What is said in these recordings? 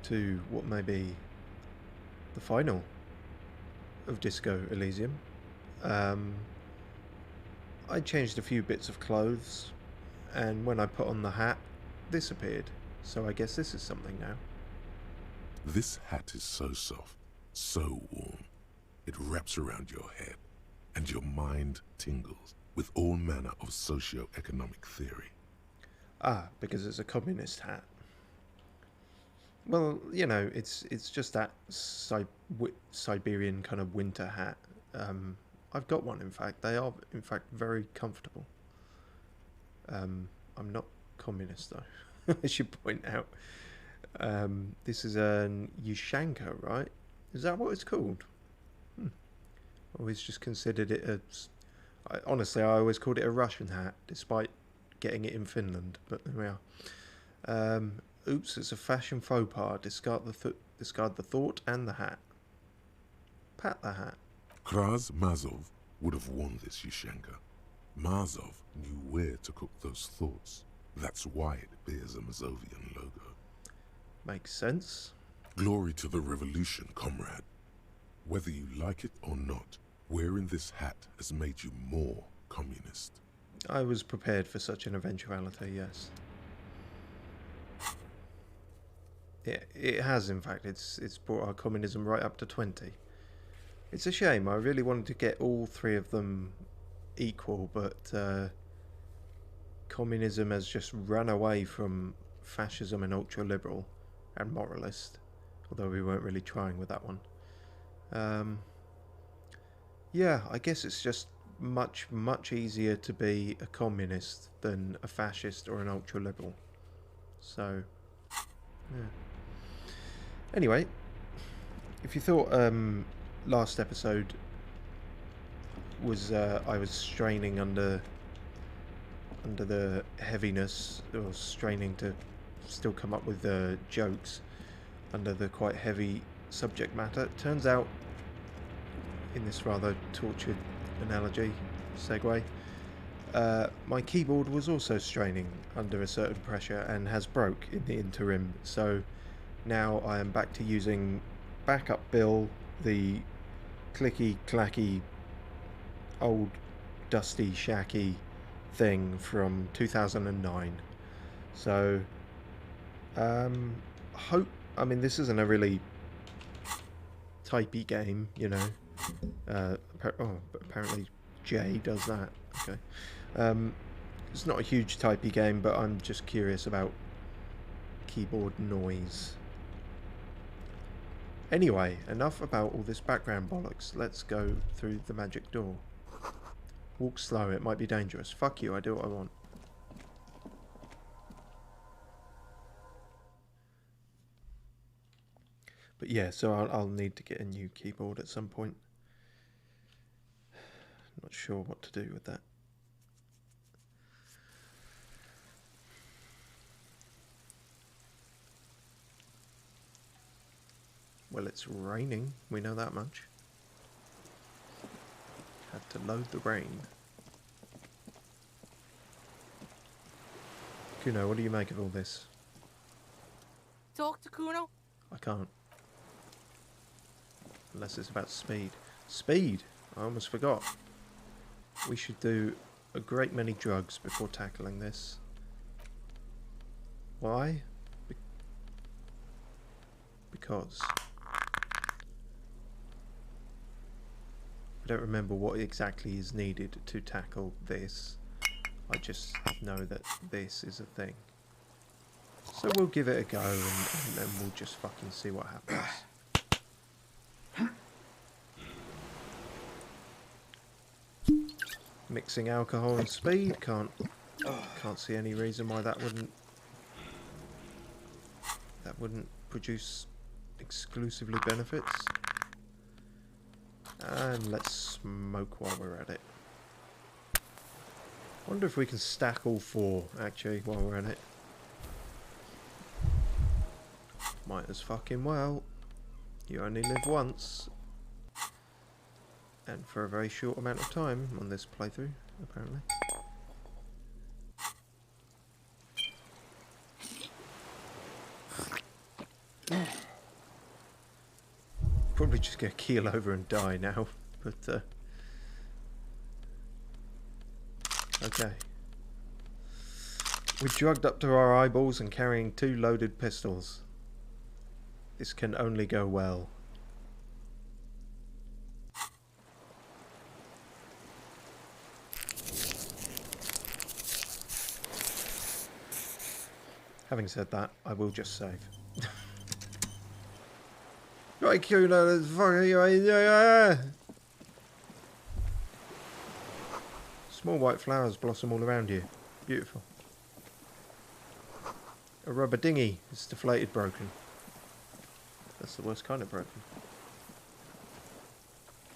to what may be the final of Disco Elysium. I changed a few bits of clothes, and when I put on the hat, this appeared. So I guess this is something now. This hat is so soft, so warm. It wraps around your head, and your mind tingles with all manner of socio-economic theory. Ah, because it's a communist hat. Well, you know, it's just that Siberian kind of winter hat. I've got one, in fact. They are, in fact, very comfortable. I'm not communist, though, I should point out. This is an Ushanka, right? Is that what it's called? I always just considered it as... honestly, I always called it a Russian hat, despite getting it in Finland, but there we are. Oops, it's a fashion faux pas. Discard the thought and the hat. Pat the hat. Kraz Mazov would have worn this Yushenka. Mazov knew where to cook those thoughts. That's why it bears a Mazovian logo. Makes sense. Glory to the revolution, comrade. Whether you like it or not, wearing this hat has made you more communist. I was prepared for such an eventuality, yes. It has, in fact. It's brought our communism right up to 20. It's a shame. I really wanted to get all three of them equal, but communism has just run away from fascism and ultra-liberal and moralist, although we weren't really trying with that one. Yeah, I guess it's just much easier to be a communist than a fascist or an ultra-liberal. So, yeah. Anyway, if you thought last episode was I was straining under the heaviness, or straining to still come up with jokes under the quite heavy subject matter, it turns out, in this rather tortured analogy segue, my keyboard was also straining under a certain pressure and has broke in the interim, so now I am back to using Backup Bill, the clicky clacky old dusty shacky thing from 2009. So I mean, this isn't a really typey game, you know. But apparently Jay does that. Okay. It's not a huge typey game, but I'm just curious about keyboard noise. Anyway, enough about all this background bollocks. Let's go through the magic door. Walk slow, it might be dangerous. Fuck you, I do what I want. But yeah, so I'll need to get a new keyboard at some point. Not sure what to do with that. Well, it's raining, we know that much. Had to load the rain. Kuno, what do you make of all this? Talk to Kuno? I can't. Unless it's about speed. Speed! I almost forgot. We should do a great many drugs before tackling this. Why? Because I don't remember what exactly is needed to tackle this. I just know that this is a thing. So we'll give it a go and then we'll just fucking see what happens. Mixing alcohol and speed, can't see any reason why that wouldn't produce exclusively benefits. And let's smoke while we're at it. Wonder if we can stack all four, actually, while we're at it. Might as fucking well. You only live once. And for a very short amount of time on this playthrough, apparently. Probably just get keel over and die now, but okay. We're drugged up to our eyeballs and carrying 2 loaded pistols. This can only go well. Having said that, I will just save. Right, Kuna, let's fucking... Small white flowers blossom all around you. Beautiful. A rubber dinghy is deflated, broken. That's the worst kind of broken.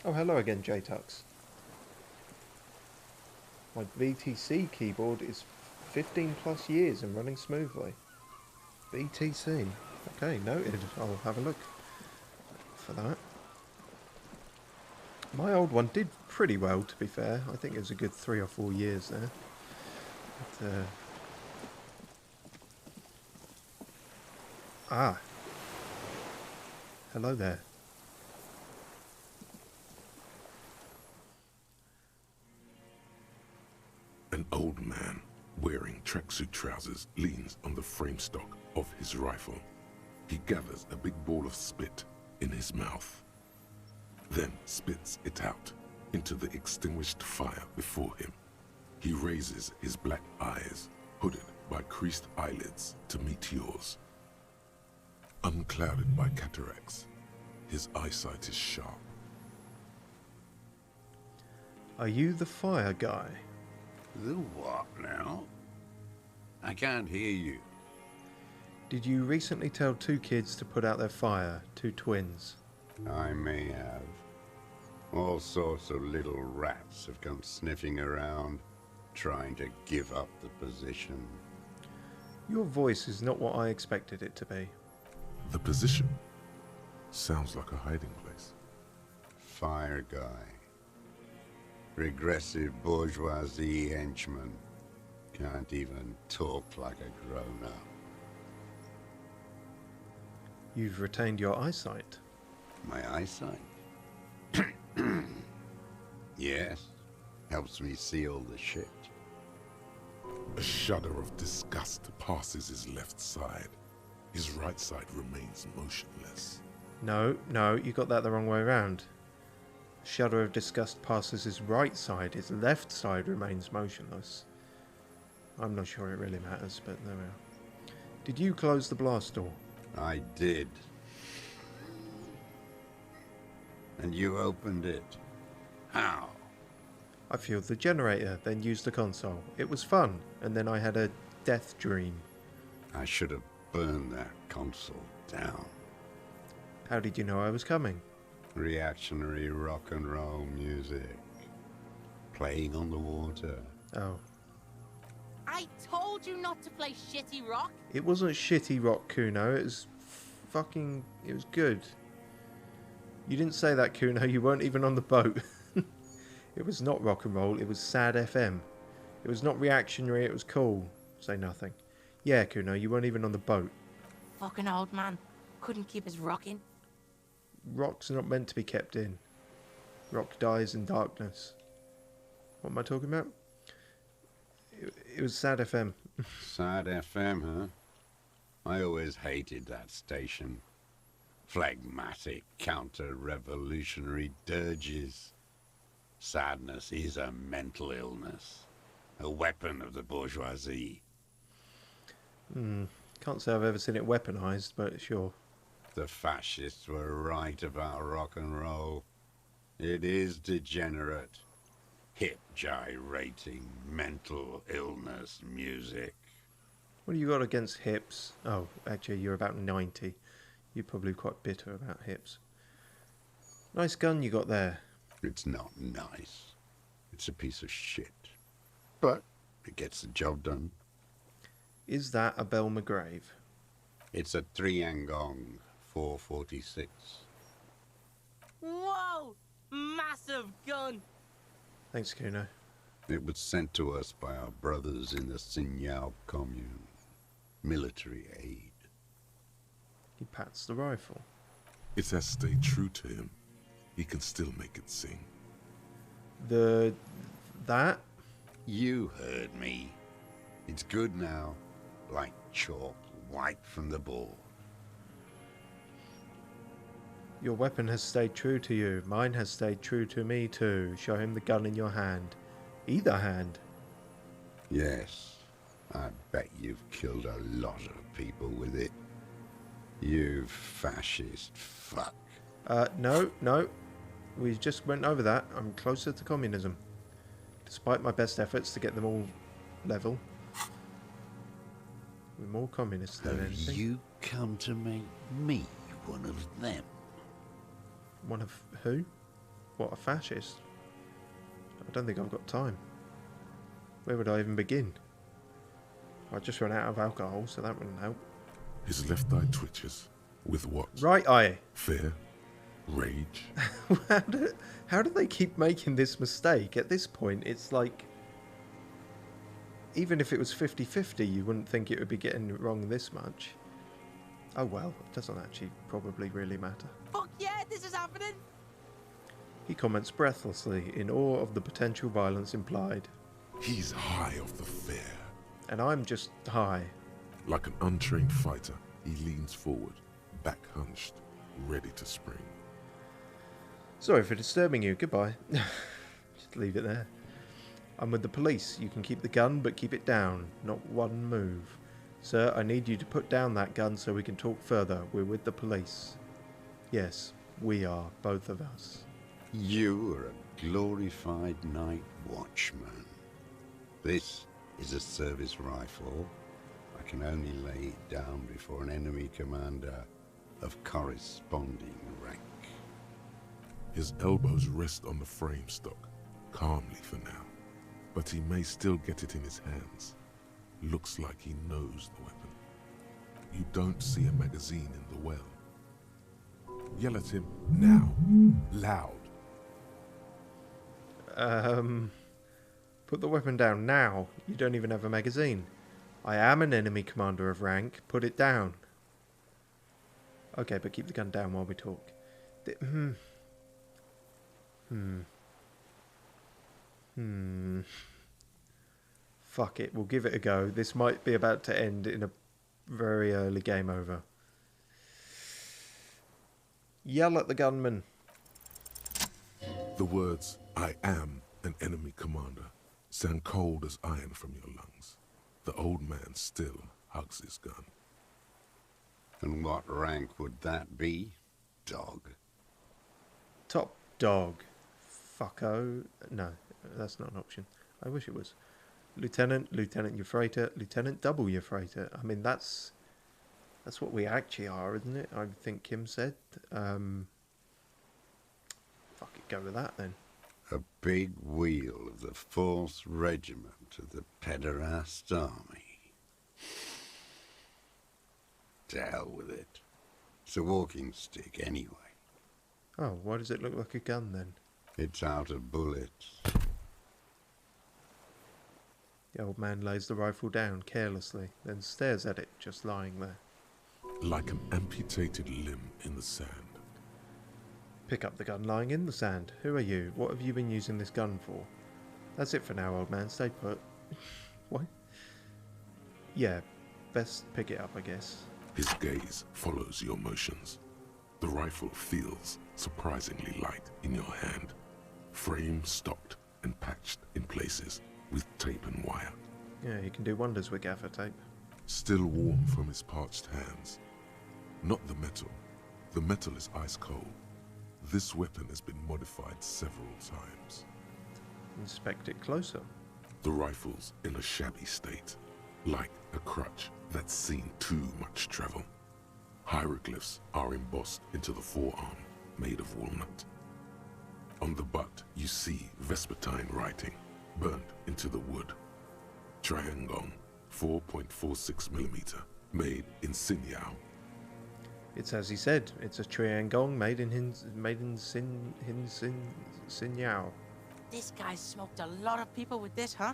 Oh, hello again, J-Tux. My VTC keyboard is 15 plus years and running smoothly. VTC. Okay, noted. I'll have a look for that. My old one did pretty well, to be fair. I think it was a good 3 or 4 years there. But, ah. Hello there. An old man wearing tracksuit trousers leans on the frame stock of his rifle. He gathers a big ball of spit in his mouth, then spits it out into the extinguished fire before him. He raises his black eyes, hooded by creased eyelids, to meet yours. Unclouded by cataracts, his eyesight is sharp. Are you the fire guy? The what now? I can't hear you. Did you recently tell 2 kids to put out their fire? 2 twins. I may have. All sorts of little rats have come sniffing around, trying to give up the position. Your voice is not what I expected it to be. The position sounds like a hiding place. Fire guy. Regressive bourgeoisie henchman. Can't even talk like a grown-up. You've retained your eyesight. My eyesight? Yes. Helps me see all the shit. A shudder of disgust passes his left side. His right side remains motionless. No, you got that the wrong way around. Shudder of disgust passes his right side, his left side remains motionless. I'm not sure it really matters, but there we are. Did you close the blast door? I did. And you opened it. How? I fueled the generator, then used the console. It was fun, and then I had a death dream. I should have burned that console down. How did you know I was coming? Reactionary rock and roll music. Playing on the water. Oh. I told you not to play shitty rock. It wasn't shitty rock, Kuno. It was fucking... It was good. You didn't say that, Kuno. You weren't even on the boat. It was not rock and roll. It was sad FM. It was not reactionary. It was cool. Say nothing. Yeah, Kuno, you weren't even on the boat. Fucking old man. Couldn't keep his rock in. Rock's not meant to be kept in. Rock dies in darkness. What am I talking about? It was sad FM. Sad FM, huh? I always hated that station. Phlegmatic, counter-revolutionary dirges. Sadness is a mental illness. A weapon of the bourgeoisie. Can't say I've ever seen it weaponized, but sure. The fascists were right about rock and roll. It is degenerate. Hip gyrating, mental illness music. What do you got against hips? Oh, actually, you're about 90. You're probably quite bitter about hips. Nice gun you got there. It's not nice. It's a piece of shit. But it gets the job done. Is that a Bell McGrave? It's a 3-Angong 446. Whoa! Massive gun! Thanks, Kuno. It was sent to us by our brothers in the Signal commune. Military aid. He pats the rifle. It has stayed true to him. He can still make it sing. That? You heard me. It's good now. Like chalk, white from the board. Your weapon has stayed true to you. Mine has stayed true to me too. Show him the gun in your hand. Either hand. Yes, I bet you've killed a lot of people with it. You fascist fuck. No. We just went over that. I'm closer to communism. Despite my best efforts to get them all level. We're more communist than Have anything. you come to make me one of them? One of who? What, a fascist? I don't think I've got time. Where would I even begin? I just ran out of alcohol, so that wouldn't help. His left eye twitches. With what? Right eye. Fear? Rage? How do they keep making this mistake? At this point, it's like... Even if it was 50-50, you wouldn't think it would be getting it wrong this much. Oh well, it doesn't actually probably really matter. Fuck yeah, this is happening. He comments breathlessly, in awe of the potential violence implied. He's high off the fear. And I'm just high. Like an untrained fighter, he leans forward, back hunched, ready to spring. Sorry for disturbing you, goodbye. Just leave it there. I'm with the police. You can keep the gun, but keep it down. Not one move. Sir, I need you to put down that gun so we can talk further. We're with the police. Yes, we are, both of us. You are a glorified night watchman. This is a service rifle. I can only lay it down before an enemy commander of corresponding rank. His elbows rest on the frame stock, calmly for now. But he may still get it in his hands. Looks like he knows the weapon. You don't see a magazine in the well. Yell at him now, loud. Put the weapon down now. You don't even have a magazine. I am an enemy commander of rank. Put it down. Okay, but keep the gun down while we talk. Fuck it, we'll give it a go. This might be about to end in a very early game over. Yell at the gunman. The words, I am an enemy commander, sound cold as iron from your lungs. The old man still hugs his gun. And what rank would that be, dog? Top dog. Fucko. No, that's not an option. I wish it was. Lieutenant, Lieutenant Euphrator, Lieutenant Double Euphrator. I mean, that's what we actually are, isn't it? I think Kim said. Fuck it, go with that then. A big wheel of the 4th Regiment of the Pederast Army. To hell with it. It's a walking stick anyway. Oh, why does it look like a gun then? It's out of bullets. The old man lays the rifle down carelessly, then stares at it just lying there. Like an amputated limb in the sand. Pick up the gun lying in the sand. Who are you? What have you been using this gun for? That's it for now, old man. Stay put. What? Yeah, best pick it up, I guess. His gaze follows your motions. The rifle feels surprisingly light in your hand. Frame stocked and patched in places with tape and wire. Yeah, he can do wonders with gaffer tape. Still warm from his parched hands. Not the metal. The metal is ice cold. This weapon has been modified several times. Inspect it closer. The rifle's in a shabby state, like a crutch that's seen too much travel. Hieroglyphs are embossed into the forearm, made of walnut. On the butt, you see Vespertine writing, burnt into the wood. Triangong, 4.46mm, made in Sinyao. It's as he said. It's a Triangong made in Sinyao. This guy smoked a lot of people with this, huh?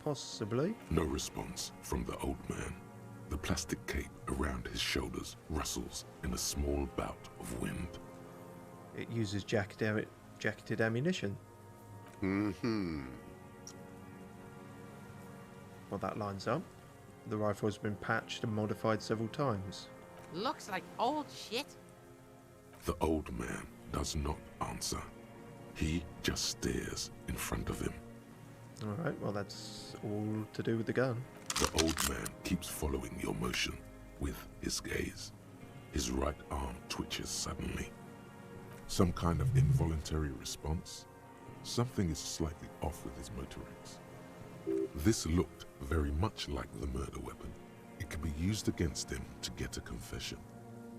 Possibly. No response from the old man. The plastic cape around his shoulders rustles in a small bout of wind. It uses jacketed ammunition. Mm-hmm. Well, that lines up. The rifle's been patched and modified several times. Looks like old shit. The old man does not answer. He just stares in front of him. Alright, well that's all to do with the gun. The old man keeps following your motion with his gaze. His right arm twitches suddenly. Some kind of involuntary response? Something is slightly off with his motorics. This looked very much like the murder weapon. It can be used against him to get a confession.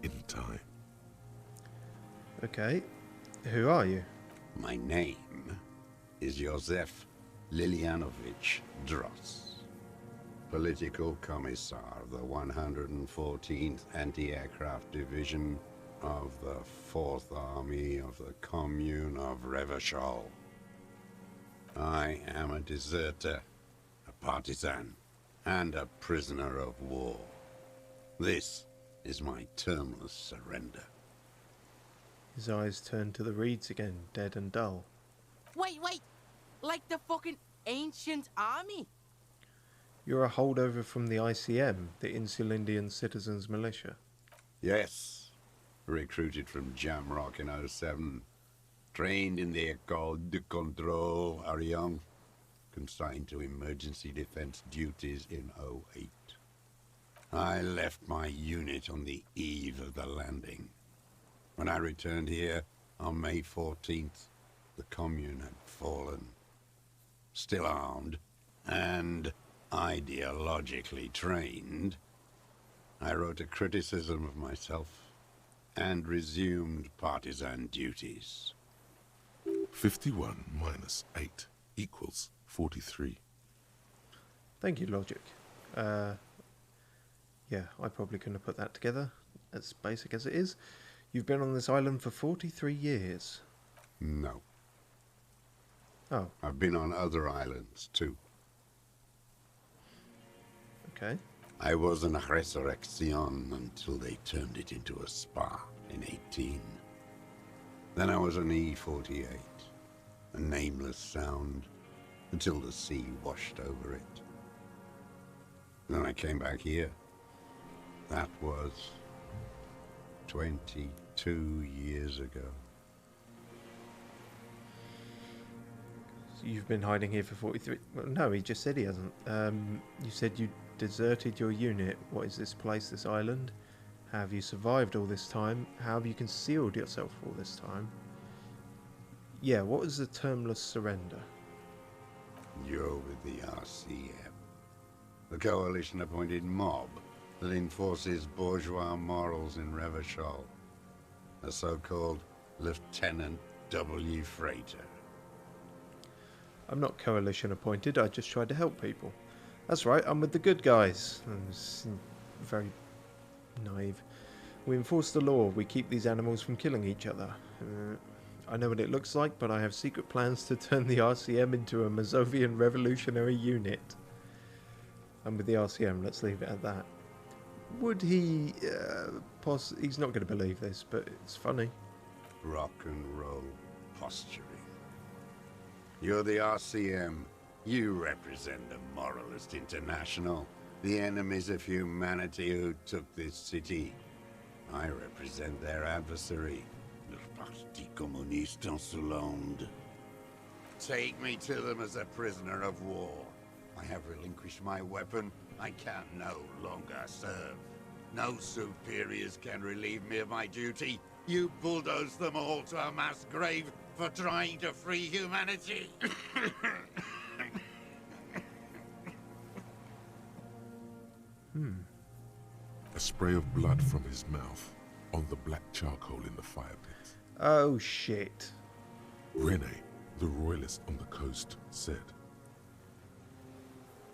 In time. Okay, who are you? My name is Josef Lilianovich Dross, Political Commissar of the 114th Anti-Aircraft Division of the 4th Army of the Commune of Revachol. I am a deserter, a partisan, and a prisoner of war. This is my termless surrender. His eyes turn to the reeds again, dead and dull. Wait. Like the fucking ancient army. You're a holdover from the ICM, the Insulindian Citizens Militia. Yes, recruited from Jamrock in 07. Trained in the École de Contrôle Ariane. Consigned to emergency defense duties in 08. I left my unit on the eve of the landing. When I returned here on May 14th, the commune had fallen. Still armed and ideologically trained, I wrote a criticism of myself and resumed partisan duties. 51 minus 8 equals 43. Thank you, Logic. Yeah, I probably couldn't have put that together, as basic as it is. You've been on this island for 43 years. No. Oh, I've been on other islands, too. okay. I was in Resurrection until they turned it into a spa in 18. Then I was on E48, a nameless sound, until the sea washed over it. Then I came back here. That was 22 years ago. So you've been hiding here for 43... Well, no, he just said he hasn't. You said you deserted your unit. What is this place, this island? How have you survived all this time? How have you concealed yourself all this time? Yeah, what was the termless surrender? You're with the RCM, the coalition-appointed mob that enforces bourgeois morals in Revachol. A so-called Lieutenant W. Freighter. I'm not coalition appointed, I just tried to help people. That's right, I'm with the good guys. Very naive. We enforce the law, we keep these animals from killing each other. I know what it looks like, but I have secret plans to turn the RCM into a Mazovian revolutionary unit. I'm with the RCM, let's leave it at that. Would he... he's not going to believe this, but it's funny. Rock and roll posturing. You're the RCM. You represent the Moralist International, the enemies of humanity who took this city. I represent their adversary, le Parti Communiste Insolente. Take me to them as a prisoner of war. I have relinquished my weapon. I can no longer serve. No superiors can relieve me of my duty. You bulldoze them all to a mass grave for trying to free humanity. A spray of blood from his mouth on the black charcoal in the fire pit. Oh shit. Rene, the royalist on the coast, said,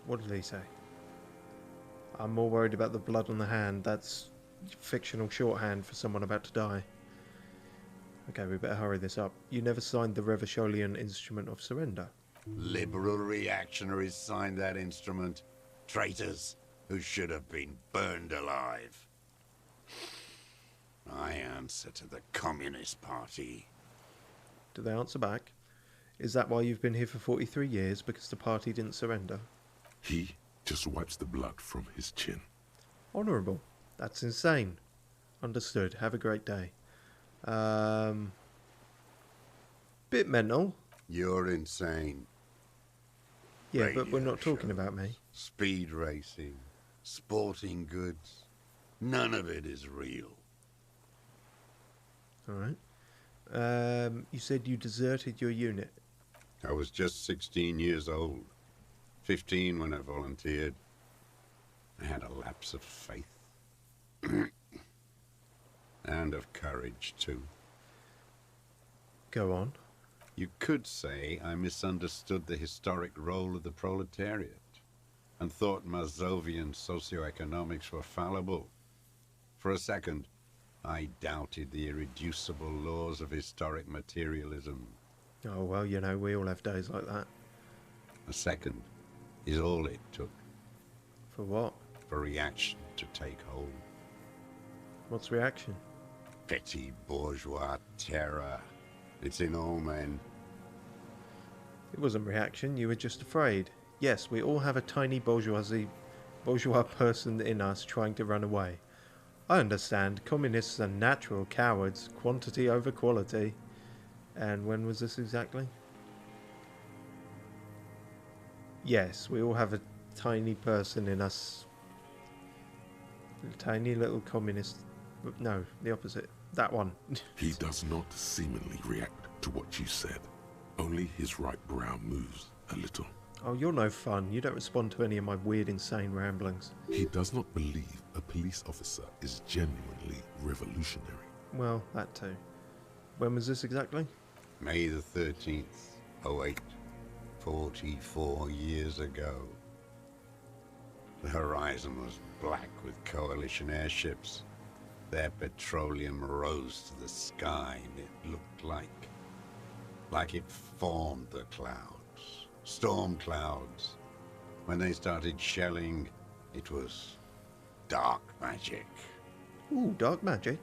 What did he say? I'm more worried about the blood on the hand. That's fictional shorthand for someone about to die. Okay, we better hurry this up. You never signed the Revacholian Instrument of Surrender. Liberal reactionaries signed that instrument. Traitors. who should have been burned alive. I answer to the Communist Party. Do they answer back? Is that why you've been here for 43 years, because the party didn't surrender? He just wipes the blood from his chin. Honourable. That's insane. Understood. Have a great day. Bit mental. You're insane. Yeah, but we're Radio not talking shows, about me. Speed racing, sporting goods. None of it is real. Alright. You said you deserted your unit. I was just 16 years old. 15 when I volunteered. I had a lapse of faith. And of courage, too. Go on. You could say I misunderstood the historic role of the proletariat and thought Mazovian socioeconomics were fallible. For a second, I doubted the irreducible laws of historic materialism. Oh, well, you know, we all have days like that. A second is all it took For what? for reaction to take hold. What's reaction? Petty bourgeois terror. It's in all men. It wasn't reaction, you were just afraid. Yes, we all have a tiny bourgeois person in us trying to run away. I understand, communists are natural cowards, quantity over quality. And when was this exactly? Yes, we all have a tiny person in us. A tiny little communist. No, the opposite. That one. He does not seemingly react to what you said. Only his right brow moves a little. Oh, you're no fun. You don't respond to any of my weird, insane ramblings. He does not believe a police officer is genuinely revolutionary. Well, that too. When was this exactly? May the 13th, 08, 44 years ago. The horizon was black with coalition airships. Their petroleum rose to the sky, and it looked like it formed the clouds, storm clouds. When they started shelling, it was dark magic. Ooh, dark magic.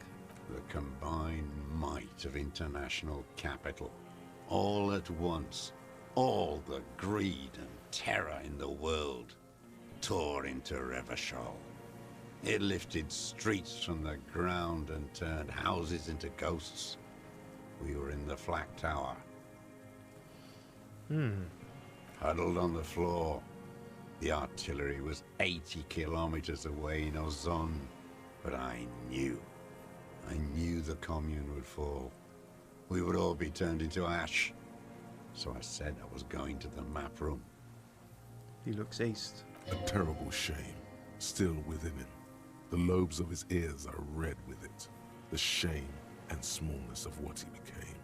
The combined might of international capital. All at once, all the greed and terror in the world tore into Revachol. It lifted streets from the ground and turned houses into ghosts. We were in the flak tower. Huddled on the floor. The artillery was 80 kilometers away in Ozon, but I knew the commune would fall. We would all be turned into ash. So I said I was going to the map room. He looks east. A terrible shame still within him. The lobes of his ears are red with it. The shame and smallness of what he became.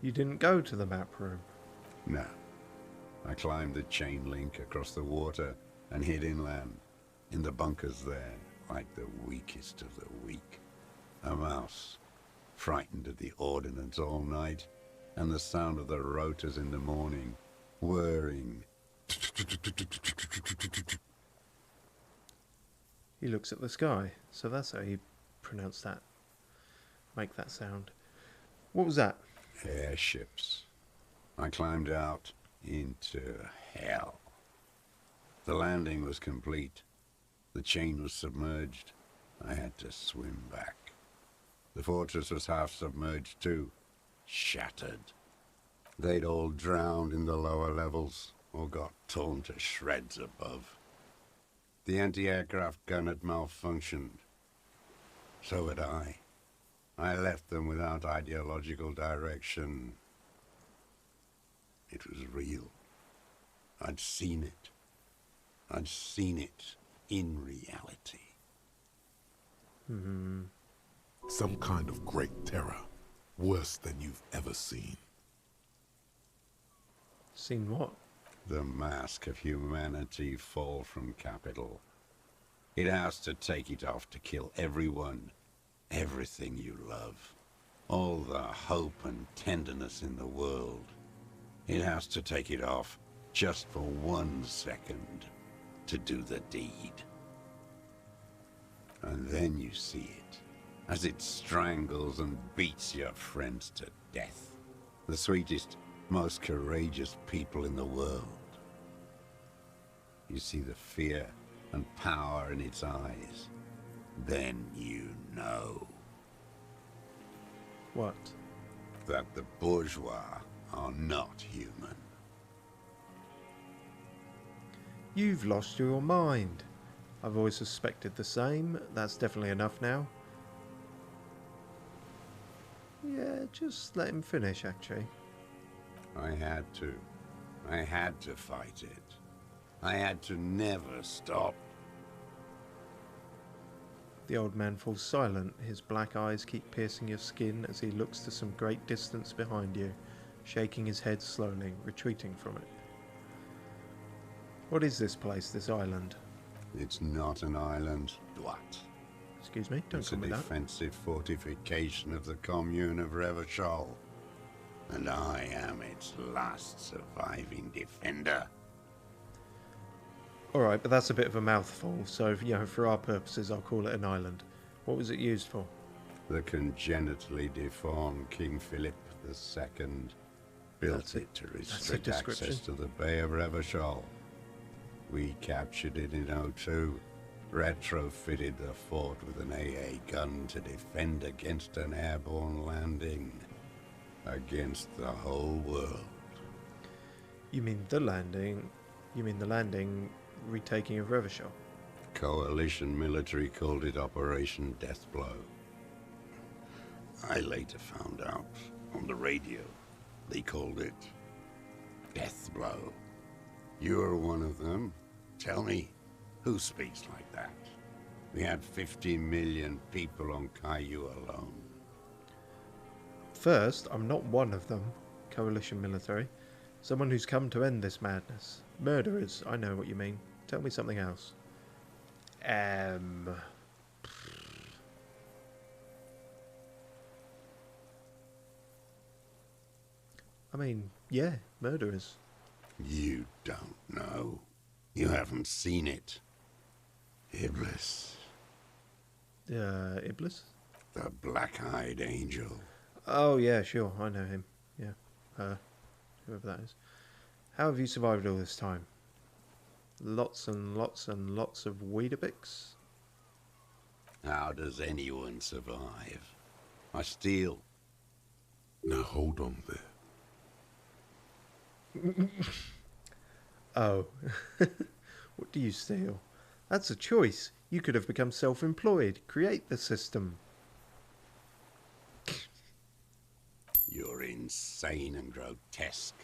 You didn't go to the map room. No. I climbed the chain link across the water and hid inland, in the bunkers there, like the weakest of the weak. A mouse, frightened at the ordnance all night, and the sound of the rotors in the morning, whirring. He looks at the sky, so that's how you pronounce that. Make that sound. What was that? Airships. I climbed out into hell. The landing was complete. The chain was submerged. I had to swim back. The fortress was half submerged too, shattered. They'd all drowned in the lower levels, or got torn to shreds above. The anti-aircraft gun had malfunctioned. So had I. I left them without ideological direction. It was real. I'd seen it. I'd seen it in reality. Some kind of great terror. Worse than you've ever seen. Seen what? The mask of humanity fall from capital. It has to take it off to kill everyone, everything you love. All the hope and tenderness in the world. It has to take it off just for 1 second to do the deed. And then you see it, as it strangles and beats your friends to death. The sweetest, most courageous people in the world. You see the fear and power in its eyes. Then you know. What? That the bourgeois are not human. You've lost your mind. I've always suspected the same. That's definitely enough now. Yeah, just let him finish, actually. I had to. I had to fight it. I had to never stop. The old man falls silent. His black eyes keep piercing your skin as he looks to some great distance behind you, shaking his head slowly, retreating from it. What is this place, this island? It's not an island, Dwat. Excuse me, don't It's a call me that. defensive fortification of the commune of Revachol. And I am its last surviving defender. Alright, but that's a bit of a mouthful, so, you know, for our purposes, I'll call it an island. What was it used for? The congenitally deformed King Philip II built it to restrict access to the Bay of Revachol. We captured it in '02, retrofitted the fort with an AA gun to defend against an airborne landing. Against the whole world. You mean the landing? You mean the landing retaking of Revachol? Coalition military called it Operation Deathblow. I later found out on the radio they called it Deathblow. You're one of them. Tell me, who speaks like that? We had 50 million people on Caillou alone. First, I'm not one of them. Coalition military. Someone who's come to end this madness. Murderers, I know what you mean. Tell me something else. I mean, yeah, murderers. You don't know. You haven't seen it. Iblis. Iblis? The black-eyed angel. Oh, yeah, sure, I know him. Yeah, whoever that is. How have you survived all this time? Lots and lots and lots of Weetabix? How does anyone survive? I steal. Now hold on there. Oh. What do you steal? That's a choice. You could have become self-employed. Create the system. You're insane and grotesque.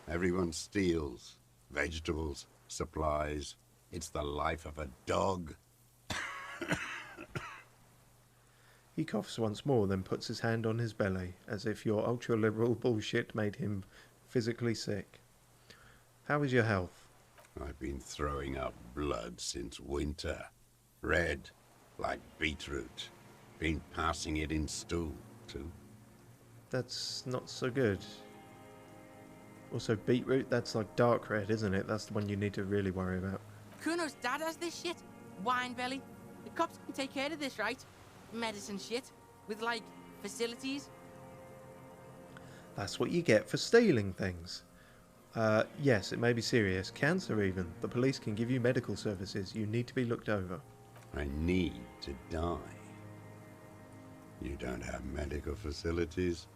Everyone steals. Vegetables, supplies. It's the life of a dog. He coughs once more, then puts his hand on his belly, as if your ultra-liberal bullshit made him physically sick. How is your health? I've been throwing up blood since winter. Red, like beetroot. Been passing it in stool, too. That's not so good. Also, beetroot, that's like dark red, isn't it? That's the one you need to really worry about. Kuno's dad has this shit. Wine belly. The cops can take care of this, right? Medicine shit. With, like, facilities. That's what you get for stealing things. Yes, it may be serious. Cancer even. The police can give you medical services. You need to be looked over. I need to die. You don't have medical facilities.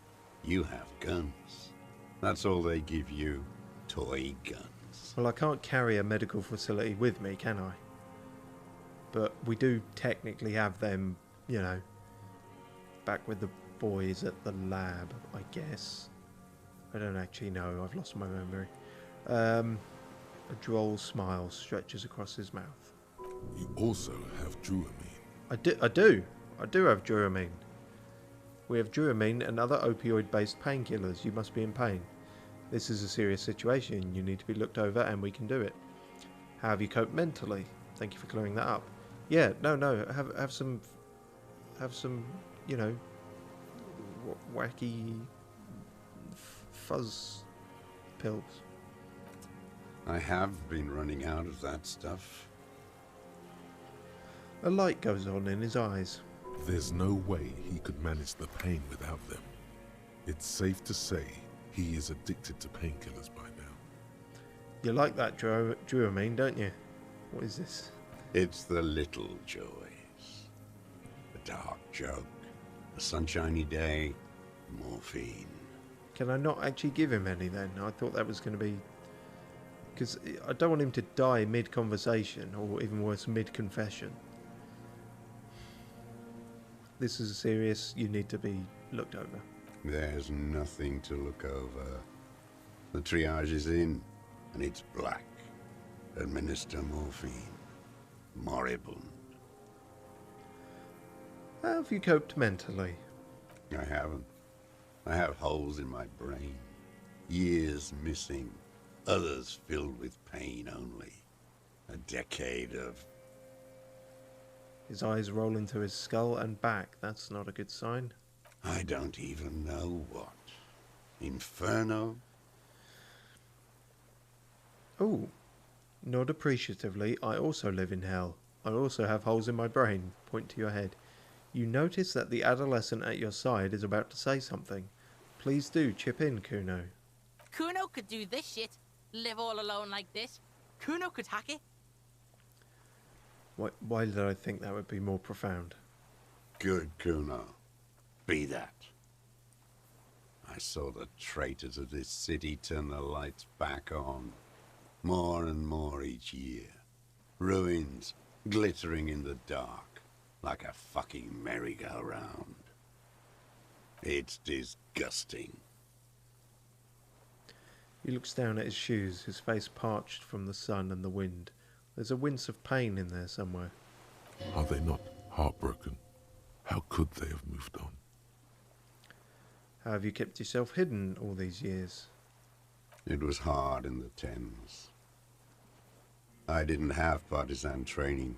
You have guns. That's all they give you. Toy guns. Well, I can't carry a medical facility with me, can I? But we do technically have them, you know, back with the boys at the lab, I guess. I don't actually know. I've lost my memory. A droll smile stretches across his mouth. You also have Dramamine. I do have Dramamine. We have Dramamine and other opioid-based painkillers. You must be in pain. This is a serious situation. You need to be looked over, and we can do it. How have you coped mentally? Thank you for clearing that up. Yeah, no. Have some, you know, wacky fuzz pills. I have been running out of that stuff. A light goes on in his eyes. There's no way he could manage the pain without them. It's safe to say he is addicted to painkillers by now. You like that Dramamine, don't you? What is this? It's the little joys. A dark joke, a sunshiny day, morphine. Can I not actually give him any then? I thought that was going to be... Because I don't want him to die mid-conversation, or even worse, mid-confession. This is serious. You need to be looked over. There's nothing to look over. The triage is in, and it's black. Administer morphine. Moribund. How have you coped mentally? I haven't. I have holes in my brain. Years missing. Others filled with pain only. A decade of... His eyes roll into his skull and back. That's not a good sign. I don't even know what. Inferno? Oh, nod appreciatively. I also live in hell. I also have holes in my brain. Point to your head. You notice that the adolescent at your side is about to say something. Please do chip in, Kuno. Kuno could do this shit. Live all alone like this. Kuno could hack it. Why did I think that would be more profound? Good, Kuno. Be that. I saw the traitors of this city turn the lights back on. More and more each year. Ruins glittering in the dark, like a fucking merry-go-round. It's disgusting. He looks down at his shoes, his face parched from the sun and the wind. There's a wince of pain in there somewhere. Are they not heartbroken? How could they have moved on? How have you kept yourself hidden all these years? It was hard in the Thames. I didn't have partisan training.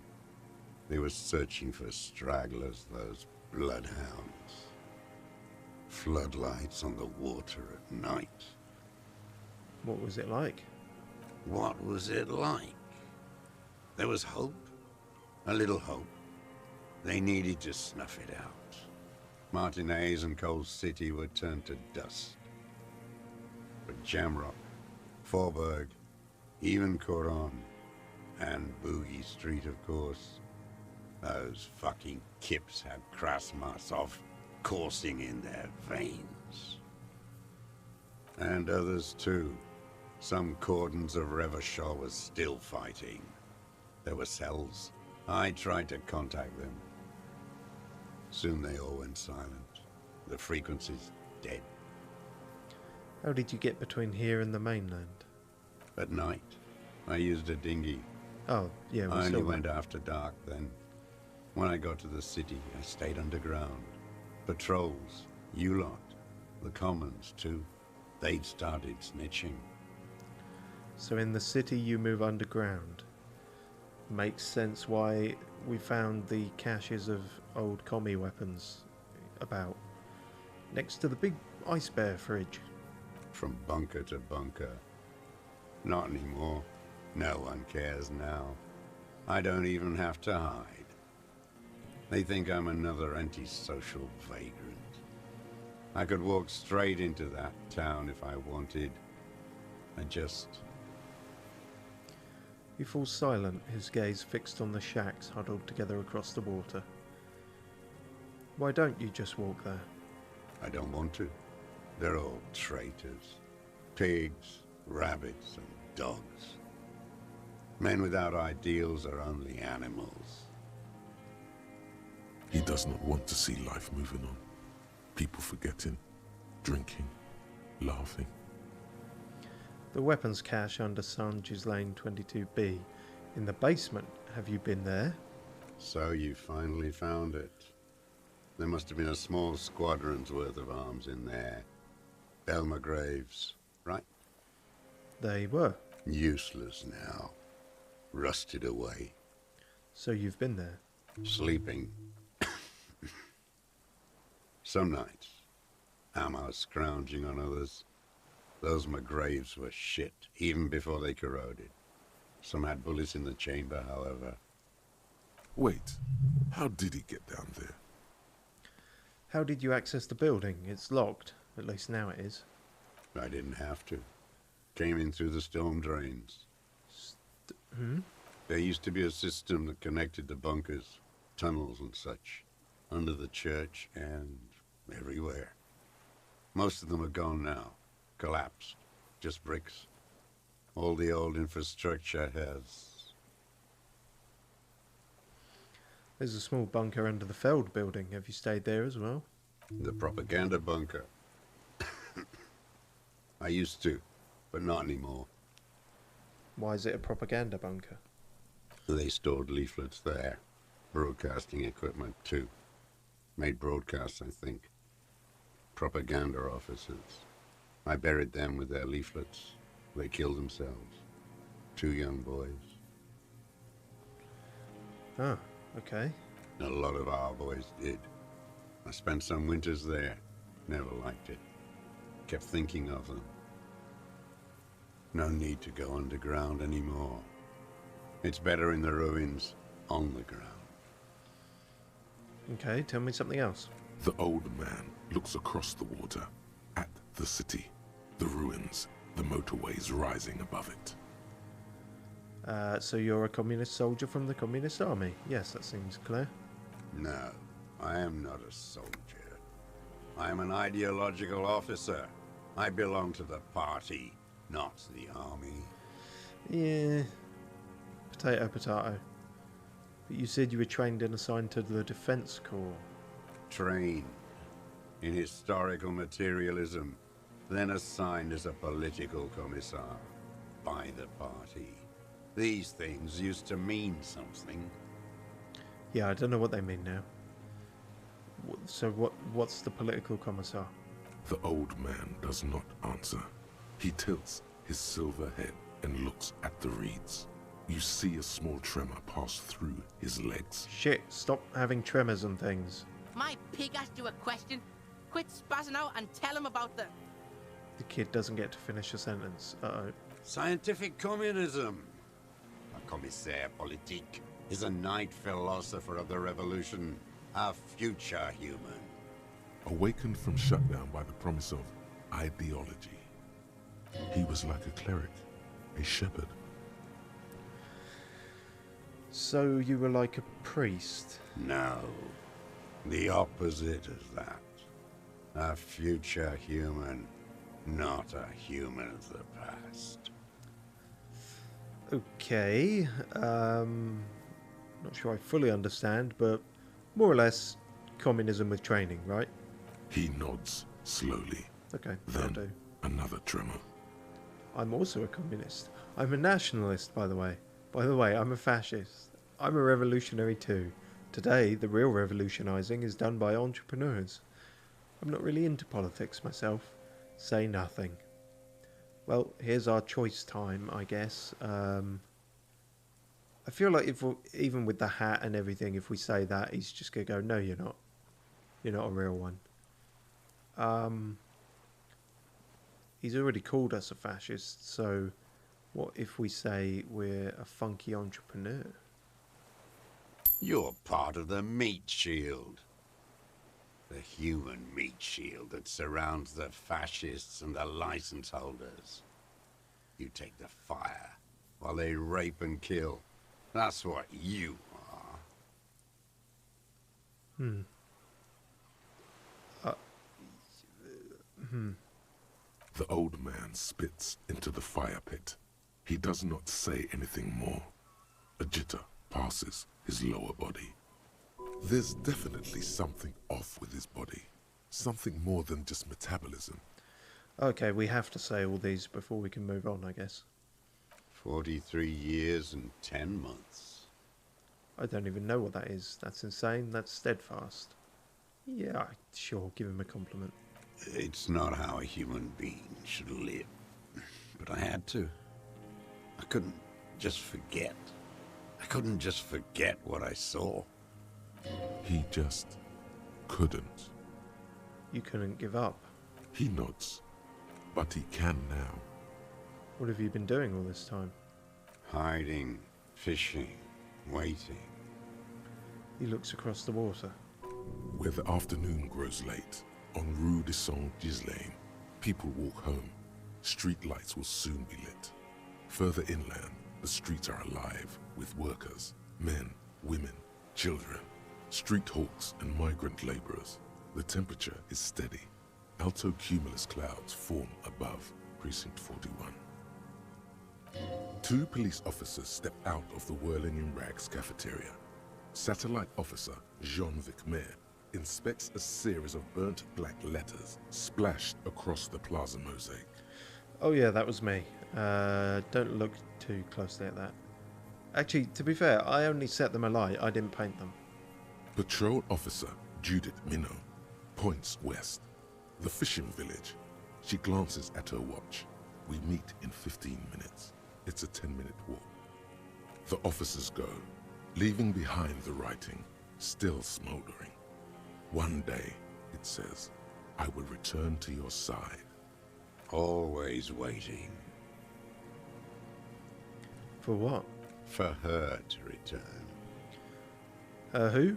They were searching for stragglers, those bloodhounds. Floodlights on the water at night. What was it like? What was it like? There was hope. A little hope. They needed to snuff it out. Martinez and Coal City were turned to dust. But Jamrock, Forburg, even Coron, and Boogie Street, of course. Those fucking kips had Krasmasov coursing in their veins. And others too. Some cordons of Revershaw was still fighting. There were cells. I tried to contact them. Soon they all went silent. The frequencies dead. How did you get between here and the mainland? At night, I used a dinghy. Oh, yeah, we I only saw went that. after dark then. When I got to the city, I stayed underground. Patrols, you lot, the commons too. They'd started snitching. So in the city you move underground. Makes sense why we found the caches of old commie weapons about. Next to the big ice bear fridge. From bunker to bunker. Not anymore. No one cares now. I don't even have to hide. They think I'm another antisocial vagrant. I could walk straight into that town if I wanted. I just... He falls silent, his gaze fixed on the shacks huddled together across the water. Why don't you just walk there? I don't want to. They're all traitors. Pigs, rabbits, and dogs. Men without ideals are only animals. He does not want to see life moving on. People forgetting, drinking, laughing. The weapons cache under Sanji's Lane 22B. In the basement. Have you been there? So you finally found it. There must have been a small squadron's worth of arms in there. Belmer graves, right? They were. Useless now. Rusted away. So you've been there. Sleeping. Some nights. Ammo scrounging on others. Those McGraves were shit, even before they corroded. Some had bullets in the chamber, however. Wait, how did he get down there? How did you access the building? It's locked. At least now it is. I didn't have to. Came in through the storm drains. There used to be a system that connected the bunkers, tunnels and such, under the church and everywhere. Most of them are gone now. Collapsed. Just bricks. All the old infrastructure has... There's a small bunker under the Feld building. Have you stayed there as well? The propaganda bunker. I used to, but not anymore. Why is it a propaganda bunker? They stored leaflets there. Broadcasting equipment, too. Made broadcasts, I think. Propaganda officers. I buried them with their leaflets. They killed themselves. 2 young boys. Oh, okay. A lot of our boys did. I spent some winters there. Never liked it. Kept thinking of them. No need to go underground anymore. It's better in the ruins, on the ground. Okay, tell me something else. The old man looks across the water, at the city, the ruins, the motorways rising above it. So you're a communist soldier from the communist army? Yes, that seems clear. No, I am not a soldier. I am an ideological officer. I belong to the party, not the army. Yeah. Potato, potato. But you said you were trained and assigned to the Defense Corps. Trained in historical materialism, then assigned as a political commissar by the party. These things used to mean something. Yeah, I don't know what they mean now. So what's the political commissar? The old man does not answer. He tilts his silver head and looks at the reeds. You see a small tremor pass through his legs. Shit, stop having tremors and things. My pig asked you a question. Quit spazzing out and tell him about the... The kid doesn't get to finish a sentence. Uh-oh. Scientific communism. A commissaire politique is a night philosopher of the revolution, a future human. Awakened from shutdown by the promise of ideology, he was like a cleric, a shepherd. So you were like a priest? No, the opposite of that. A future human, not a human of the past. Okay. Not sure I fully understand, but more or less communism with training, right? He nods slowly. Okay, that'll Then do. another tremor. I'm also a communist. I'm a nationalist, by the way. By the way, I'm a fascist. I'm a revolutionary too. Today, the real revolutionizing is done by entrepreneurs. I'm not really into politics myself. Say nothing. Well, here's our choice time, I guess. I feel like if even with the hat and everything, if we say that, he's just going to go, no, you're not. You're not a real one. He's already called us a fascist, so what if we say we're a funky entrepreneur? You're part of the meat shield. The human meat shield that surrounds the fascists and the license holders. You take the fire while they rape and kill. That's what you are. The old man spits into the fire pit. He does not say anything more. A jitter passes his lower body. There's definitely something off with his body. Something more than just metabolism. Okay, we have to say all these before we can move on, I guess. 43 years and 10 months. I don't even know what that is. That's insane. That's steadfast. Yeah, sure, give him a compliment. It's not how a human being should live. But I had to. I couldn't just forget. I couldn't just forget what I saw. He just couldn't. You couldn't give up. He nods, but he can now. What have you been doing all this time? Hiding, fishing, waiting. He looks across the water. Where the afternoon grows late, on Rue de Saint-Ghislain, people walk home. Street lights will soon be lit. Further inland, the streets are alive with workers, men, women, children, street hawks and migrant laborers. The temperature is steady. Alto cumulus clouds form above Precinct 41. 2 police officers step out of the Whirling in Rags cafeteria. Satellite officer Jean-Vic Mayer inspects a series of burnt black letters splashed across the plaza mosaic. Oh yeah, that was me. Don't look too closely at that. Actually, to be fair, I only set them alight. I didn't paint them. Patrol officer Judith Minot points west. The fishing village. She glances at her watch. We meet in 15 minutes. It's a 10-minute walk. The officers go, leaving behind the writing, still smoldering. One day, it says, I will return to your side. Always waiting. For what? For her to return. Who?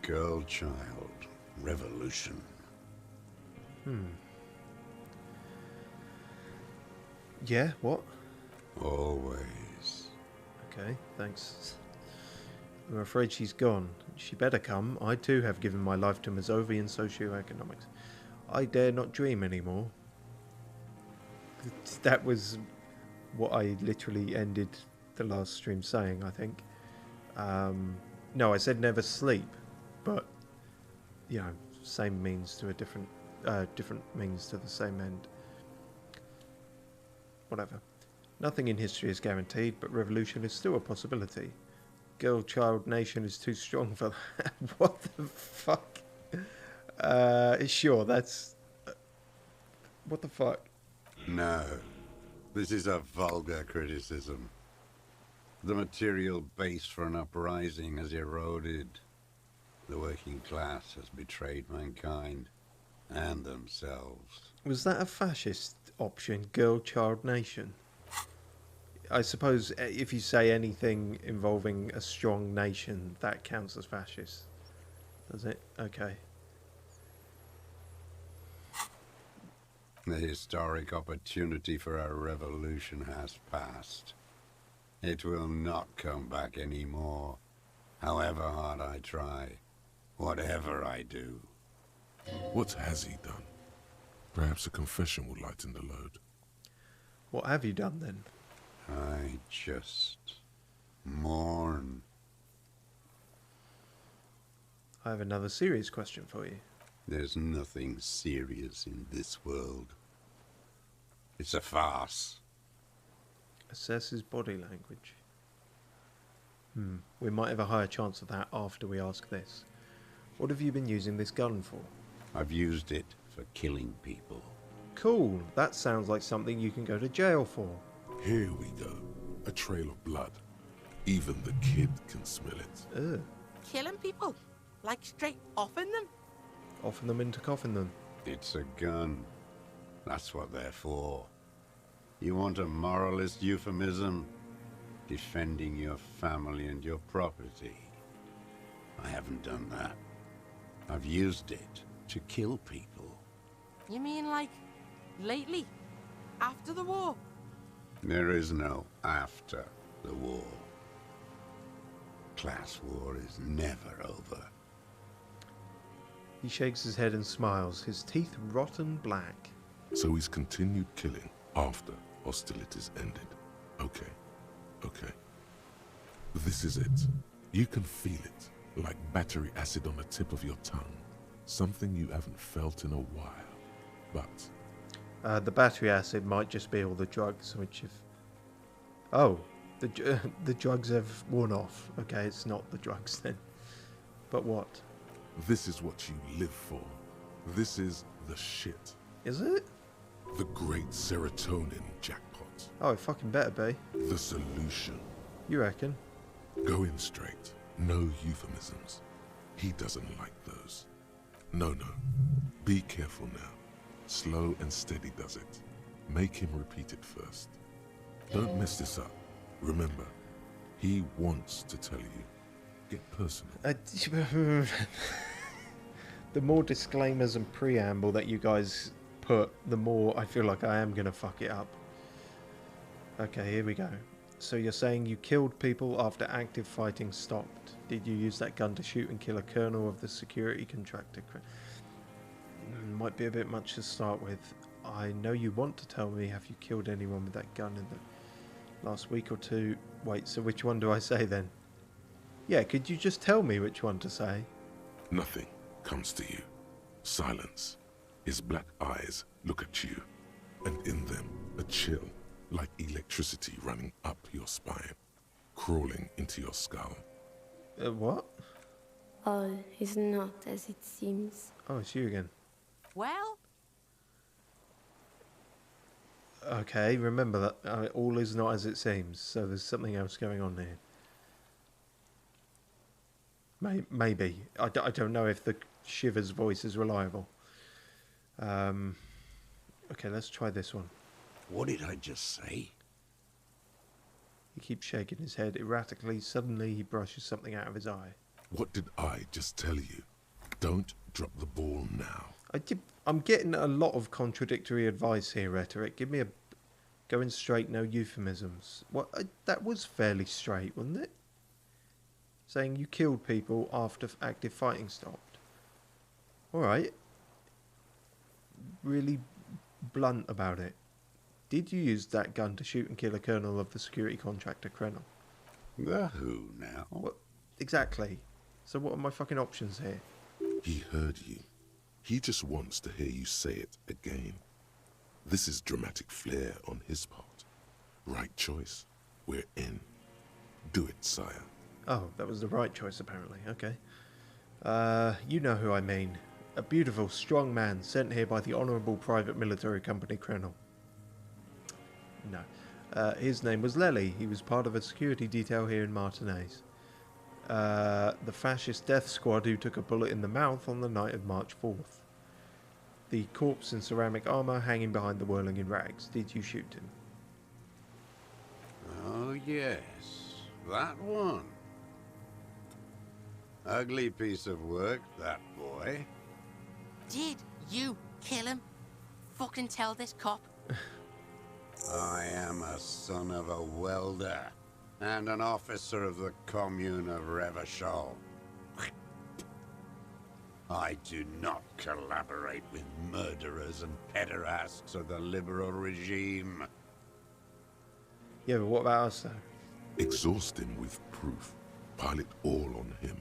Girl, child, revolution. Yeah, what? Always. Okay, thanks. I'm afraid she's gone. She better come. I too have given my life to Mazovian socioeconomics. I dare not dream anymore. That was what I literally ended the last stream saying, I think. No, I said never sleep, but, you know, same means to a different means to the same end. Whatever. Nothing in history is guaranteed, but revolution is still a possibility. Girl, child, nation is too strong for that. What the fuck? Sure, that's... what the fuck? No. This is a vulgar criticism. The material base for an uprising has eroded. The working class has betrayed mankind and themselves. Was that a fascist option, girl, child, nation? I suppose if you say anything involving a strong nation, that counts as fascist. Does it? Okay. The historic opportunity for a revolution has passed. It will not come back anymore, however hard I try, whatever I do. What has he done? Perhaps a confession will lighten the load. What have you done then? I just mourn. I have another serious question for you. There's nothing serious in this world. It's a farce. Assess his body language. We might have a higher chance of that after we ask this. What have you been using this gun for? I've used it for killing people. Cool. That sounds like something you can go to jail for. Here we go. A trail of blood. Even the kid can smell it. Ugh. Killing people? Like straight offing them? Offing them into coffin them. It's a gun. That's what they're for. You want a moralist euphemism? Defending your family and your property. I haven't done that. I've used it to kill people. You mean like lately? After the war? There is no after the war. Class war is never over. He shakes his head and smiles, his teeth rotten black. So he's continued killing after hostilities ended. Okay. Okay. This is it. You can feel it, like battery acid on the tip of your tongue. Something you haven't felt in a while. But the battery acid might just be all the drugs, which if... Oh, the drugs have worn off. Okay, it's not the drugs then. But what? this is what you live for. This is the shit. Is it? The great serotonin jackpot. Oh, it fucking better be. The solution. You reckon? Go in straight. No euphemisms. He doesn't like those. No. Be careful now. Slow and steady does it. Make him repeat it first. Don't mess this up. Remember, he wants to tell you. get personal. The more disclaimers and preamble that you guys put, the more I feel like I am going to fuck it up. Okay, here we go. So you're saying you killed people after active fighting stopped. Did you use that gun to shoot and kill a colonel of the security contractor? Might be a bit much to start with. I know you want to tell me, have you killed anyone with that gun in the last week or two? Wait, so which one do I say then? Yeah, could you just tell me which one to say? Nothing comes to you. Silence. His black eyes look at you, and in them a chill, like electricity running up your spine, crawling into your skull. What? All is not as it seems. Oh, it's you again. Well, Okay, remember that all is not as it seems, so there's something else going on here. Maybe. I don't know if the Shiver's voice is reliable. Okay, let's try this one. What did I just say? He keeps shaking his head erratically. Suddenly, he brushes something out of his eye. What did I just tell you? Don't drop the ball now. I'm getting a lot of contradictory advice here, Rhetoric. Give me a... Going straight, no euphemisms. What? That was fairly straight, wasn't it? Saying you killed people after active fighting stopped. Alright. Really blunt about it. Did you use that gun to shoot and kill a colonel of the security contractor, Krenel? The who now? What? Exactly. So what are my fucking options here? He heard you. He just wants to hear you say it again. This is dramatic flair on his part. Right choice. We're in. Do it, sire. Oh, that was the right choice, apparently. Okay. You know who I mean. A beautiful, strong man sent here by the Honourable Private Military Company, Krenel. No. His name was Lely. He was part of a security detail here in Martinez. The fascist death squad who took a bullet in the mouth on the night of March 4th. The corpse in ceramic armour hanging behind the whirling in rags. Did you shoot him? Oh, yes. That one. Ugly piece of work, that boy. did you kill him? Fucking tell this cop. I am a son of a welder and an officer of the commune of Reverberating. I do not collaborate with murderers and pederasts of the liberal regime. Yeah, but what about us, though? Exhaust him with proof. Pile it all on him.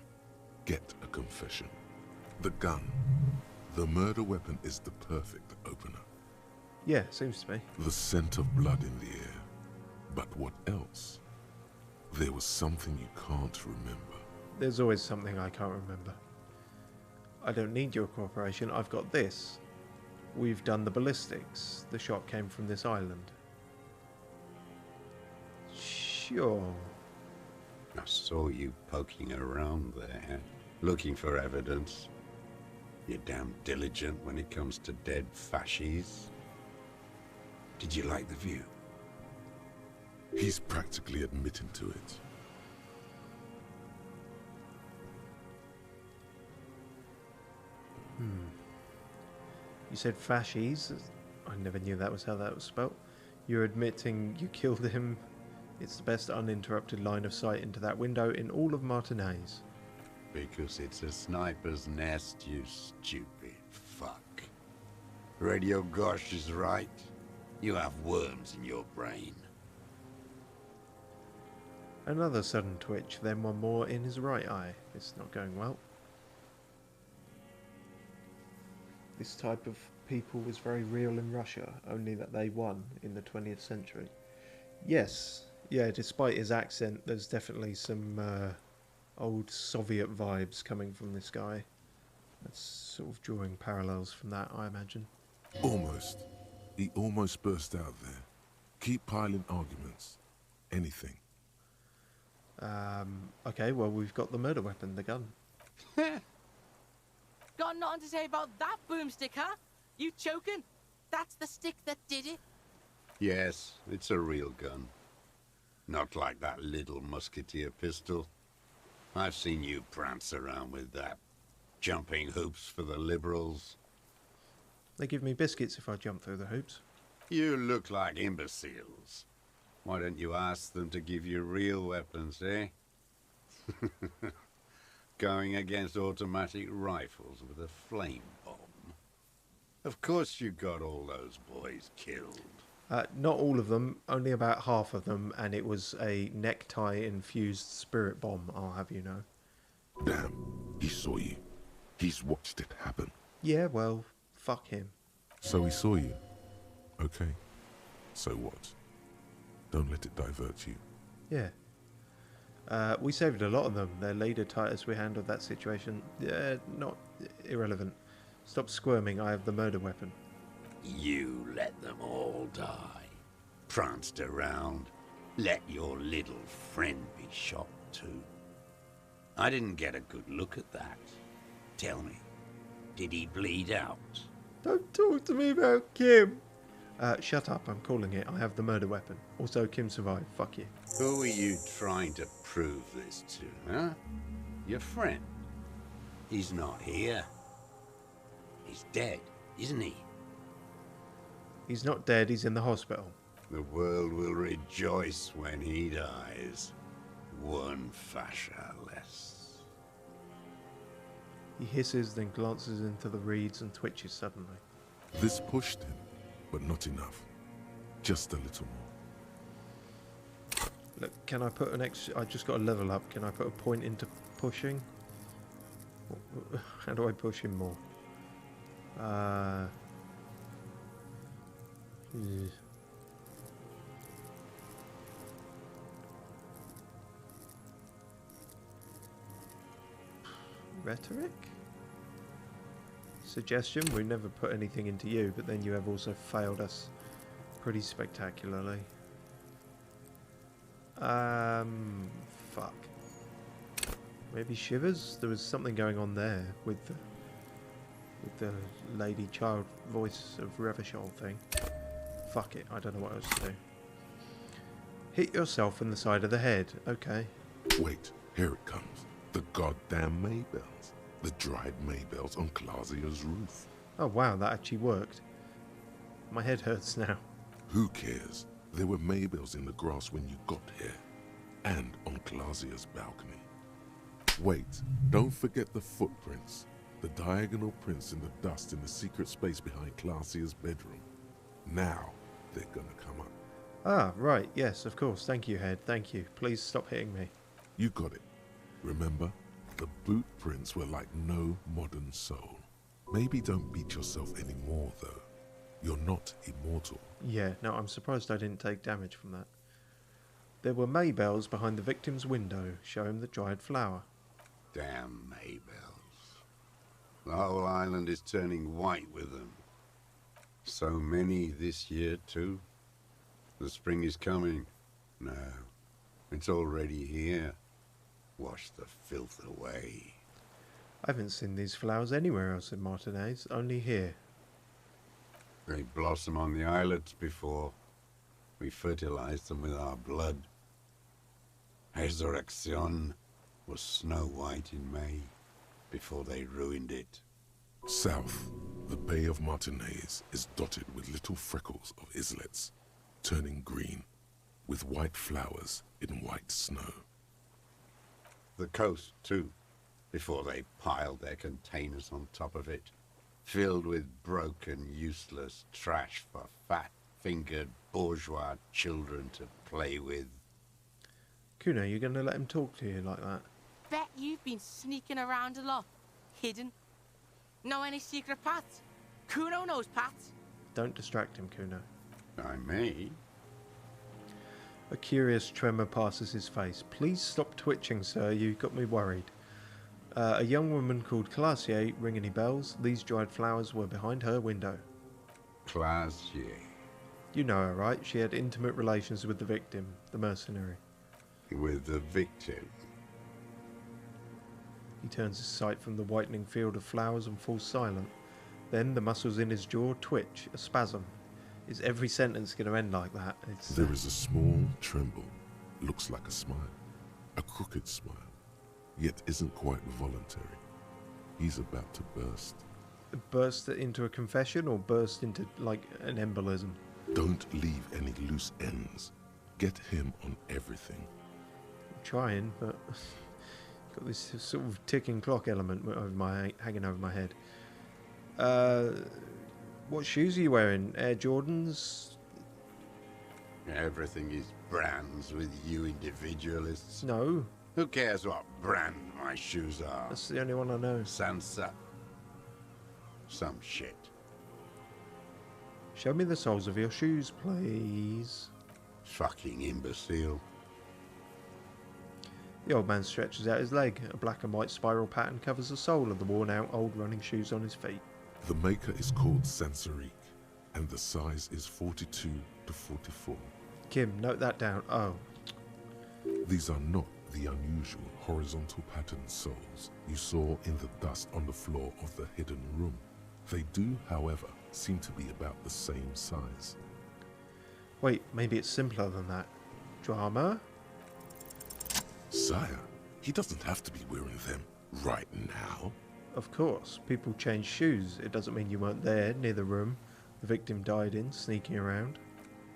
Get a confession. The gun. The murder weapon is the perfect opener. Yeah, seems to be. The scent of blood in the air. But what else? There was something you can't remember. There's always something I can't remember. I don't need your cooperation. I've got this. We've done the ballistics. The shot came from this island. Sure. I saw you poking around there, looking for evidence. You're damn diligent when it comes to dead fascies. Did you like the view? He's practically admitting to it. You said fascies. I never knew that was how that was spelt. You're admitting you killed him. It's the best uninterrupted line of sight into that window in all of Martinez. Because it's a sniper's nest, you stupid fuck. Radio Gosh is right. You have worms in your brain. Another sudden twitch, then one more in his right eye. It's not going well. This type of people was very real in Russia, only that they won in the 20th century. Yes, yeah, despite his accent, there's definitely some old Soviet vibes coming from this guy. That's sort of drawing parallels from that, I imagine. Almost. He almost burst out there. Keep piling arguments. Anything. Okay, well, we've got the murder weapon, the gun. Got nothing to say about that boomstick, huh? You choking? That's the stick that did it. Yes, it's a real gun. Not like that little musketeer pistol. I've seen you prance around with that. Jumping hoops for the Liberals. They give me biscuits if I jump through the hoops. You look like imbeciles. Why don't you ask them to give you real weapons, eh? Going against automatic rifles with a flame bomb. Of course you got all those boys killed. Not all of them, only about half of them, and it was a necktie-infused spirit bomb, I'll have you know. Damn, he saw you. He's watched it happen. Yeah, well, fuck him. So he saw you. Okay. So what? Don't let it divert you. Yeah. We saved a lot of them. Their leader, Titus, we handled that situation. Yeah, not irrelevant. Stop squirming, I have the murder weapon. You let them all die. Pranced around. Let your little friend be shot too. I didn't get a good look at that. Tell me, did he bleed out? Don't talk to me about Kim. Shut up, I'm calling it. I have the murder weapon. Also, Kim survived. Fuck you. Who are you trying to prove this to, huh? Your friend? He's not here. He's dead, isn't he? He's not dead, he's in the hospital. The world will rejoice when he dies. One fascia less. He hisses, then glances into the reeds and twitches suddenly. This pushed him, but not enough. Just a little more. Look, can I put an extra... I just got a level up. Can I put a point into pushing? How do I push him more? Rhetoric? Suggestion, we never put anything into you, but then you have also failed us pretty spectacularly. Fuck. Maybe shivers? There was something going on there with the lady child voice of Revachol thing. Fuck it, I don't know what else to do. Hit yourself in the side of the head. Okay. Wait, here it comes. The goddamn Maybells. The dried Maybells on Clausia's roof. Oh wow, that actually worked. My head hurts now. Who cares? There were Maybells in the grass when you got here. And on Clausia's balcony. Wait, don't forget the footprints. The diagonal prints in the dust in the secret space behind Clausia's bedroom. Now, they're gonna come up. Ah, right, yes, of course. Thank you, Head. Thank you. Please stop hitting me. You got it. Remember? The boot prints were like no modern soul. Maybe don't beat yourself anymore, though. You're not immortal. Yeah, no, I'm surprised I didn't take damage from that. There were Maybells behind the victim's window. Show him the dried flower. Damn Maybells. The whole island is turning white with them. So many this year, too. The spring is coming. No, it's already here. Wash the filth away. I haven't seen these flowers anywhere else in Martinez, only here. They blossom on the islets before. We fertilize them with our blood. Resurrection was snow white in May, before they ruined it. South, the Bay of Martinez is dotted with little freckles of islets, turning green, with white flowers in white snow. The coast, too, before they piled their containers on top of it, filled with broken, useless trash for fat-fingered bourgeois children to play with. Kuna, you gonna let him talk to you like that? Bet you've been sneaking around a lot. Hidden. Know any secret paths? Kuno knows paths. Don't distract him, Kuna. I may. A curious tremor passes his face. Please stop twitching, sir. You got me worried. A young woman called Classier, ring any bells? These dried flowers were behind her window. Classier. You know her, right? She had intimate relations with the victim, the mercenary. With the victim. He turns his sight from the whitening field of flowers and falls silent. Then the muscles in his jaw twitch, a spasm. Is every sentence going to end like that? There is a small tremble. Looks like a smile. A crooked smile. yet isn't quite voluntary. He's about to burst. Burst into a confession or burst into, like, an embolism? Don't leave any loose ends. Get him on everything. I'm trying, but got this sort of ticking clock element hanging over my head. What shoes are you wearing? Air Jordans? Everything is brands with you individualists. No, Who cares what brand my shoes are? that's the only one I know. Sunset. Some shit. Show me the soles of your shoes, please. Fucking imbecile. The old man stretches out his leg. A black and white spiral pattern covers the sole of the worn-out old running shoes on his feet. The maker is called Sensorique, and the size is 42 to 44. Kim, note that down. Oh, These are not the unusual horizontal patterned soles you saw in the dust on the floor of the hidden room. They do, however, seem to be about the same size. wait, maybe it's simpler than that. Drama? Sire, he doesn't have to be wearing them right now. Of course, people change shoes. It doesn't mean you weren't there, near the room the victim died in, sneaking around.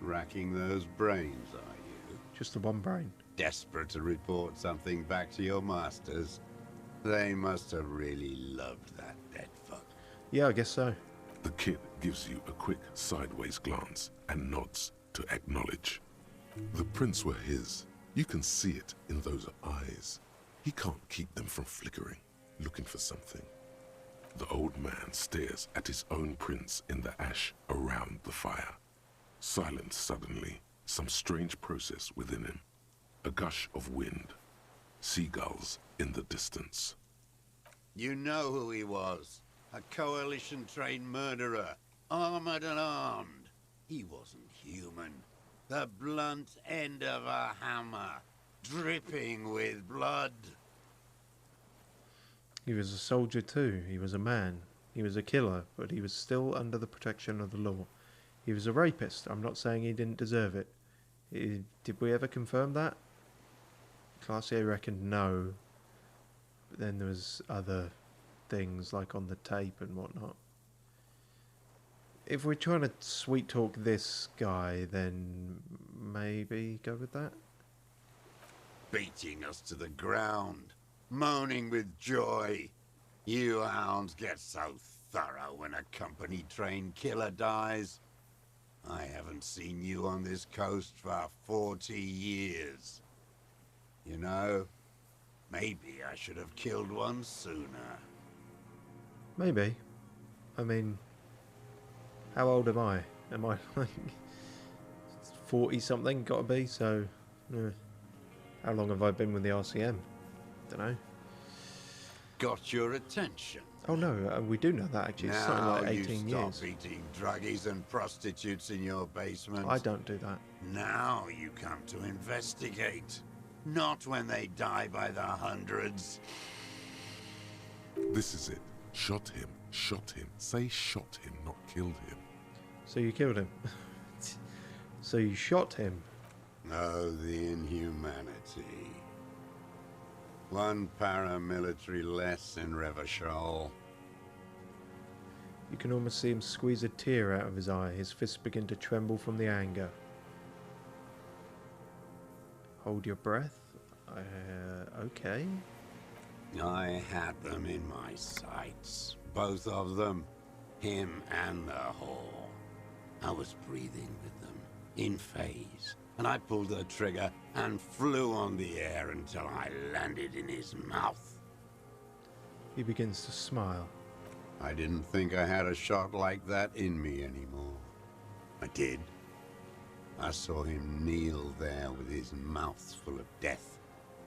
Racking those brains, are you? Just the one brain. Desperate to report something back to your masters? They must have really loved that dead fuck. Yeah, I guess so. The kid gives you a quick sideways glance and nods to acknowledge. The prints were his. You can see it in those eyes. He can't keep them from flickering, looking for something. The old man stares at his own prints in the ash around the fire. Silent suddenly, some strange process within him. A gush of wind. Seagulls in the distance. You know who he was. A coalition-trained murderer. Armored and armed. He wasn't human. The blunt end of a hammer. Dripping with blood. He was a soldier too. He was a man. He was a killer, but he was still under the protection of the law. He was a rapist. I'm not saying he didn't deserve it. Did we ever confirm that? Class A reckoned no. But then there was other things like on the tape and whatnot. If we're trying to sweet talk this guy, then maybe go with that. Beating us to the ground. Moaning with joy. You hounds get so thorough when a company-trained killer dies. I haven't seen you on this coast for 40 years. You know, maybe I should have killed one sooner. Maybe. I mean, how old am I? Am I like 40-something? Gotta be, so... How long have I been with the RCM? Dunno. Got your attention. Oh no, we do know that actually. It's something Now like 18 you years. stop eating druggies and prostitutes in your basement. I don't do that. Now you come to investigate. Not when they die by the hundreds. This is it. Shot him. Shot him. Say shot him, not killed him. So you killed him. So you shot him. Oh, the inhumanity. One paramilitary less in Revachol. You can almost see him squeeze a tear out of his eye. His fists begin to tremble from the anger. Hold your breath. Okay. I had them in my sights. Both of them. Him and the whore. I was breathing with them. In phase. And I pulled the trigger and flew on the air until I landed in his mouth. He begins to smile. I didn't think I had a shot like that in me anymore. I did. I saw him kneel there with his mouth full of death,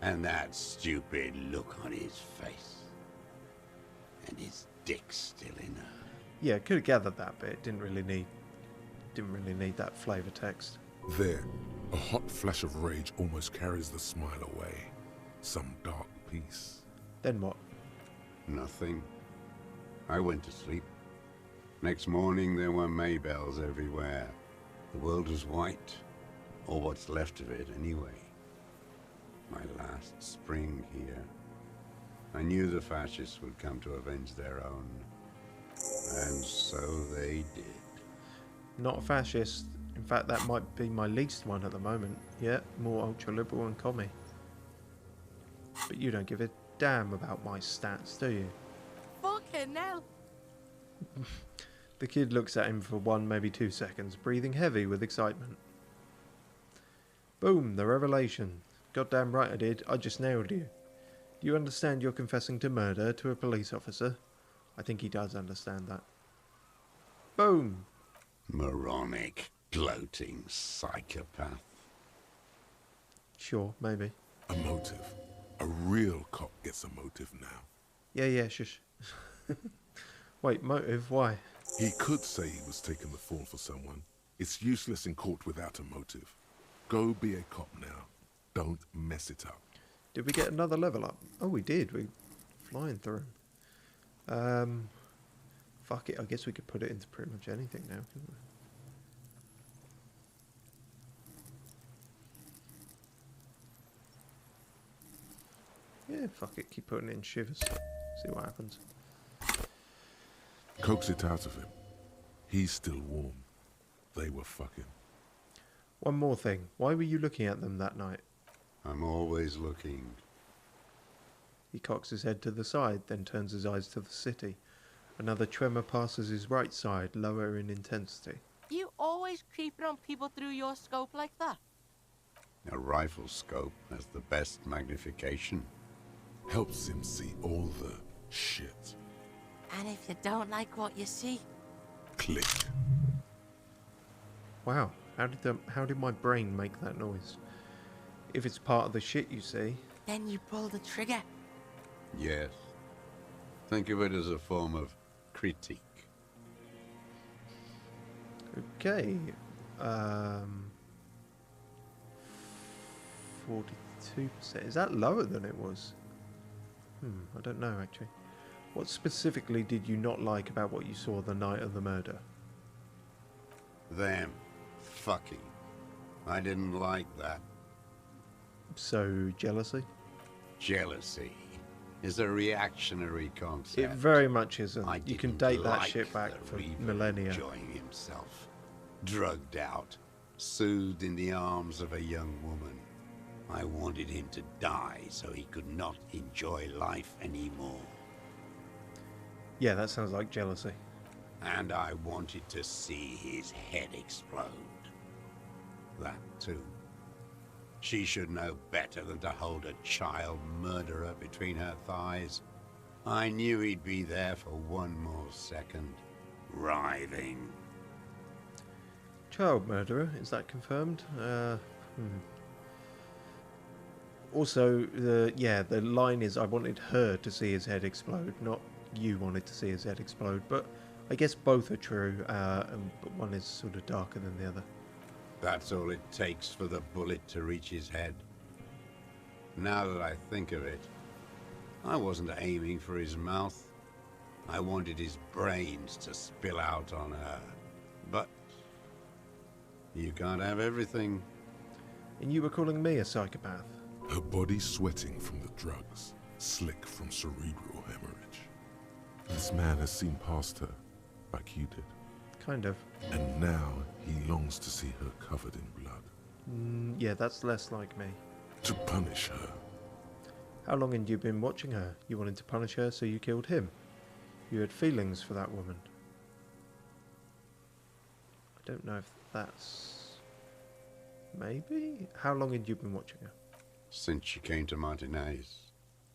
and that stupid look on his face. And his dick still in her. Yeah, could have gathered that bit. Didn't really need that flavor text. There, a hot flash of rage almost carries the smile away. Some dark peace. Then what? Nothing. I went to sleep. Next morning there were Maybells everywhere. The world was white. Or what's left of it anyway. My last spring here. I knew the fascists would come to avenge their own. And so they did. Not a fascist. In fact, that might be my least one at the moment. Yeah, more ultra-liberal and commie. But you don't give a damn about my stats, do you? Fucking hell. The kid looks at him for 1, maybe 2 seconds, breathing heavy with excitement. Boom, the revelation. Goddamn right I did. I just nailed you. Do you understand you're confessing to murder to a police officer? I think he does understand that. Boom. Moronic, gloating psychopath. Sure, maybe. A motive. A real cop gets a motive now. Yeah, shush. Wait, motive? Why? He could say he was taking the fall for someone. It's useless in court without a motive. Go be a cop now. Don't mess it up. Did we get another level up? Oh, we did. We're flying through. Fuck it. I guess we could put it into pretty much anything now, couldn't we? Yeah, fuck it. Keep putting it in shivers. See what happens. Coax it out of him. He's still warm. They were fucking. One more thing. Why were you looking at them that night? I'm always looking. He cocks his head to the side, then turns his eyes to the city. Another tremor passes his right side, lower in intensity. You always creeping on people through your scope like that? A rifle scope has the best magnification. Helps him see all the shit. And if you don't like what you see, Click. Wow, how did my brain make that noise? If it's part of the shit you see. then you pull the trigger. Yes. Think of it as a form of critique. Okay. 42%. Is that lower than it was? I don't know actually. What specifically did you not like about what you saw the night of the murder? Them. Fucking. I didn't like that. So, jealousy? Jealousy is a reactionary concept. It very much isn't. I You can didn't date that like shit back the for Reaver millennia. enjoying himself, drugged out, soothed in the arms of a young woman. I wanted him to die so he could not enjoy life anymore. Yeah, that sounds like jealousy. And I wanted to see his head explode. That too. She should know better than to hold a child murderer between her thighs. I knew he'd be there for one more second, writhing. Child murderer, is that confirmed? Also, the line is I wanted her to see his head explode, not you wanted to see his head explode. But I guess both are true, but one is sort of darker than the other. That's all it takes for the bullet to reach his head. Now that I think of it, I wasn't aiming for his mouth. I wanted his brains to spill out on her. But you can't have everything. And you were calling me a psychopath? Her body sweating from the drugs, slick from cerebral hemorrhage. This man has seen past her, like you did. Kind of. And now he longs to see her covered in blood. Yeah, that's less like me. To punish her. How long had you been watching her? You wanted to punish her, so you killed him. You had feelings for that woman. I don't know if that's... Maybe? How long had you been watching her? Since she came to Martinez.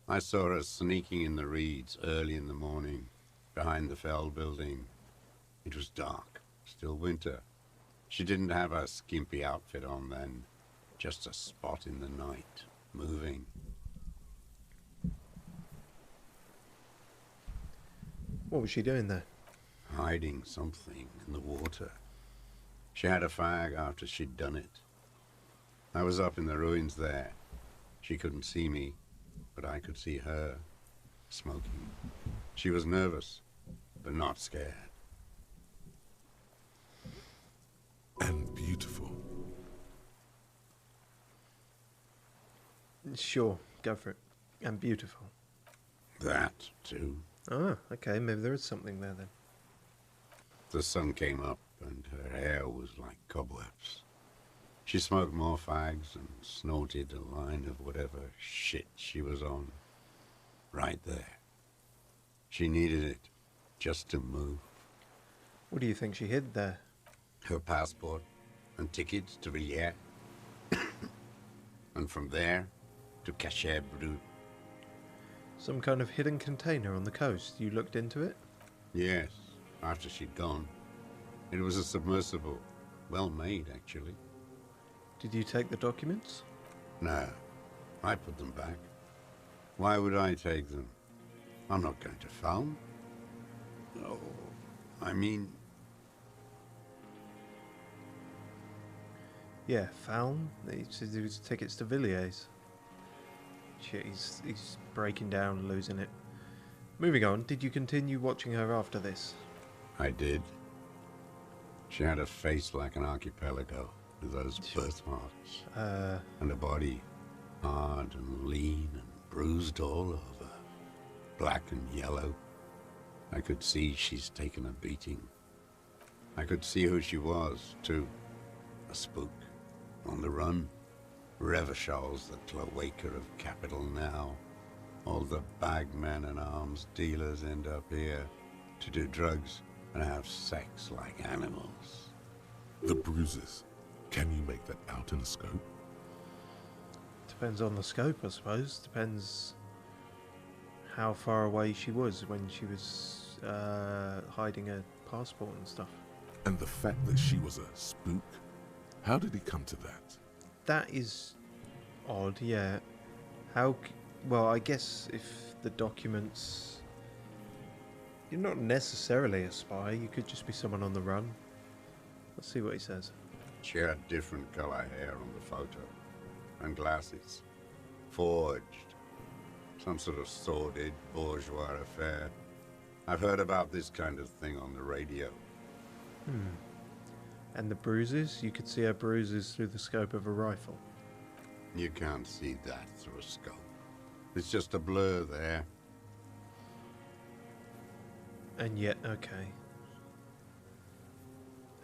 I saw her sneaking in the reeds early in the morning, behind the Fell building. It was dark, still winter. She didn't have her skimpy outfit on then, just a spot in the night, moving. What was she doing there? Hiding something in the water. She had a fag after she'd done it. I was up in the ruins there. She couldn't see me, but I could see her, smoking. She was nervous, but not scared. And beautiful. Sure, go for it. And beautiful. That, too. Ah, okay, maybe there is something there then. The sun came up and her hair was like cobwebs. She smoked more fags and snorted a line of whatever shit she was on. Right there. She needed it just to move. What do you think she hid there? Her passport and tickets to Villiers. And from there to Cachet Brut. Some kind of hidden container on the coast. You looked into it? Yes, after she'd gone. It was a submersible. Well made, actually. Did you take the documents? No, I put them back. Why would I take them? I'm not going to phone. No, I mean... Yeah, Falm. He said it was tickets to Villiers. Shit, he's breaking down, losing it. Moving on, did you continue watching her after this? I did. She had a face like an archipelago with those birthmarks. And a body hard and lean and bruised all over. Black and yellow. I could see she's taken a beating. I could see who she was, too. A spook. On the run. Revershal's the cloaca of capital now. All the bagmen and arms dealers end up here to do drugs and have sex like animals. The bruises. Can you make that out in a scope? Depends on the scope, I suppose. Depends how far away she was when she was hiding her passport and stuff. And the fact that she was a spook? How did he come to that? That is odd, yeah. Well, I guess if the documents... You're not necessarily a spy, you could just be someone on the run. Let's see what he says. She had different color hair on the photo. And glasses. Forged. Some sort of sordid bourgeois affair. I've heard about this kind of thing on the radio. And the bruises? You could see her bruises through the scope of a rifle. You can't see that through a scope. It's just a blur there. And yet, okay.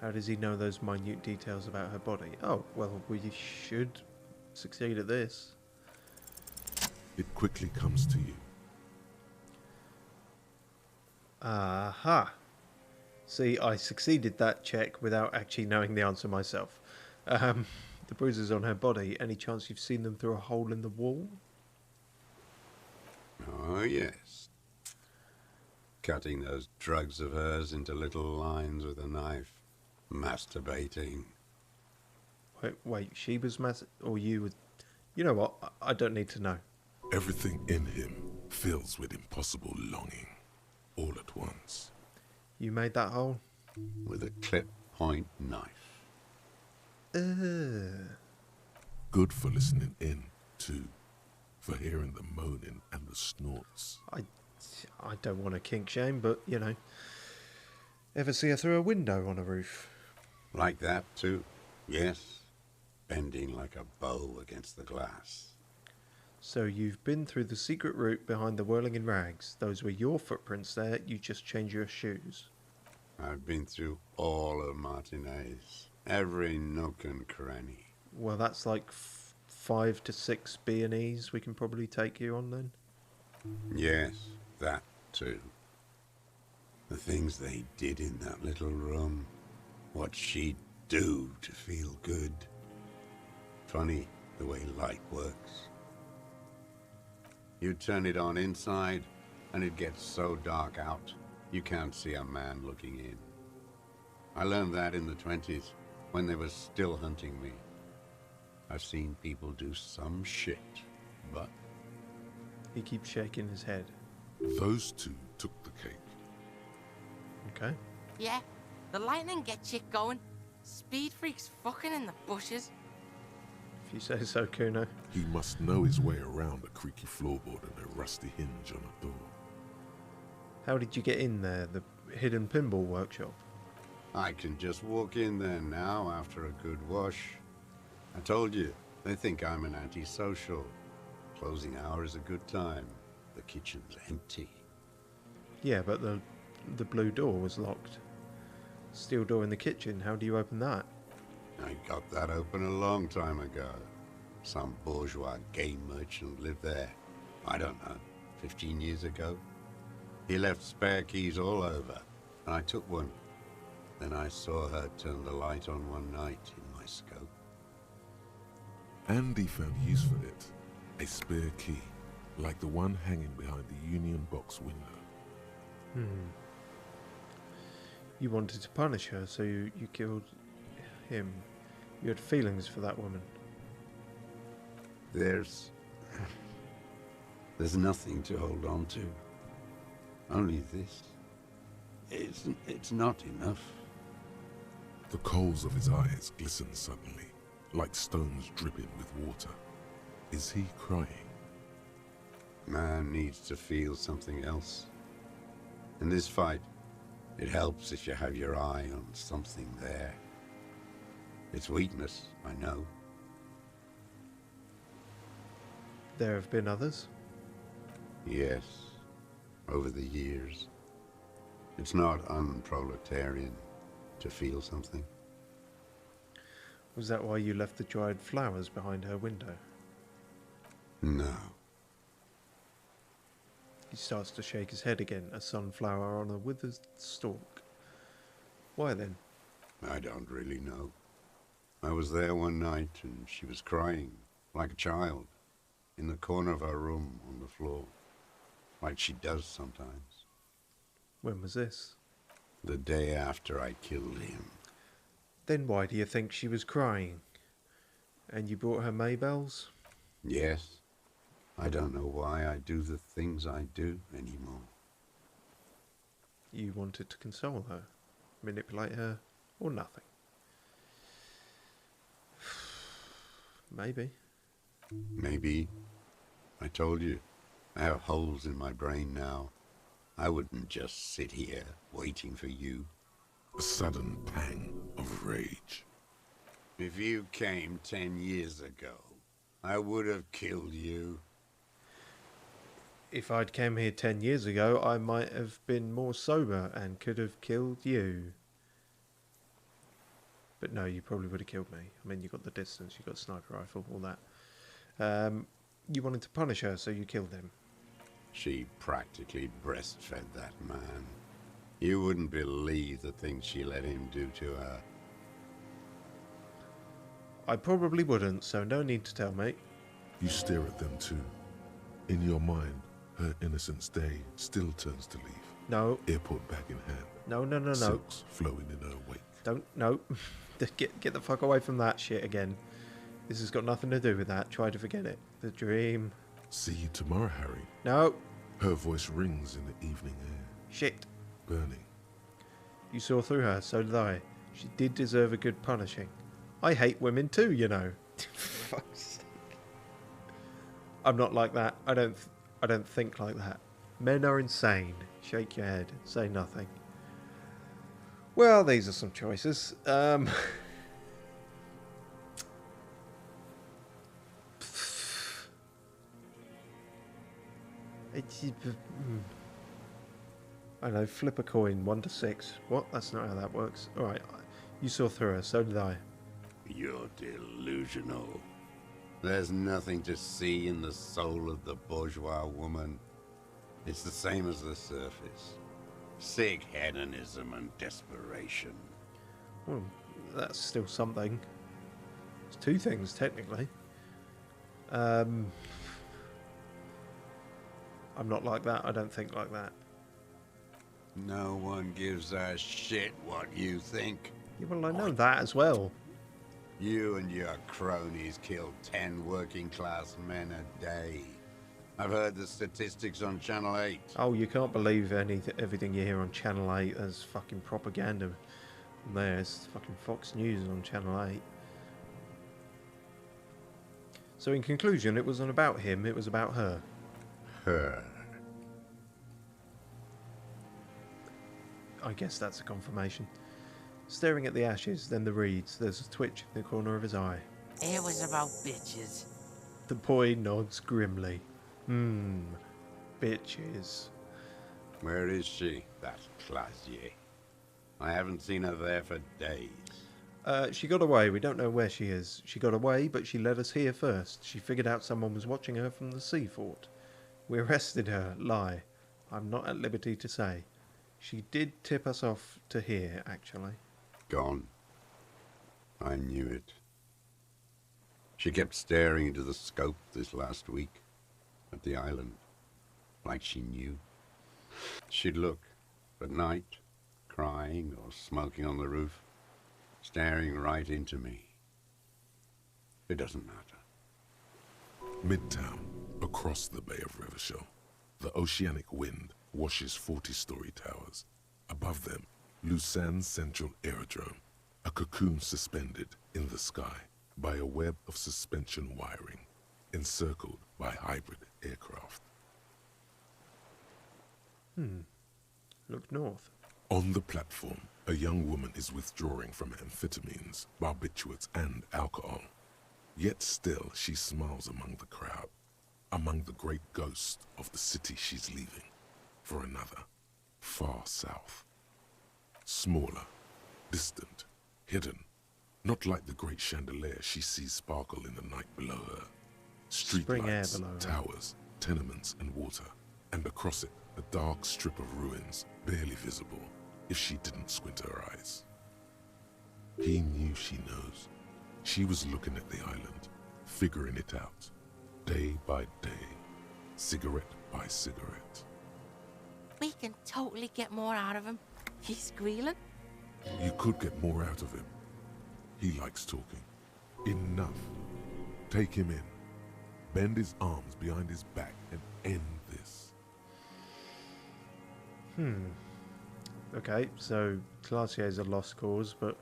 How does he know those minute details about her body? Oh, well, we should succeed at this. It quickly comes to you. Aha. See, I succeeded that check without actually knowing the answer myself. The bruises on her body, any chance you've seen them through a hole in the wall? Oh, yes. Cutting those drugs of hers into little lines with a knife. Masturbating. Wait, she was or you were... You know what? I don't need to know. Everything in him fills with impossible longing, all at once. You made that hole? With a clip-point knife. Good for listening in, too. For hearing the moaning and the snorts. I don't want to kink shame, but, you know. Ever see her through a window on a roof? Like that, too. Yes. Bending like a bow against the glass. So you've been through the secret route behind the whirling in rags. Those were your footprints there. You just changed your shoes. I've been through all of Martinez. Every nook and cranny. Well, that's like 5 to 6 B&Es we can probably take you on then. Yes, that too. The things they did in that little room. What she'd do to feel good. Funny the way light works. You turn it on inside, and it gets so dark out, you can't see a man looking in. I learned that in the 20s, when they were still hunting me. I've seen people do some shit, but... He keeps shaking his head. Those two took the cake. Okay. Yeah, the lightning gets shit going. Speed freaks fucking in the bushes. If you say so, Kuno. He must know his way around a creaky floorboard and a rusty hinge on a door. How did you get in there? The hidden pinball workshop? I can just walk in there now after a good wash. I told you, they think I'm an antisocial. Closing hour is a good time. The kitchen's empty. Yeah, but the blue door was locked. Steel door in the kitchen, how do you open that? I got that open a long time ago. Some bourgeois game merchant lived there. I don't know, 15 years ago. He left spare keys all over, and I took one. Then I saw her turn the light on one night in my scope. Andy found use for it. A spare key, like the one hanging behind the Union Box window. You wanted to punish her, so you killed him. You had feelings for that woman. There's nothing to hold on to. Only this. It's not enough. The coals of his eyes glisten suddenly, like stones dripping with water. Is he crying? Man needs to feel something else. In this fight, it helps if you have your eye on something there. It's weakness, I know. There have been others. Yes, over the years. It's not unproletarian to feel something. Was that why you left the dried flowers behind her window? No. He starts to shake his head again, a sunflower on a withered stalk. Why then? I don't really know. I was there one night and she was crying, like a child, in the corner of her room on the floor, like she does sometimes. When was this? The day after I killed him. Then why do you think she was crying? And you brought her Maybells? Yes. I don't know why I do the things I do anymore. You wanted to console her, manipulate her, or nothing? Maybe. Maybe. I told you, I have holes in my brain now. I wouldn't just sit here waiting for you. A sudden pang of rage. If you came 10 years ago, I would have killed you. If I'd came here 10 years ago, I might have been more sober and could have killed you. But no, you probably would have killed me. I mean, you got the distance, you got a sniper rifle, all that. You wanted to punish her, so you killed him. She practically breastfed that man. You wouldn't believe the things she let him do to her. I probably wouldn't, so no need to tell, mate. You stare at them too. In your mind, her innocence day still turns to leaf. No. Airport bag in hand. No. Silks flowing in her wake. Don't, no. Get the fuck away from that shit again. This has got nothing to do with that. Try to forget it. The dream. See you tomorrow, Harry. No. Her voice rings in the evening air. Shit. Burning. You saw through her, so did I. She did deserve a good punishing. I hate women too, you know. Fuck's sake. I'm not like that. I don't think like that. Men are insane. Shake your head. Say nothing. Well, these are some choices. I know, flip a coin, 1 to 6. What? That's not how that works. Alright, you saw through her, so did I. You're delusional. There's nothing to see in the soul of the bourgeois woman. It's the same as the surface. Sick hedonism and desperation. Well, that's still something. It's 2 things, technically. I'm not like that. I don't think like that. No one gives a shit what you think. Yeah, well, I know that as well. You and your cronies kill 10 working-class men a day. I've heard the statistics on Channel 8. Oh, you can't believe everything you hear on Channel 8. There's fucking propaganda there's fucking Fox News on Channel 8. So in conclusion, it wasn't about him, it was about her. Her. I guess that's a confirmation. Staring at the ashes, then the reeds, there's a twitch in the corner of his eye. It was about bitches. The boy nods grimly. bitch is. Where is she, that Clasier? I haven't seen her there for days. She got away. We don't know where she is. She got away, but she led us here first. She figured out someone was watching her from the sea fort. We arrested her. Lie. I'm not at liberty to say. She did tip us off to here, actually. Gone. I knew it. She kept staring into the scope this last week at the island, like she knew. She'd look at night, crying or smoking on the roof, staring right into me. It doesn't matter. Midtown, across the Bay of Revershaw, the oceanic wind washes 40-story towers. Above them, Lusanne's Central Aerodrome, a cocoon suspended in the sky by a web of suspension wiring, encircled by hybrid aircraft. Look north. On the platform, a young woman is withdrawing from amphetamines, barbiturates, and alcohol. Yet still she smiles among the crowd, among the great ghosts of the city she's leaving, for another, far south. Smaller, distant, hidden, not like the great chandelier she sees sparkle in the night below her. Spring air Streetlights, below her. towers, tenements, and water, and across it, a dark strip of ruins, barely visible if she didn't squint her eyes. He knew she knows. She was looking at the island, figuring it out, day by day, cigarette by cigarette. We can totally get more out of him. He's squealing. You could get more out of him. He likes talking. Enough. Take him in. Bend his arms behind his back and end this. Okay, so Classier's a lost cause, but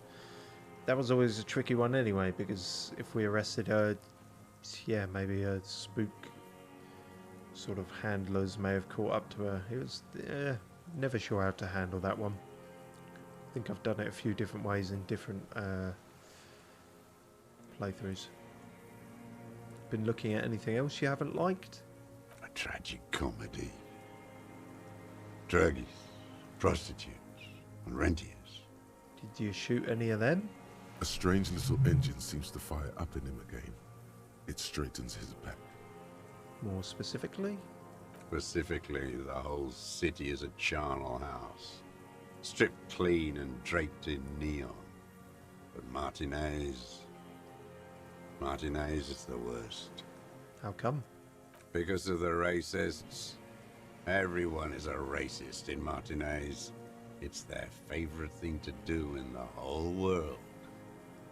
that was always a tricky one anyway, because if we arrested her, yeah, maybe a spook sort of handlers may have caught up to her. It was never sure how to handle that one. I think I've done it a few different ways in different playthroughs. Been looking at anything else you haven't liked? A tragic comedy. Druggies, prostitutes, and rentiers. Did you shoot any of them? A strange little engine seems to fire up in him again. It straightens his back. More specifically? Specifically, the whole city is a charnel house, stripped clean and draped in neon. But Martinez is the worst. How come? Because of the racists. Everyone is a racist in Martinez. It's their favorite thing to do in the whole world.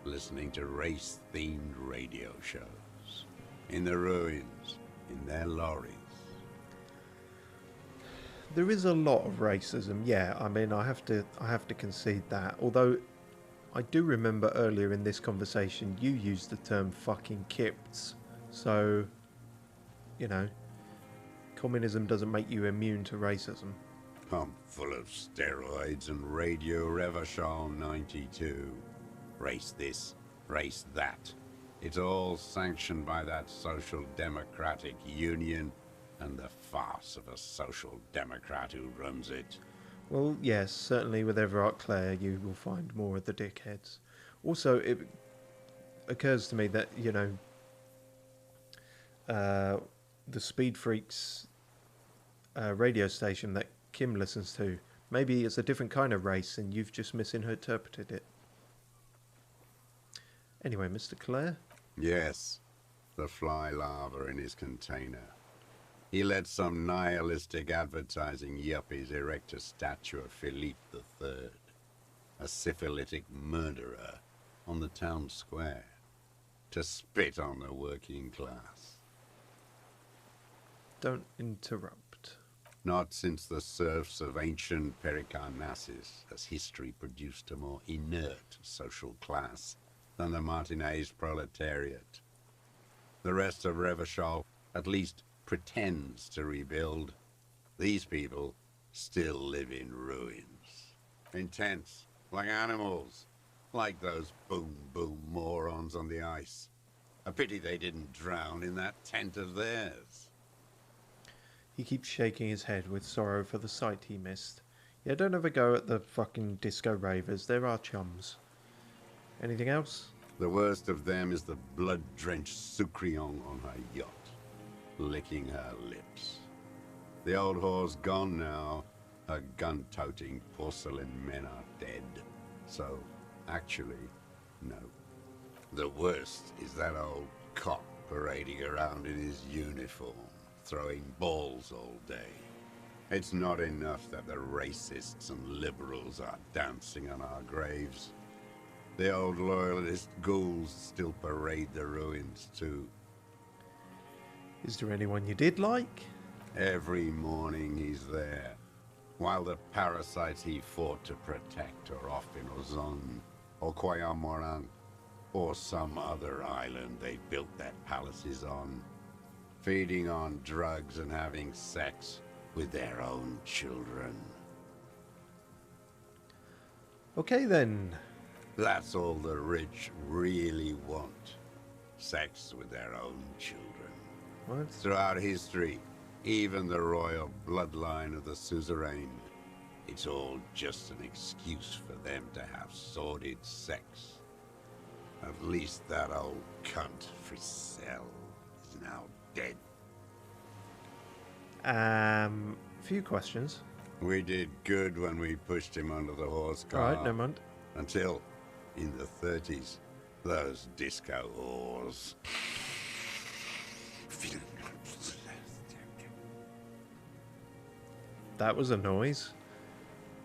Listening to race-themed radio shows. In the ruins, in their lorries. There is a lot of racism, yeah. I mean, I have to concede that. Although, I do remember earlier in this conversation you used the term fucking kips. So, you know, communism doesn't make you immune to racism. Pumped full of steroids and Radio Revershaw 92. Race this, race that. It's all sanctioned by that Social Democratic Union and the farce of a Social Democrat who runs it. Well, yes, certainly with Everard Clare you will find more of the dickheads. Also, it occurs to me that, you know, the Speed Freaks radio station that Kim listens to, maybe it's a different kind of race and you've just misinterpreted it. Anyway, Mr. Clare? Yes, the fly larva in his container. He let some nihilistic advertising yuppies erect a statue of Philippe III, a syphilitic murderer, on the town square, to spit on the working class. Don't interrupt. Not since the serfs of ancient Pericarnassus has history produced a more inert social class than the Martinez proletariat. The rest of Revershaw at least pretends to rebuild. These people still live in ruins. In tents, like animals, like those boom-boom morons on the ice. A pity they didn't drown in that tent of theirs. He keeps shaking his head with sorrow for the sight he missed. Yeah, don't ever go at the fucking disco ravers. They're our chums. Anything else? The worst of them is the blood-drenched Sucrion on her yacht, licking her lips. The old whore's gone now. Her gun-toting porcelain men are dead. So, actually, no. The worst is that old cock parading around in his uniform, throwing balls all day. It's not enough that the racists and liberals are dancing on our graves. The old loyalist ghouls still parade the ruins too. Is there anyone you did like? Every morning he's there, while the parasites he fought to protect are off in Ozon, or Warrant, or some other island they built their palaces on, feeding on drugs and having sex with their own children. Okay then. That's all the rich really want. Sex with their own children. What? Throughout history, even the royal bloodline of the suzerain, it's all just an excuse for them to have sordid sex. At least that old cunt Frisell is now dead. Few questions. We did good when we pushed him under the horse car. Alright, never mind. Until, in the 30s, those disco whores. That was a noise.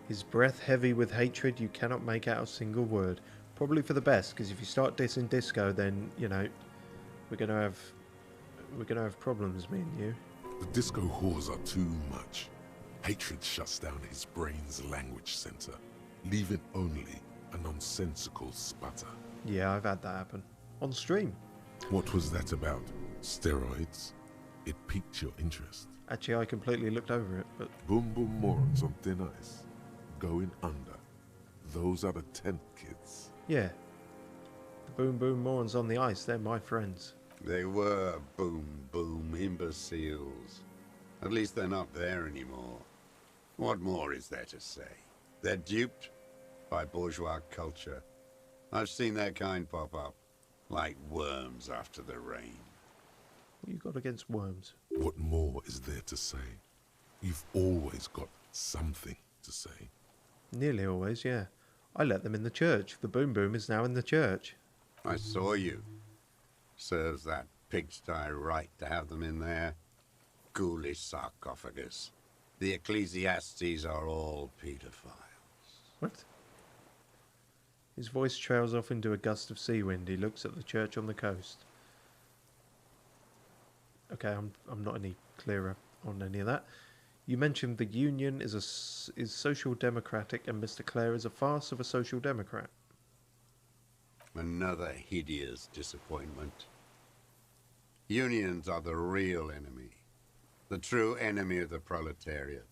His breath heavy with hatred, you cannot make out a single word. Probably for the best, because if you start dissing disco, then, you know, we're gonna have problems, me and you. The disco whores are too much. Hatred shuts down his brain's language center, leaving only a nonsensical sputter. Yeah, I've had that happen. On stream. What was that about? Steroids? It piqued your interest. Actually, I completely looked over it, but... Boom boom morons on thin ice. Going under. Those are the tent kids. yeah. The boom boom morons on the ice, they're my friends. They were boom boom imbeciles. At least they're not there anymore. What more is there to say? They're duped by bourgeois culture. I've seen that kind pop up, like worms after the rain. What you got against worms? What more is there to say? You've always got something to say. Nearly always, yeah. I let them in the church. The boom boom is now in the church. I saw you. Serves that pigsty right to have them in there. Ghoulish sarcophagus. The ecclesiastes are all pedophiles. What? His voice trails off into a gust of sea wind. He looks at the church on the coast. Okay, I'm not any clearer on any of that. You mentioned the Union is social democratic, and Mr. Clare is a farce of a social democrat. Another hideous disappointment. Unions are the real enemy. The true enemy of the proletariat.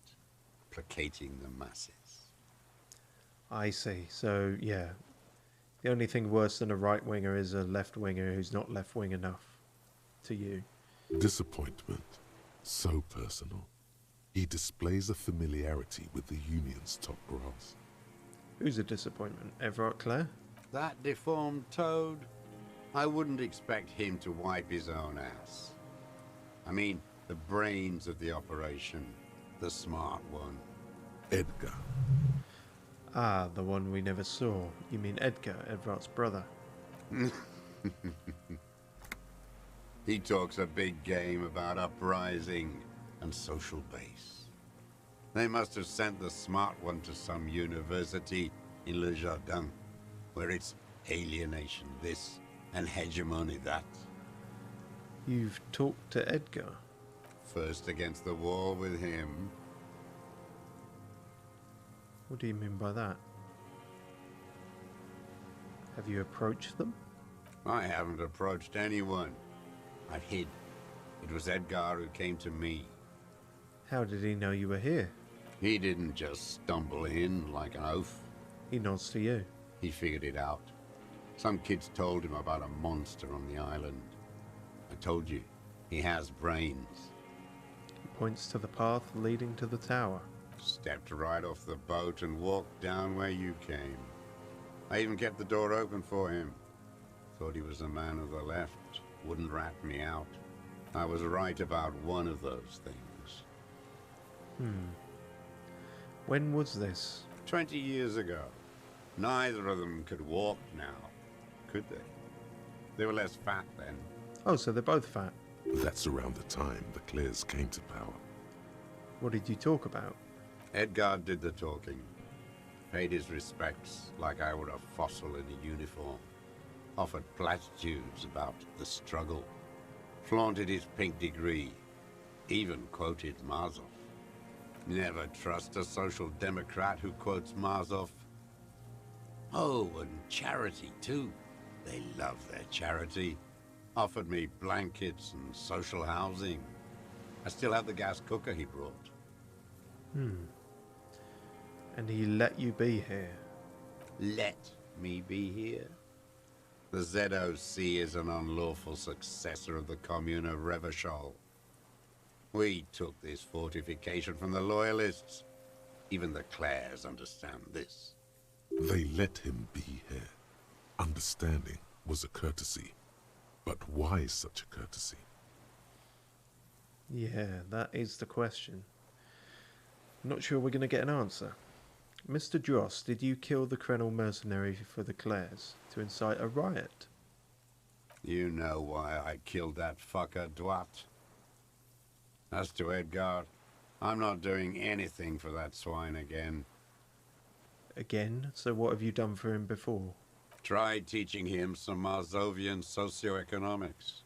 Placating the masses. I see. So, yeah. The only thing worse than a right-winger is a left-winger who's not left-wing enough to you. Disappointment. So personal. He displays a familiarity with the Union's top brass. Who's a disappointment? Everard Clare? That deformed toad? I wouldn't expect him to wipe his own ass. I mean, the brains of the operation. The smart one. Edgar. Ah, the one we never saw. You mean Edgar, Everard's brother. He talks a big game about uprising and social base. They must have sent the smart one to some university in Le Jardin, where it's alienation this and hegemony that. You've talked to Edgar? First against the wall with him. What do you mean by that? Have you approached them? I haven't approached anyone. I've hid. It was Edgar who came to me. How did he know you were here? He didn't just stumble in like an oaf. He nods to you. He figured it out. Some kids told him about a monster on the island. I told you, he has brains. points to the path leading to the tower. Stepped right off the boat and walked down where you came. I even kept the door open for him. Thought he was a man of the left, wouldn't rat me out. I was right about one of those things. When was this? 20 years ago. Neither of them could walk now, could they? They were less fat then. Oh, so they're both fat. That's around the time the Clares came to power. What did you talk about? Edgar did the talking. Paid his respects like I were a fossil in a uniform. Offered platitudes about the struggle. Flaunted his pink degree. Even quoted Marzov. Never trust a social democrat who quotes Marzov. Oh, and charity too. They love their charity. Offered me blankets and social housing. I still have the gas cooker he brought. And he let you be here? Let me be here? The ZOC is an unlawful successor of the Commune of Reverchol. We took this fortification from the Loyalists. Even the Clares understand this. They let him be here. Understanding was a courtesy. But why such a courtesy? Yeah, that is the question. Not sure we're going to get an answer. Mr. Dross, did you kill the Krenel mercenary for the Clares to incite a riot? You know why I killed that fucker, Dwat. As to Edgar, I'm not doing anything for that swine again. Again? So what have you done for him before? Tried teaching him some Marzovian socioeconomics.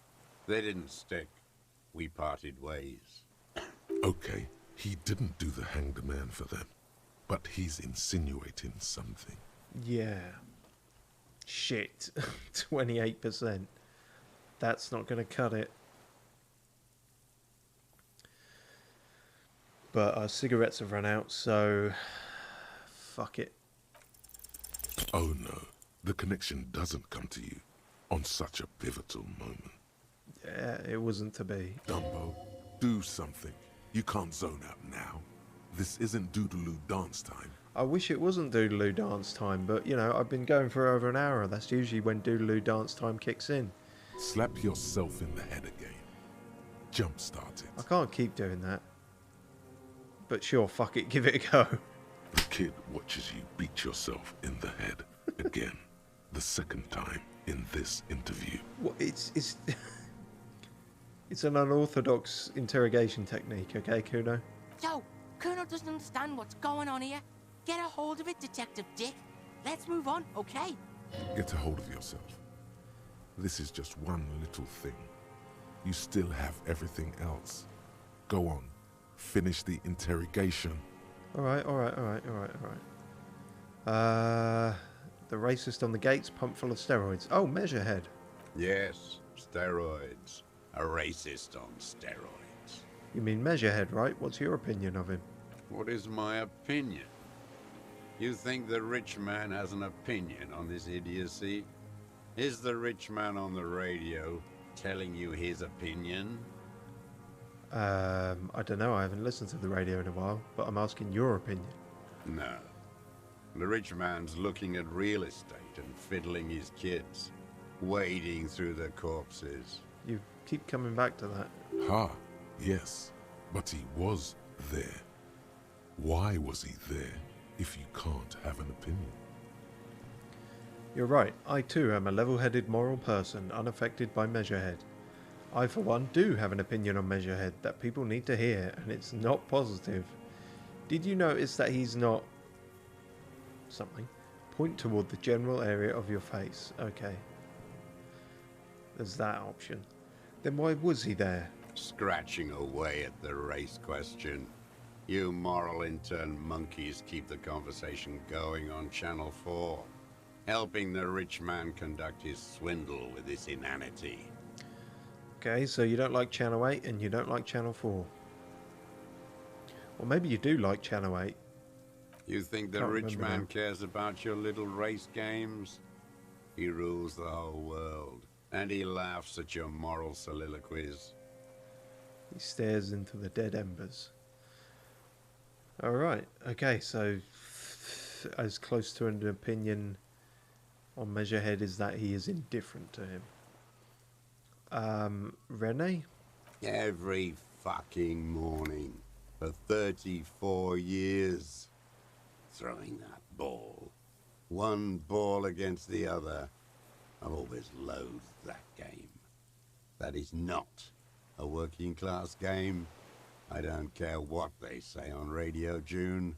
They didn't stick. We parted ways. Okay, he didn't do the hanged man for them. But he's insinuating something. Yeah. Shit. 28%. That's not going to cut it. But our cigarettes have run out, so... fuck it. Oh no, the connection doesn't come to you on such a pivotal moment. Yeah, it wasn't to be. Dumbo, do something. You can't zone out now. This isn't Doodaloo dance time. I wish it wasn't Doodaloo dance time, but, you know, I've been going for over an hour. That's usually when Doodaloo dance time kicks in. Slap yourself in the head again. Jumpstart I it. can't keep doing that. But sure, fuck it, give it a go. The kid watches you beat yourself in the head again. The second time in this interview. What, it's it's an unorthodox interrogation technique, okay, Kuno? Yo, Colonel doesn't understand what's going on here. Get a hold of it, Detective Dick. Let's move on, okay? Get a hold of yourself. This is just one little thing. You still have everything else. Go on. Finish the interrogation. Alright. The racist on the gates, pumped full of steroids. Oh, Measurehead. Yes, steroids. A racist on steroids. You mean Measurehead, right? What's your opinion of him? What is my opinion? You think the rich man has an opinion on this idiocy? Is the rich man on the radio telling you his opinion? I don't know. I haven't listened to the radio in a while, but I'm asking your opinion. No. The rich man's looking at real estate and fiddling his kids, wading through the corpses. You keep coming back to that. Ha, yes, but he was there. Why was he there if you can't have an opinion? You're right. I too am a level-headed moral person, unaffected by Measurehead. I, for one, do have an opinion on Measurehead that people need to hear, and it's not positive. Did you notice that he's not... something? Point toward the general area of your face. Okay. There's that option. Then why was he there? Scratching away at the race question. You moral intern monkeys keep the conversation going on Channel 4, helping the rich man conduct his swindle with this inanity. Okay, so you don't like Channel 8 and you don't like Channel 4. Or maybe you do like Channel 8. You think the Can't rich remember man now. cares about your little race games? He rules the whole world, and he laughs at your moral soliloquies. He stares into the dead embers. Alright, okay, so as close to an opinion on Measurehead is that he is indifferent to him. Rene? Every fucking morning for 34 years. Throwing that ball. One ball against the other. I've always loathed that game. That is not a working class game. I don't care what they say on Radio June.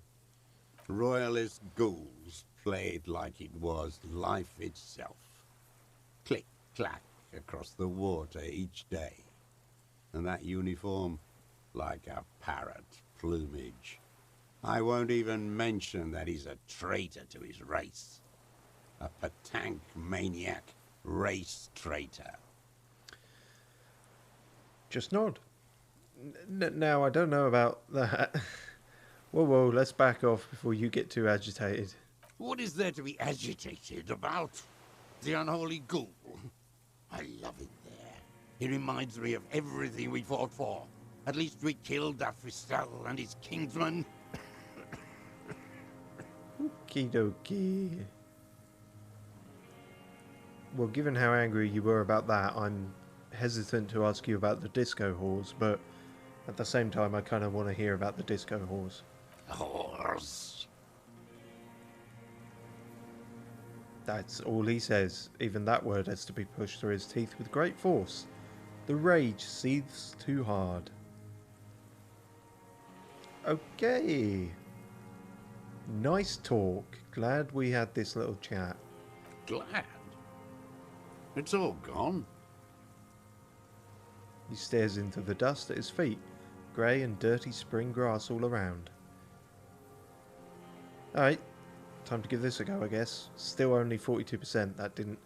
Royalist ghouls played like it was life itself. Click, clack across the water each day. And that uniform, like a parrot plumage. I won't even mention that he's a traitor to his race. A petanque maniac race traitor. Just nod. Now, I don't know about that. Whoa, let's back off before you get too agitated. What is there to be agitated about? The unholy ghoul? I love it there. It reminds me of everything we fought for. At least we killed Afristel and his kingsman. Okie dokie. Well, given how angry you were about that, I'm hesitant to ask you about the disco whores, but at the same time I kind of want to hear about the disco whores. Whores. That's all he says. Even that word has to be pushed through his teeth with great force. The rage seethes too hard. Okay. Nice talk. Glad we had this little chat. Glad? It's all gone. He stares into the dust at his feet. Grey and dirty spring grass all around. Alright. Time to give this a go, I guess. Still only 42%. That didn't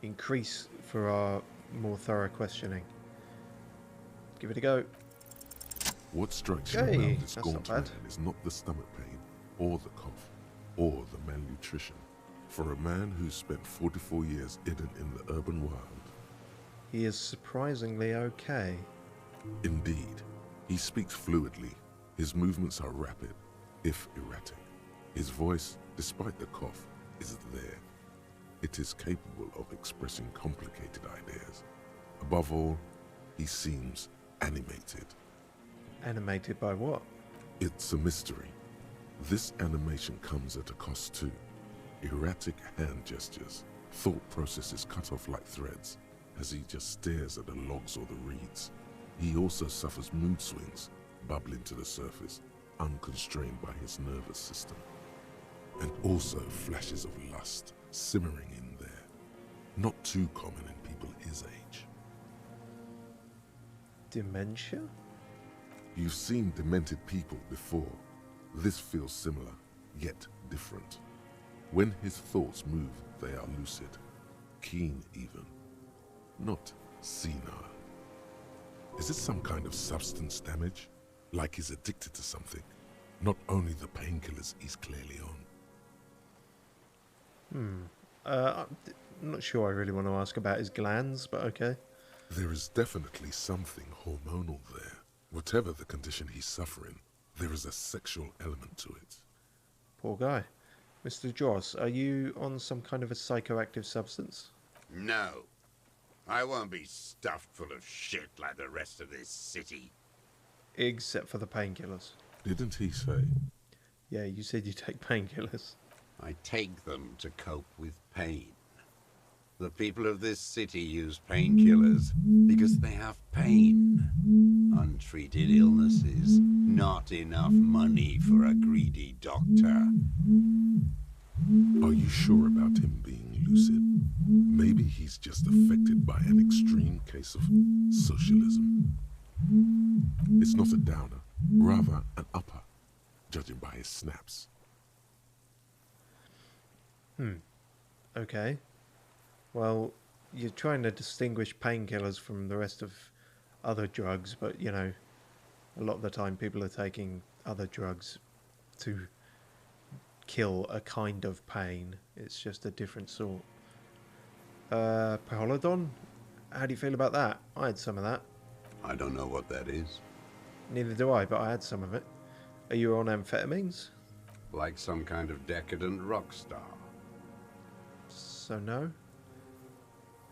increase for our more thorough questioning. Give it a go. What strikes you Okay, about this that's not gaunt man bad. is not the stomach pain, or the cough, or the malnutrition. For a man who's spent 44 years hidden in the urban world, He is surprisingly okay. indeed, he speaks fluidly. His movements are rapid, if erratic. His voice, despite the cough, is there. It is capable of expressing complicated ideas. Above all, he seems animated. Animated by what? It's a mystery. This animation comes at a cost too. Erratic hand gestures, thought processes cut off like threads, as he just stares at the logs or the reeds. He also suffers mood swings, bubbling to the surface, unconstrained by his nervous system. And also flashes of lust, simmering in there. Not too common in people his age. Dementia? You've seen demented people before. This feels similar, yet different. When his thoughts move, they are lucid, keen even, not senile. Is it some kind of substance damage? Like he's addicted to something, not only the painkillers he's clearly on. I'm not sure I really want to ask about his glands, but okay. There is definitely something hormonal there. Whatever the condition he's suffering, there is a sexual element to it. Poor guy. Mr. Joss, are you on some kind of a psychoactive substance? No. I won't be stuffed full of shit like the rest of this city. Except for the painkillers. Didn't he say? Yeah, you said you take painkillers. I take them to cope with pain. The people of this city use painkillers because they have pain. Untreated illnesses, not enough money for a greedy doctor. Are you sure about him being lucid? Maybe he's just affected by an extreme case of socialism. It's not a downer, rather an upper, judging by his snaps. Okay. Well, you're trying to distinguish painkillers from the rest of other drugs, but, you know, a lot of the time people are taking other drugs to kill a kind of pain. It's just a different sort. Paholodon? How do you feel about that? I had some of that. I don't know what that is. Neither do I, but I had some of it. Are you on amphetamines? Like some kind of decadent rock star. So no.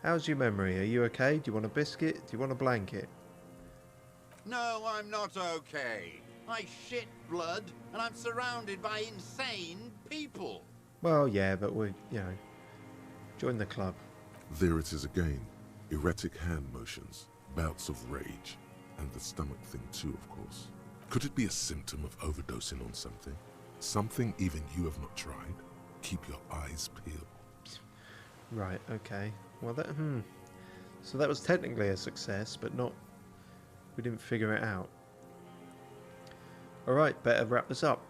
How's your memory? Are you okay? Do you want a biscuit? Do you want a blanket? No, I'm not okay. I shit blood, and I'm surrounded by insane people. Well, yeah, but join the club. There it is again. Erratic hand motions, bouts of rage, and the stomach thing too, of course. Could it be a symptom of overdosing on something? Something even you have not tried? Keep your eyes peeled. Right, okay. Well, so that was technically a success, but not... We didn't figure it out. Alright, better wrap this up.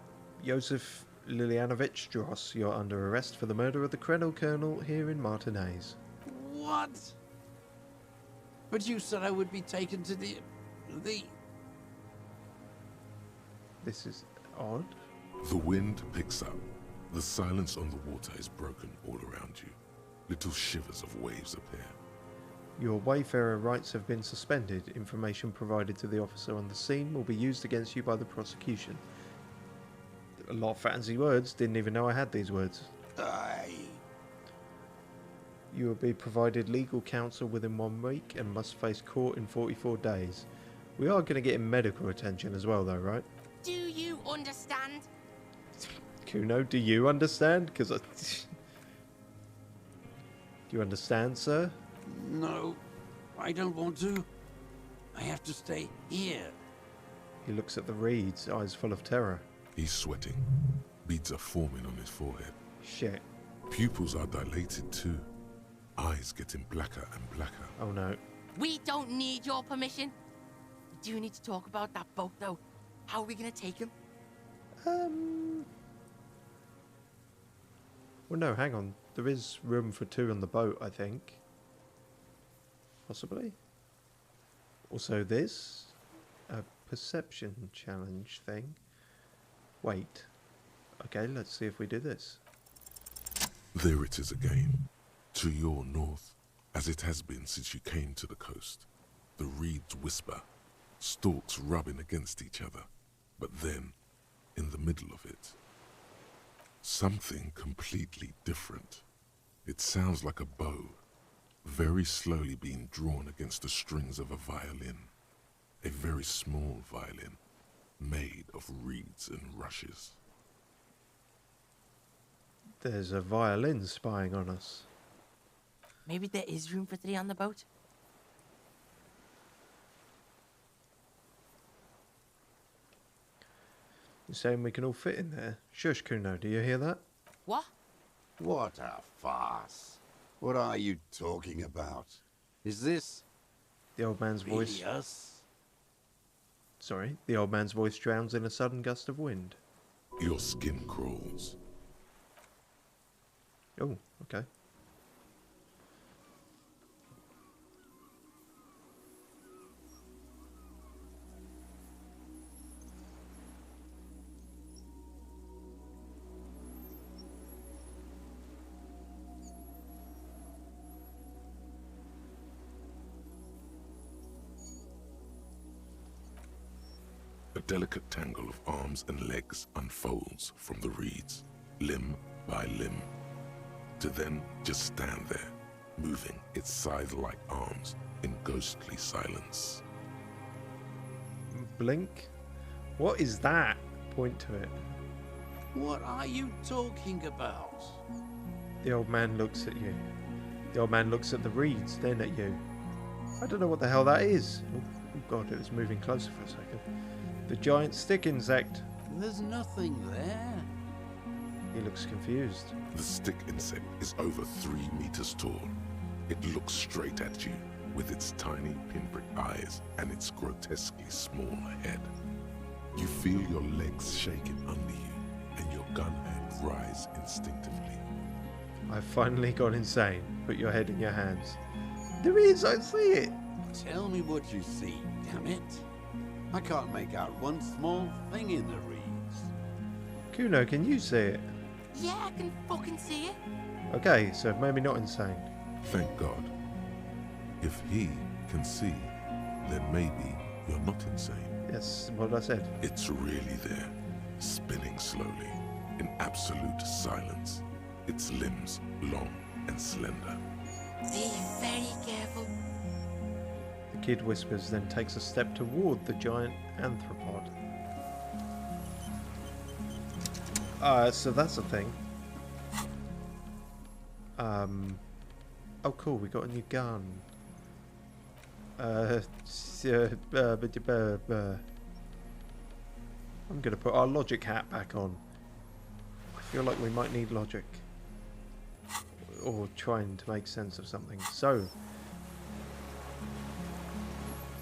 Josef Lilianovich Dross, you're under arrest for the murder of the Krenel Colonel here in Martinez. What? But you said I would be taken to the... This is odd. The wind picks up. The silence on the water is broken all around you. Little shivers of waves appear. Your Wayfarer rights have been suspended. Information provided to the officer on the scene will be used against you by the prosecution. A lot of fancy words. Didn't even know I had these words. You will be provided legal counsel within 1 week and must face court in 44 days. We are going to get him medical attention as well, though, right? Do you understand? Kuno, do you understand? Because do you understand, sir? No, I don't want to. I have to stay here. He looks at the reeds, eyes full of terror. He's sweating. Beads are forming on his forehead. Shit. Pupils are dilated too. Eyes getting blacker and blacker. Oh no. We don't need your permission. We do need to talk about that boat, though. How are we going to take him? Well, no, hang on. There is room for 2 on the boat, I think. Possibly. Also this. A perception challenge thing. Wait. Okay, let's see if we do this. There it is again. To your north, as it has been since you came to the coast. The reeds whisper, stalks rubbing against each other. But then, in the middle of it, something completely different. It sounds like a bow, very slowly being drawn against the strings of a violin. A very small violin, made of reeds and rushes. There's a violin spying on us. Maybe there is room for 3 on the boat? You're saying we can all fit in there? Shush, Kuno, do you hear that? What? What a farce. What are you talking about? Is this... The old man's voice... us? Sorry, the old man's voice drowns in a sudden gust of wind. Your skin crawls. Oh, okay. A delicate tangle of arms and legs unfolds from the reeds, limb by limb, to then just stand there, moving its scythe-like arms in ghostly silence. Blink? What is that? Point to it. What are you talking about? The old man looks at you. The old man looks at the reeds, then at you. I don't know what the hell that is. Oh god, it was moving closer for a second. The giant stick insect. There's nothing there. He looks confused. The stick insect is over 3 meters tall. It looks straight at you, with its tiny pinprick eyes and its grotesquely small head. You feel your legs shaking under you, and your gun hand rise instinctively. I've finally gone insane. Put your head in your hands. There is, I see it. Tell me what you see, damn it. I can't make out one small thing in the reeds. Kuno, can you see it? Yeah, I can fucking see it. Okay, so maybe not insane. Thank God. If he can see, then maybe you're not insane. Yes, what I said. It's really there, spinning slowly, in absolute silence. Its limbs long and slender. Be very careful. The kid whispers, then takes a step toward the giant anthropod. So that's a thing. Oh cool, we got a new gun. I'm gonna put our logic hat back on. I feel like we might need logic. Or trying to make sense of something. So,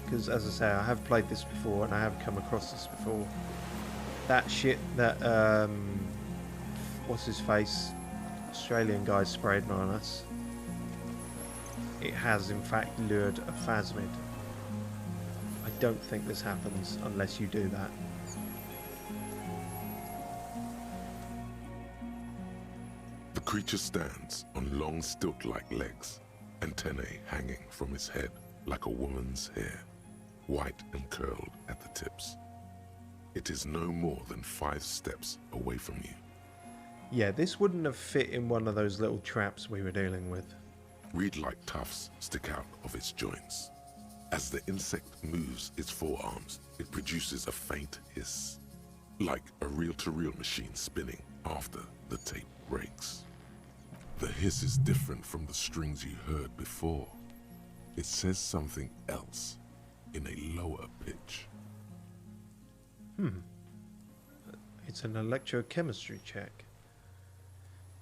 because as I say, I have played this before and I have come across this before. That shit that, what's his face? Australian guy sprayed on us. It has in fact lured a phasmid. I don't think this happens unless you do that. The creature stands on long stilt-like legs, antennae hanging from its head like a woman's hair, white and curled at the tips. It is no more than 5 steps away from you. Yeah, this wouldn't have fit in one of those little traps we were dealing with. Reed-like tufts stick out of its joints. As the insect moves its forearms, it produces a faint hiss, like a reel-to-reel machine spinning after the tape breaks. The hiss is different from the strings you heard before. It says something else in a lower pitch. It's an electrochemistry check.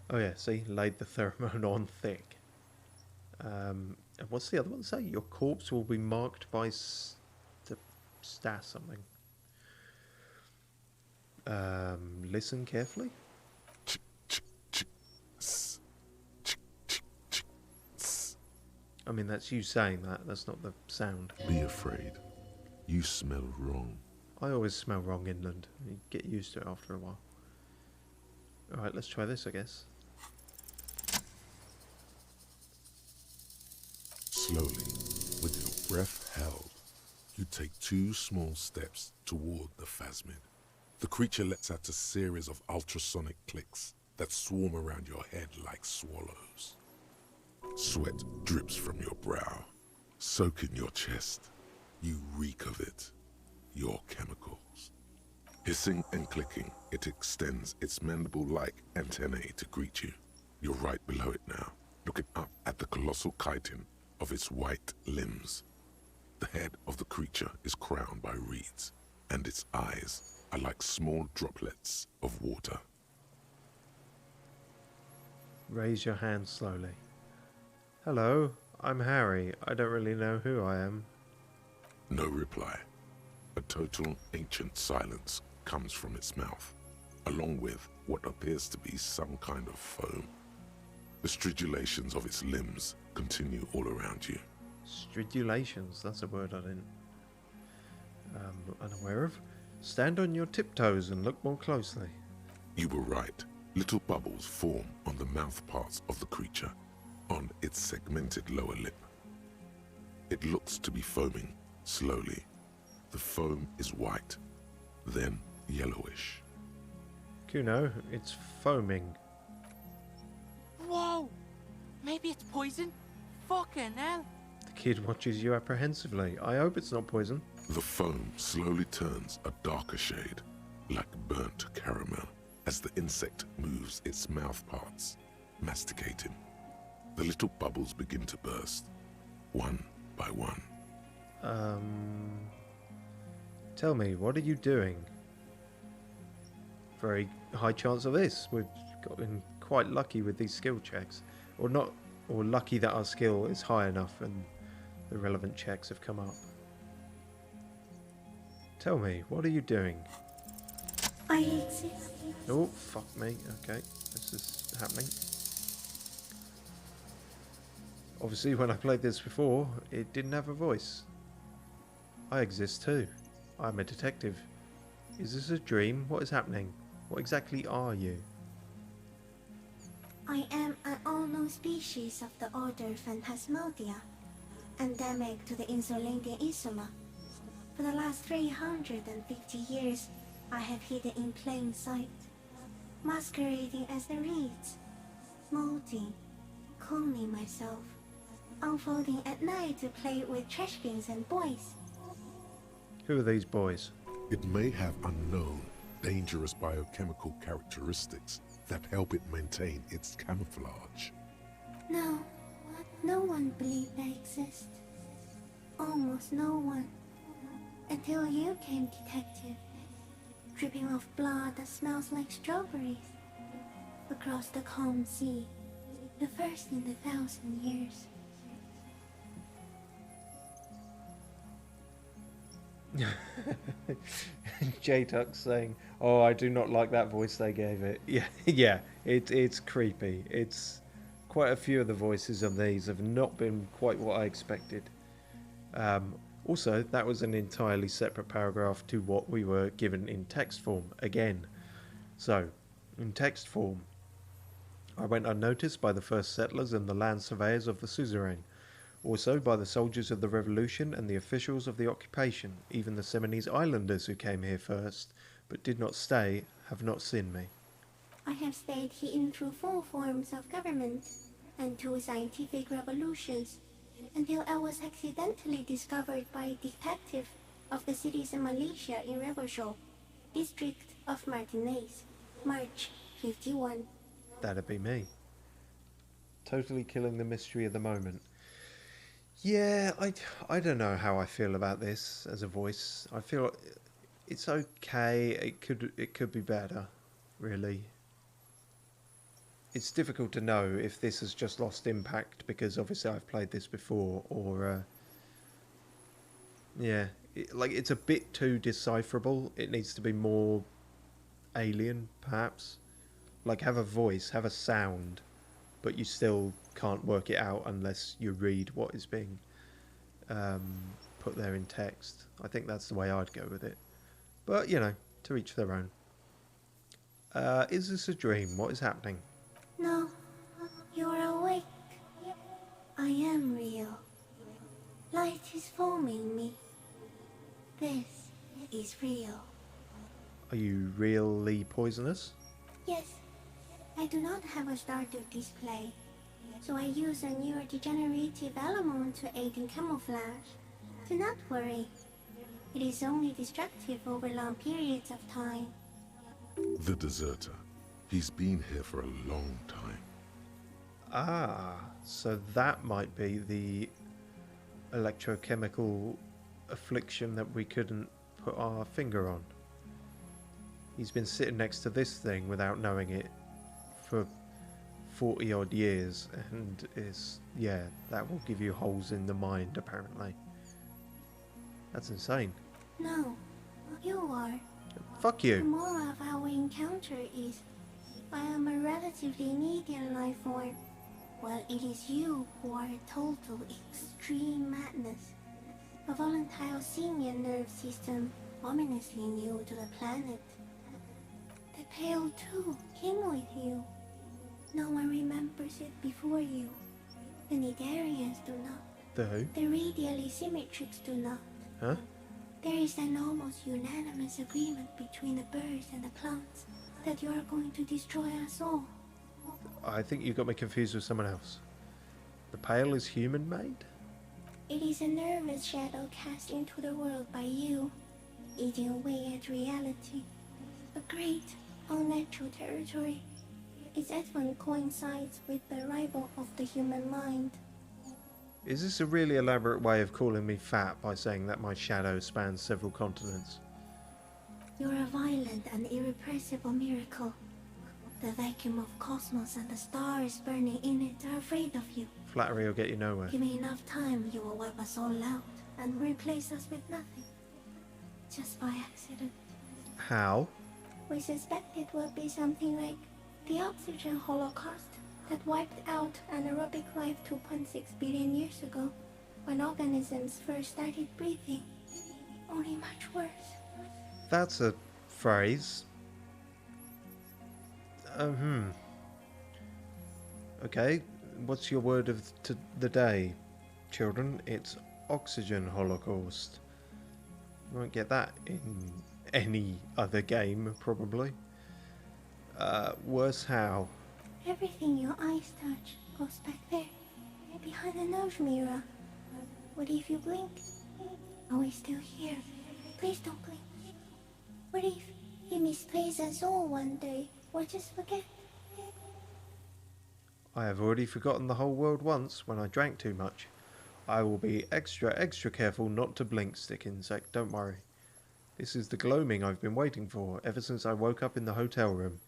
Oh yeah, see, laid the pheromone on thick. And what's the other one say? Your corpse will be marked by something. Listen carefully. I mean, that's you saying that. That's not the sound. Be afraid. You smell wrong. I always smell wrong inland. You get used to it after a while. Alright, let's try this, I guess. Slowly, with your breath held, you take 2 small steps toward the phasmid. The creature lets out a series of ultrasonic clicks that swarm around your head like swallows. Sweat drips from your brow, soaking your chest. You reek of it, your chemicals. Hissing and clicking, it extends its mandible-like antennae to greet you. You're right below it now, looking up at the colossal chitin of its white limbs. The head of the creature is crowned by reeds, and its eyes are like small droplets of water. Raise your hand slowly. Hello, I'm Harry. I don't really know who I am. No reply. A total ancient silence comes from its mouth, along with what appears to be some kind of foam. The stridulations of its limbs continue all around you. Stridulations, that's a word I didn't unaware of. Stand on your tiptoes and look more closely. You were right. Little bubbles form on the mouth parts of the creature, on its segmented lower lip. It looks to be foaming slowly. The foam is white, then yellowish. Kuno, it's foaming. Whoa! Maybe it's poison? Fucking hell! The kid watches you apprehensively. I hope it's not poison. The foam slowly turns a darker shade, like burnt caramel, as the insect moves its mouth parts, masticating. The little bubbles begin to burst, one by one. Tell me, what are you doing? Very high chance of this. We've gotten quite lucky with these skill checks. Or not, or lucky that our skill is high enough and the relevant checks have come up. Tell me, what are you doing? I exist. Oh, fuck me. Okay, this is happening. Obviously, when I played this before, it didn't have a voice. I exist too. I'm a detective. Is this a dream? What is happening? What exactly are you? I am an unknown species of the order Phantasmadia, endemic to the Insulating Insula. For the last 350 years, I have hidden in plain sight, masquerading as the reeds, molding, cloning myself, unfolding at night to play with trash bins and boys. Who are these boys? It may have unknown, dangerous biochemical characteristics that help it maintain its camouflage. No, no one believed I exist. Almost no one. Until you came, detective. Dripping off blood that smells like strawberries. Across the calm sea. The first in 1,000 years. J-Tuck saying, "Oh, I do not like that voice they gave it." Yeah, yeah, it's creepy. It's quite a few of the voices on these have not been quite what I expected. Also, that was an entirely separate paragraph to what we were given in text form again. So, in text form, I went unnoticed by the first settlers and the land surveyors of the suzerain. Also by the soldiers of the revolution and the officials of the occupation. Even the Seminoles Islanders who came here first, but did not stay, have not seen me. I have stayed hidden through 4 forms of government and 2 scientific revolutions, until I was accidentally discovered by a detective of the citizen militia in Reverberating, district of Martinez, March 51. That'd be me. Totally killing the mystery of the moment. Yeah, I don't know how I feel about this as a voice. I feel it's okay. It could be better, really. It's difficult to know if this has just lost impact because obviously I've played this before, or yeah, it's a bit too decipherable. It needs to be more alien, perhaps. Like have a voice, have a sound, but you still can't work it out unless you read what is being put there in text. I think that's the way I'd go with it. But, you know, to each their own. Is this a dream? What is happening? No, you are awake. I am real. Light is forming me. This is real. Are you really poisonous? Yes, I do not have a starter display, so I use a neurodegenerative element to aid in camouflage. Do not worry. It is only destructive over long periods of time. The deserter. He's been here for a long time. Ah, so that might be the electrochemical affliction that we couldn't put our finger on. He's been sitting next to this thing without knowing it for 40 odd years, and yeah, that will give you holes in the mind apparently. That's insane. No, you are. Fuck The you. moral of our encounter is, I am a relatively medium life form, while it is you who are a total extreme madness. A volatile senior nerve system ominously new to the planet. The Pale too came with you. No one remembers it before you. The Nidarians do not. The who? The radially symmetrics do not. Huh? There is an almost unanimous agreement between the birds and the plants that you are going to destroy us all. I think you got me confused with someone else. The Pale is human-made? It is a nervous shadow cast into the world by you, eating away at reality. A great, unnatural territory. Its advent coincides with the arrival of the human mind. Is this a really elaborate way of calling me fat by saying that my shadow spans several continents? You're a violent and irrepressible miracle. The vacuum of cosmos and the stars burning in it are afraid of you. Flattery will get you nowhere. Give me enough time, you will wipe us all out and replace us with nothing. Just by accident. How? We suspect it will be something like the oxygen holocaust that wiped out anaerobic life 2.6 billion years ago, when organisms first started breathing. Only much worse. That's a phrase. Okay, what's your word of the day, children? It's oxygen holocaust. You won't get that in any other game, probably. Worse how? Everything your eyes touch goes back there, behind the nose mirror. What if you blink? Are we still here? Please don't blink. What if he misplaces us all one day, or just forget? I have already forgotten the whole world once when I drank too much. I will be extra careful not to blink, stick insect, don't worry. This is the gloaming I've been waiting for ever since I woke up in the hotel room.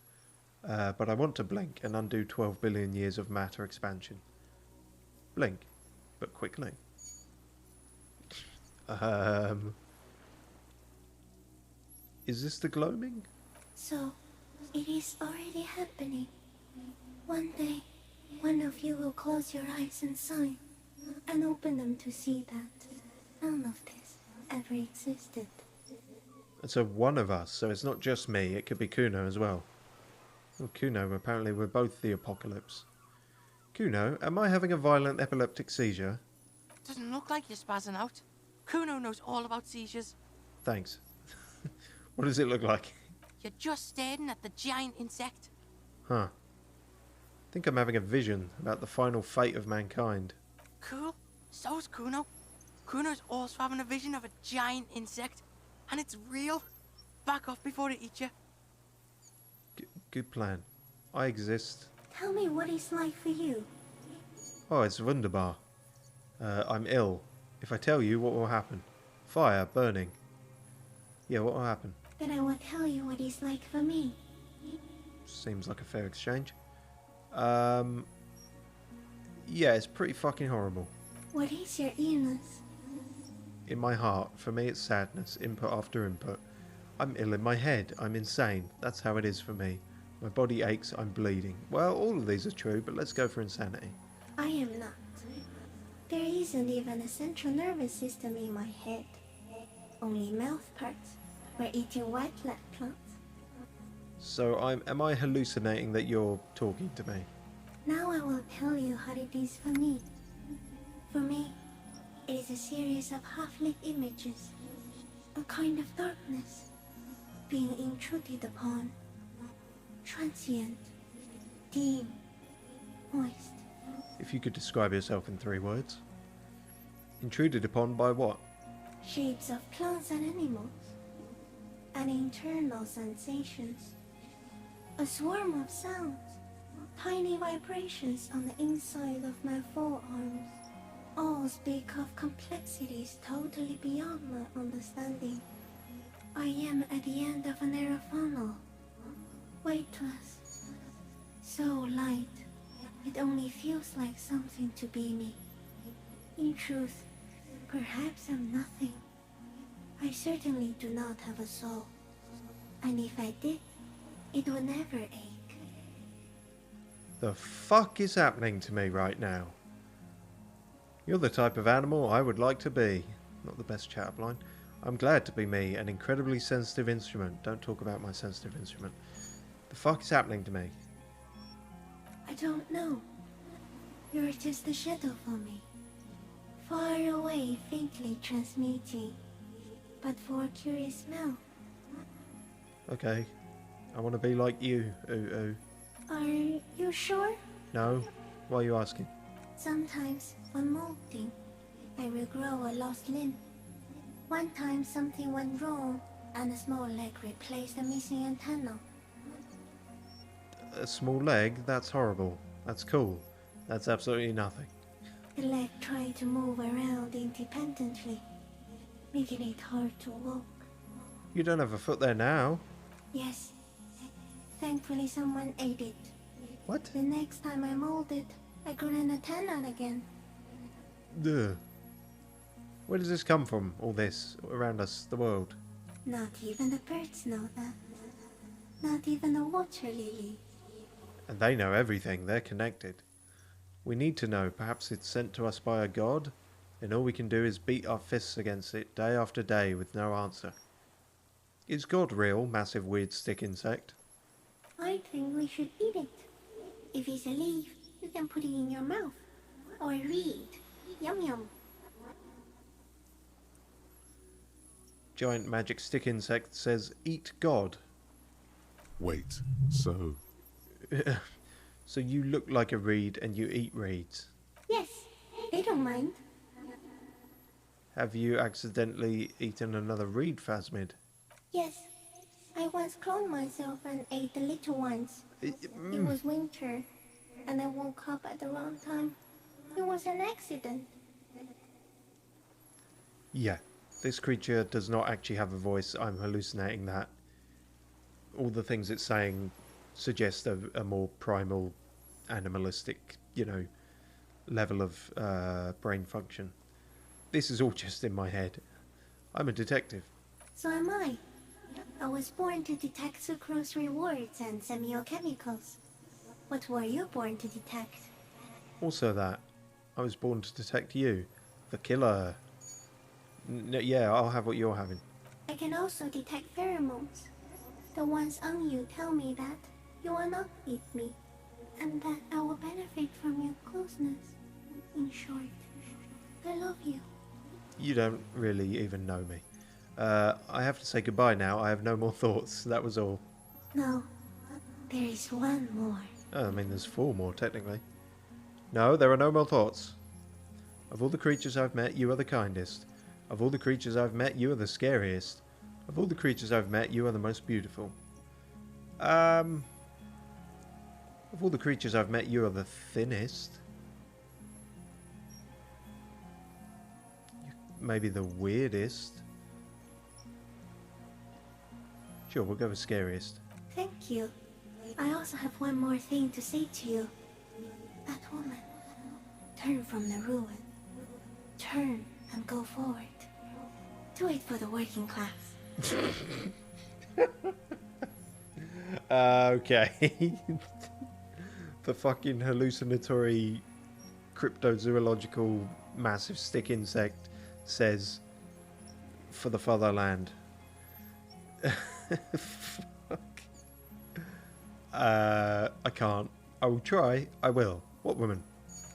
But I want to blink and undo 12 billion years of matter expansion. Blink, but quickly. Is this the gloaming? So, it is already happening. One day, one of you will close your eyes and sign, and open them to see that none of this ever existed. And so one of us, so it's not just me, it could be Kuno as well. Well, Kuno, apparently we're both the apocalypse. Kuno, am I having a violent epileptic seizure? Doesn't look like you're spazzing out. Kuno knows all about seizures. Thanks. What does it look like? You're just staring at the giant insect. Huh. I think I'm having a vision about the final fate of mankind. Cool. So's Kuno. Kuno's also having a vision of a giant insect. And it's real. Back off before it eats you. Good plan. I exist. Tell me what it's like for you. Oh, it's wunderbar. I'm ill. If I tell you, what will happen? Fire, burning. Yeah, what will happen? Then I will tell you what it's like for me. Seems like a fair exchange. Yeah, it's pretty fucking horrible. What is your illness? In my heart, for me it's sadness, input after input. I'm ill in my head, I'm insane. That's how it is for me. My body aches, I'm bleeding. Well, all of these are true, but let's go for insanity. I am not. There isn't even a central nervous system in my head. Only mouth parts. We're eating white blood clots. So am I hallucinating that you're talking to me? Now I will tell you how it is for me. For me, it is a series of half-lit images. A kind of darkness. Being intruded upon. Transient. Dim. Moist. If you could describe yourself in 3 words. Intruded upon by what? Shapes of plants and animals. And internal sensations. A swarm of sounds. Tiny vibrations on the inside of my forearms. All speak of complexities totally beyond my understanding. I am at the end of a narrow funnel. Weightless. So light, it only feels like something to be me. In truth, perhaps I'm nothing. I certainly do not have a soul. And if I did, it would never ache. The fuck is happening to me right now? You're the type of animal I would like to be. Not the best chat-up line. I'm glad to be me, an incredibly sensitive instrument. Don't talk about my sensitive instrument. The fuck is happening to me? I don't know. You're just a shadow for me. Far away, faintly transmitting. But for a curious smell. Okay. I want to be like you, ooh. Are you sure? No? Why are you asking? Sometimes, when molting, I will grow a lost limb. One time something went wrong, and a small leg replaced a missing antenna. A small leg? That's horrible. That's cool. That's absolutely nothing. The leg tried to move around independently, making it hard to walk. You don't have a foot there now. Yes. Thankfully someone ate it. What? The next time I molded, I grew an antenna again. Ugh. Where does this come from, all this, around us, the world? Not even the birds know that. Not even the water lily. And they know everything, they're connected. We need to know, perhaps it's sent to us by a god, and all we can do is beat our fists against it day after day with no answer. Is God real, massive weird stick insect? I think we should eat it. If it's a leaf, you can put it in your mouth. Or read. Yum yum. giant magic stick insect says, "Eat God." Wait, so So you look like a reed and you eat reeds. Yes, they don't mind. Have you accidentally eaten another reed, Phasmid? Yes, I once cloned myself and ate the little ones. It was winter, and I woke up at the wrong time. It was an accident. Yeah, this creature does not actually have a voice. I'm hallucinating that. All the things it's saying suggest a more primal, animalistic, level of brain function. This is all just in my head. I'm a detective. So am I. I was born to detect sucrose rewards and semiochemicals. What were you born to detect? Also that. I was born to detect you. The killer. Yeah, I'll have what you're having. I can also detect pheromones. The ones on you tell me that you will not eat me, and that I will benefit from your closeness. In short, I love you. You don't really even know me. I have to say goodbye now. I have no more thoughts. That was all. No, there is one more. Oh, I mean, there's 4 more, technically. No, there are no more thoughts. Of all the creatures I've met, you are the kindest. Of all the creatures I've met, you are the scariest. Of all the creatures I've met, you are the most beautiful. Of all the creatures I've met, you are the thinnest. Maybe the weirdest. Sure, we'll go with scariest. Thank you. I also have one more thing to say to you. That woman. Turn from the ruin. Turn and go forward. Do it for the working class. Okay. The fucking hallucinatory cryptozoological massive stick insect says, "For the fatherland." Fuck. I can't. I will try. I will. What woman?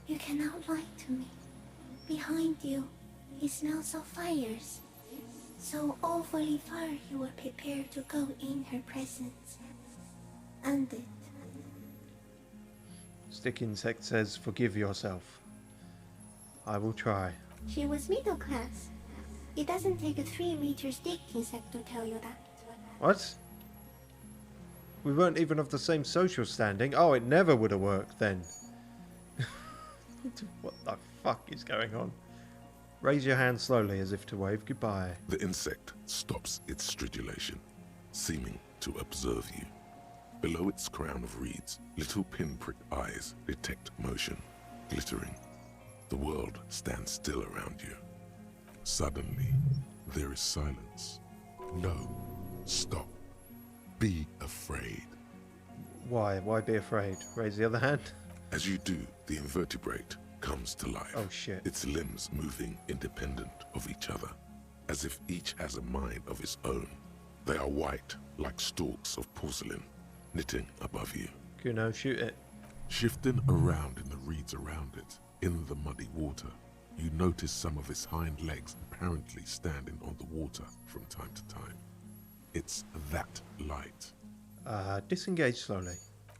You cannot lie to me. Behind you, he smells of fires. So awfully far you were prepared to go in her presence. And it. Stick insect says, "Forgive yourself." I will try. She was middle class. It doesn't take a 3-meter stick insect to tell you that. What? We weren't even of the same social standing. Oh, it never would have worked then. What the fuck is going on? Raise your hand slowly as if to wave goodbye. the insect stops its stridulation, seeming to observe you. Below its crown of reeds, little pinprick eyes detect motion, glittering. The world stands still around you. Suddenly, there is silence. No, stop. Be afraid. Why? Why be afraid? Raise the other hand. As you do, the invertebrate comes to life. Oh shit. Its limbs moving independent of each other, as if each has a mind of its own. They are white, like stalks of porcelain, knitting above you. Kuno, shoot it. Shifting around in the reeds around it, in the muddy water, you notice some of its hind legs apparently standing on the water from time to time. It's that light. Disengage slowly.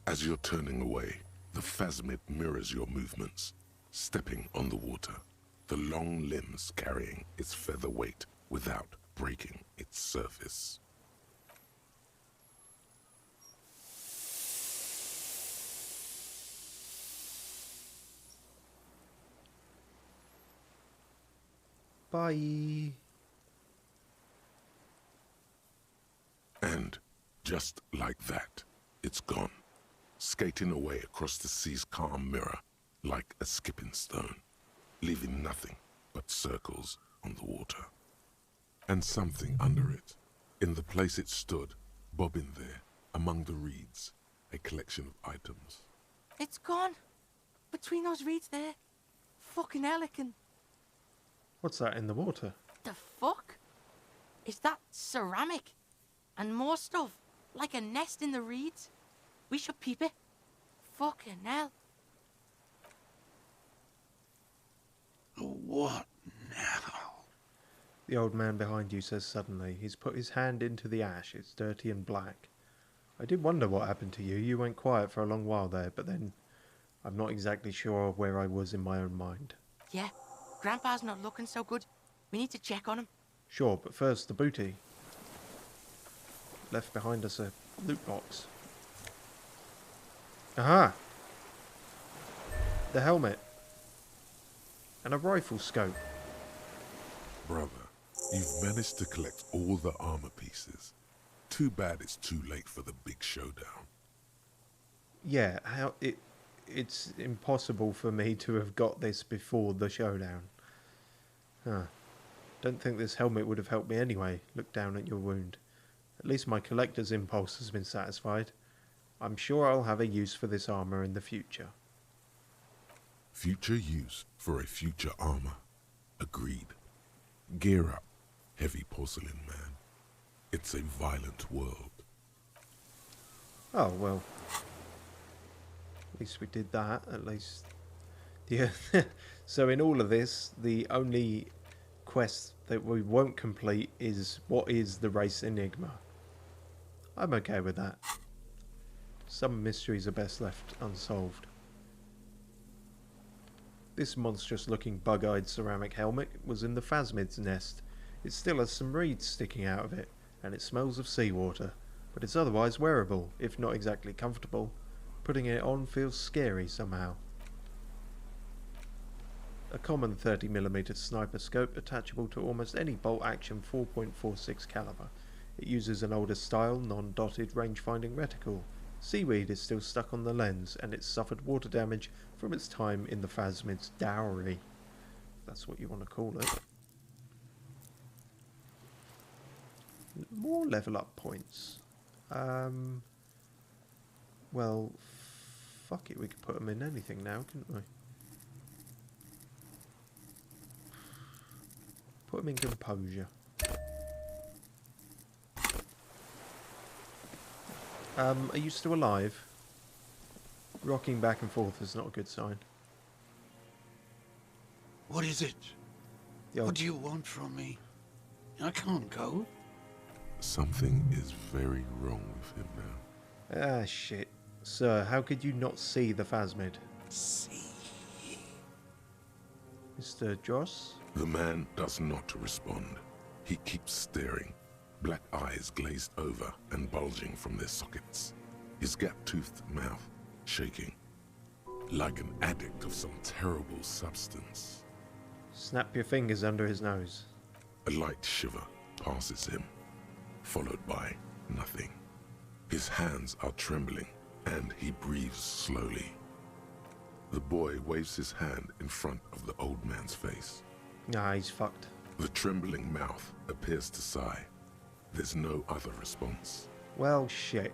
As you're turning away, the phasmid mirrors your movements, stepping on the water, the long limbs carrying its feather weight without breaking its surface. Bye. And just like that, it's gone, skating away across the sea's calm mirror like a skipping stone, leaving nothing but circles on the water. And something under it, in the place it stood, bobbing there, among the reeds, a collection of items. It's gone. Between those reeds there. Fucking Helican. What's that in the water? The fuck? Is that ceramic? And more stuff, like a nest in the reeds. We should peep it. Fucking hell. What now? The old man behind you says suddenly. He's put his hand into the ash. It's dirty and black. I did wonder what happened to you. You went quiet for a long while there, but then I'm not exactly sure where I was in my own mind. Yeah, Grandpa's not looking so good. We need to check on him. Sure, but first, the booty. Left behind us a loot box. Aha! The helmet. And a rifle scope. Brother, you've managed to collect all the armor pieces. Too bad it's too late for the big showdown. Yeah, it's impossible for me to have got this before the showdown. Huh. Don't think this helmet would have helped me anyway. Look down at your wound. At least my collector's impulse has been satisfied. I'm sure I'll have a use for this armor in the future. Future use for a future armor. Agreed. Gear up, heavy porcelain man. It's a violent world. Oh, well. At least we did that, at least. Yeah. So in all of this, the only quest that we won't complete is what is the race enigma. I'm okay with that. Some mysteries are best left unsolved. This monstrous looking bug-eyed ceramic helmet was in the phasmid's nest. It still has some reeds sticking out of it, and it smells of seawater, but it's otherwise wearable, if not exactly comfortable. Putting it on feels scary somehow. A common 30mm sniper scope attachable to almost any bolt-action 4.46 caliber. It uses an older style, non-dotted range-finding reticle. Seaweed is still stuck on the lens, and it's suffered water damage from its time in the phasmid's dowry. That's what you want to call it. More level up points. Well, fuck it, we could put them in anything now, couldn't we? Put them in composure. Are you still alive? Rocking back and forth is not a good sign. What is it? Yo. What do you want from me? I can't go. Something is very wrong with him now. Ah, shit. Sir, how could you not see the phasmid? See. Mr. Joss? The man does not respond. He keeps staring, black eyes glazed over and bulging from their sockets. His gap-toothed mouth shaking, like an addict of some terrible substance. Snap your fingers under his nose. A light shiver passes him, followed by nothing. His hands are trembling, and he breathes slowly. The boy waves his hand in front of the old man's face. Nah, he's fucked. The trembling mouth appears to sigh. There's no other response. Well, shit.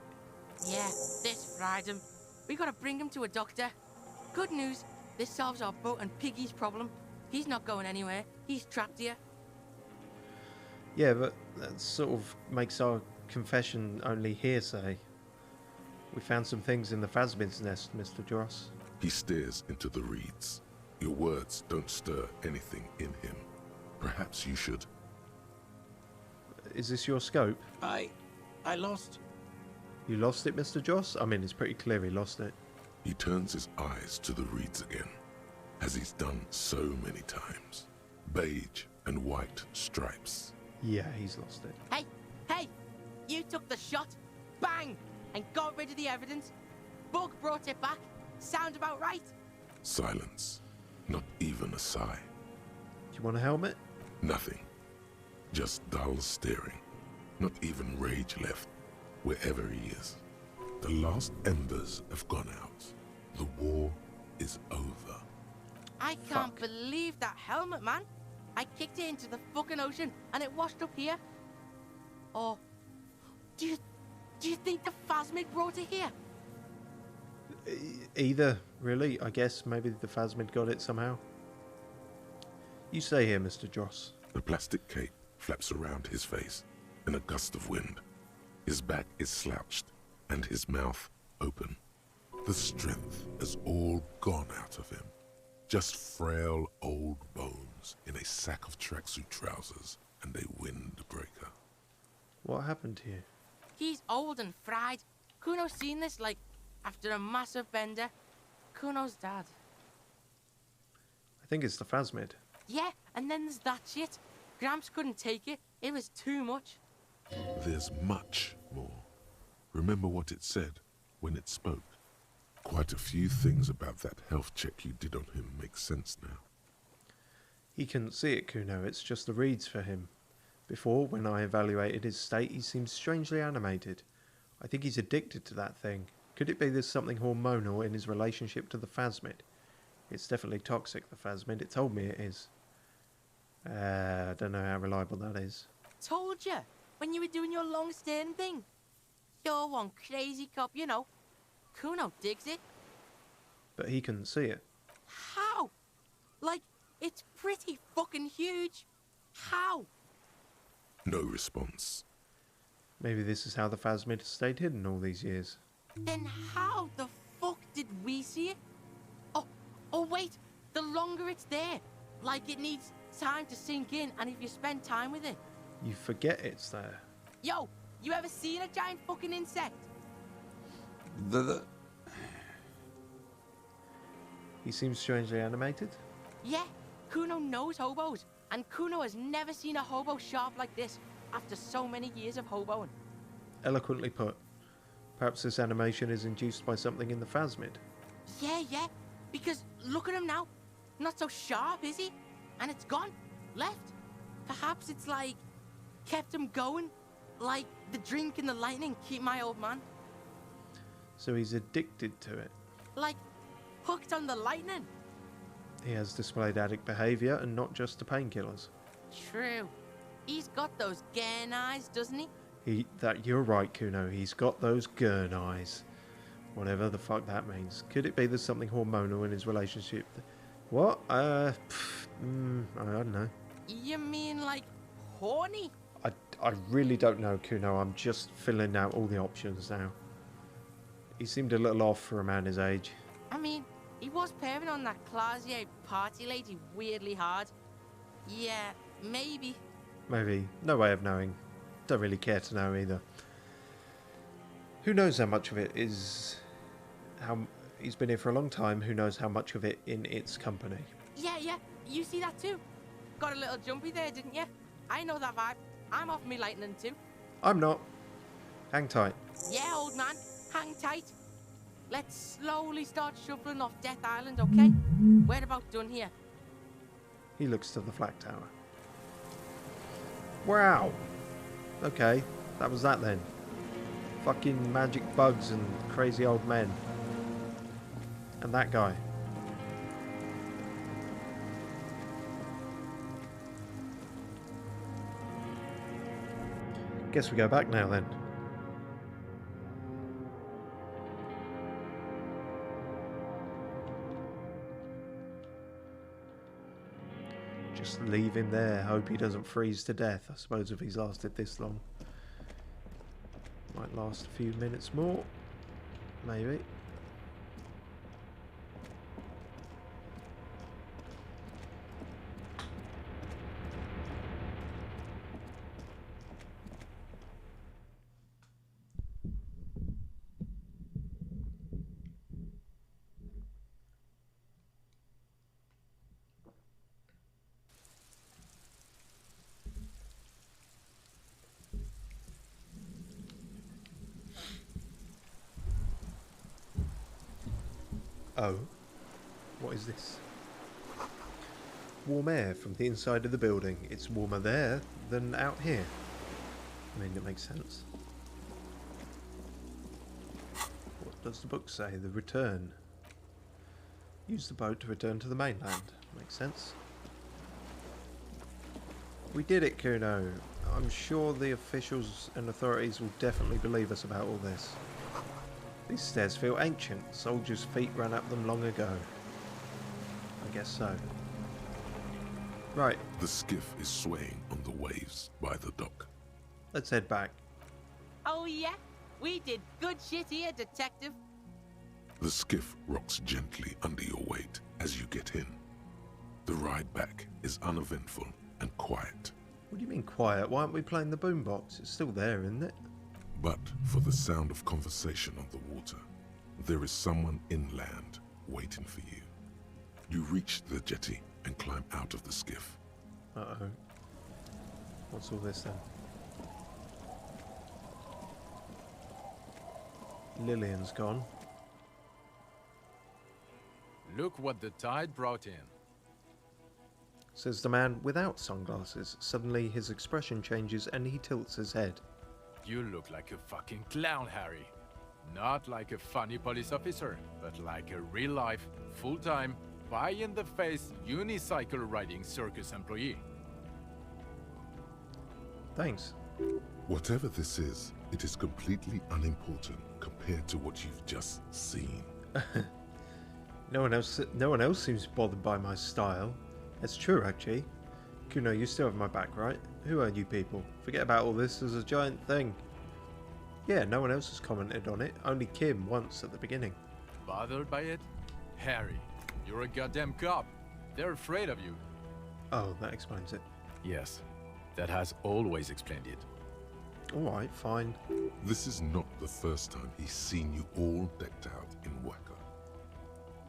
Yeah, this fried him. We gotta bring him to a doctor. Good news, this solves our boat and Piggy's problem. He's not going anywhere. He's trapped here. Yeah, but that sort of makes our confession only hearsay. We found some things in the phasmid's nest, Mr. Joss. He stares into the reeds. Your words don't stir anything in him. Perhaps you should. Is this your scope? I lost. You lost it, Mr. Joss? I mean, it's pretty clear he lost it. He turns his eyes to the reeds again, as he's done so many times. Beige and white stripes. Yeah, he's lost it. Hey, hey! You took the shot, bang, and got rid of the evidence. Bug brought it back. Sound about right? Silence. Not even a sigh. Do you want a helmet? Nothing. Just dull staring. Not even rage left, wherever he is. The last embers have gone out. The war is over. I can't believe that helmet, man. I kicked it into the fucking ocean and it washed up here. Or do you think the phasmid brought it here? Either, really. I guess maybe the phasmid got it somehow. You stay here, Mr. Joss. The plastic cape flaps around his face in a gust of wind. His back is slouched and his mouth open. The strength has all gone out of him. Just frail old bones in a sack of tracksuit trousers and a windbreaker. What happened to you? He's old and fried. Kuno's seen this, like, after a massive bender. Kuno's dad. I think it's the phasmid. Yeah, and then there's that shit. Gramps couldn't take it. It was too much. There's much more. Remember what it said when it spoke? Quite a few things about that health check you did on him make sense now. He couldn't see it, Kuno. It's just the reads for him. Before, when I evaluated his state, he seemed strangely animated. I think he's addicted to that thing. Could it be there's something hormonal in his relationship to the phasmid? It's definitely toxic, the phasmid. It told me it is. I don't know how reliable that is. Told you, when you were doing your long stern thing. You're one crazy cop, you know. Kuno digs it. But he couldn't see it. How? Like, it's pretty fucking huge. How? No response. Maybe this is how the phasmid has stayed hidden all these years. Then how the fuck did we see it? Oh wait, the longer it's there, like it needs time to sink in, and if you spend time with it. You forget it's there. Yo, you ever seen a giant fucking insect? He seems strangely animated. Yeah, Kuno knows hobos, and Kuno has never seen a hobo sharp like this after so many years of hoboing. Eloquently put. Perhaps this animation is induced by something in the phasmid. Yeah, because look at him now. Not so sharp, is he? And it's gone. Left. Perhaps it's like, kept him going. Like the drink and the lightning keep my old man. So he's addicted to it. Like, hooked on the lightning. He has displayed addict behaviour and not just to painkillers. True. He's got those gurn eyes, doesn't he? You're right, Kuno. He's got those gurn eyes. Whatever the fuck that means. Could it be there's something hormonal in his relationship? What? I don't know. You mean like horny? I really don't know, Kuno. I'm just filling out all the options now. He seemed a little off for a man his age. I mean, he was pairing on that Clausier party lady weirdly hard. Yeah, maybe. Maybe. No way of knowing. Don't really care to know either. Who knows how much of it is... He's been here for a long time. Who knows how much of it in its company? Yeah. You see that too? Got a little jumpy there, didn't you? I know that vibe. I'm off me lightning too. I'm not. Hang tight. Yeah, old man. Hang tight. Let's slowly start shuffling off Death Island, okay? We're about done here. He looks to the flag tower. Wow. Okay, that was that then. Fucking magic bugs and crazy old men. And that guy. Guess we go back now then. Just leave him there. Hope he doesn't freeze to death. I suppose if he's lasted this long. Might last a few minutes more. Maybe. Oh, what is this? Warm air from the inside of the building. It's warmer there than out here. I mean, it makes sense. What does the book say? The return. Use the boat to return to the mainland. Makes sense. We did it, Kuno. I'm sure the officials and authorities will definitely believe us about all this. These stairs feel ancient. Soldiers' feet ran up them long ago. I guess so. Right, The skiff is swaying on the waves by the dock. let's head back. Oh yeah? We did good shit here, detective. The skiff rocks gently under your weight as you get in. The ride back is uneventful and quiet. What do you mean quiet? Why aren't we playing the boombox? It's still there, isn't it? But for the sound of conversation on the water, there is someone inland waiting for you. You reach the jetty and climb out of the skiff. Uh-oh. What's all this then? Lillian's gone. Look what the tide brought in. Says the man without sunglasses. Suddenly his expression changes and he tilts his head. You look like a fucking clown, Harry. Not like a funny police officer, but like a real-life, full-time, pie-in-the-face, unicycle-riding circus employee. Thanks. Whatever this is, it is completely unimportant compared to what you've just seen. No one else seems bothered by my style. It's true, actually. Kuno, you still have my back, right? Who are you people? Forget about all this as a giant thing. Yeah, no one else has commented on it. Only Kim once at the beginning. Bothered by it? Harry, you're a goddamn cop. They're afraid of you. Oh, that explains it. Yes, that has always explained it. Alright, fine. This is not the first time he's seen you all decked out in wacko.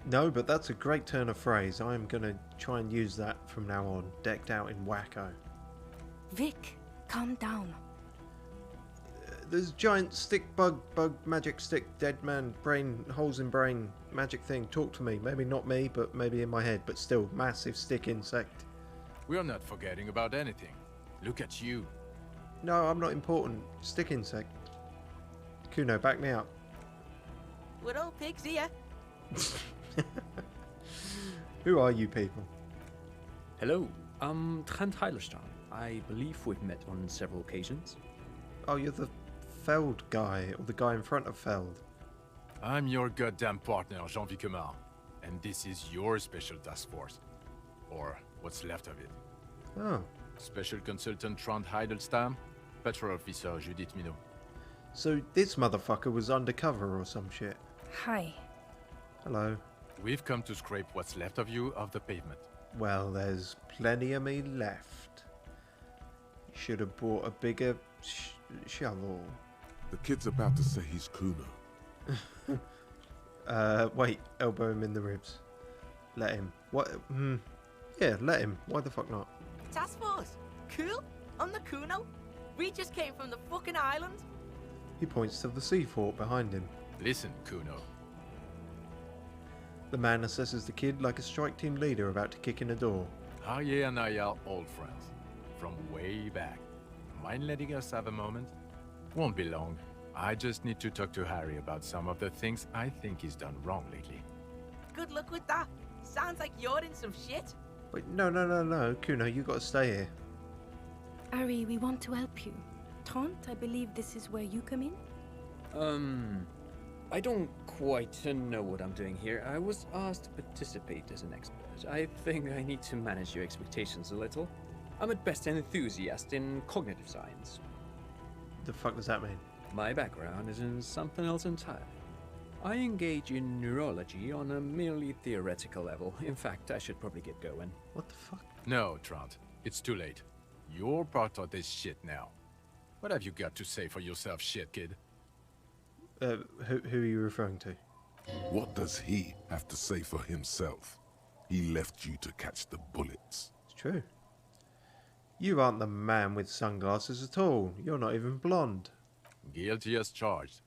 No, but that's a great turn of phrase. I'm gonna try and use that from now on. Decked out in wacko. Vic, calm down. There's giant stick bug, magic stick, dead man, brain, holes in brain, magic thing. Talk to me. Maybe not me, but maybe in my head. But still, massive stick insect. We're not forgetting about anything. Look at you. No, I'm not important. Stick insect. Kuno, back me up. We're all pigs here. Who are you people? Hello, I'm Trent Heilerstein. I believe we've met on several occasions. Oh, you're the Feld guy, or the guy in front of Feld. I'm your goddamn partner, Jean-Vic Comar. And this is your special task force. Or what's left of it. Oh. Special Consultant Trent Heidelstam, Patrol Officer Judith Minot. So this motherfucker was undercover or some shit. Hi. Hello. We've come to scrape what's left of you off the pavement. Well, there's plenty of me left. Should have brought a bigger shovel. The kid's about to say he's Kuno. Wait, elbow him in the ribs. Let him. What? Yeah, let him. Why the fuck not? Task force. Cool. On the Kuno. We just came from the fucking island. He points to the sea fort behind him. Listen, Kuno. The man assesses the kid like a strike team leader about to kick in a door. Harry and I are old friends. From way back. Mind letting us have a moment? Won't be long. I just need to talk to Harry about some of the things I think he's done wrong lately. Good luck with that. Sounds like you're in some shit. Wait, no. Kuno, you gotta stay here. Harry, we want to help you. Trent, I believe this is where you come in? I don't quite know what I'm doing here. I was asked to participate as an expert. I think I need to manage your expectations a little. I'm at best an enthusiast in cognitive science. The fuck does that mean? My background is in something else entirely. I engage in neurology on a merely theoretical level. In fact, I should probably get going. What the fuck? No, Trent. It's too late. You're part of this shit now. What have you got to say for yourself, shit kid? Who are you referring to? What does he have to say for himself? He left you to catch the bullets. It's true. You aren't the man with sunglasses at all. You're not even blonde. Guilty as charged.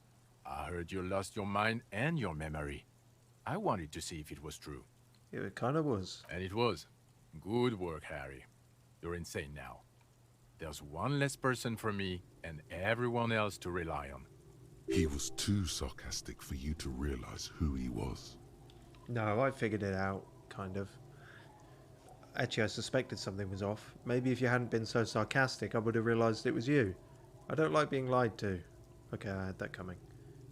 I heard you lost your mind and your memory. I wanted to see if it was true. It kind of was. And it was. Good work, Harry. You're insane now. There's one less person for me and everyone else to rely on. He was too sarcastic for you to realize who he was. No, I figured it out, kind of. Actually, I suspected something was off. Maybe if you hadn't been so sarcastic, I would have realised it was you. I don't like being lied to. Okay, I had that coming.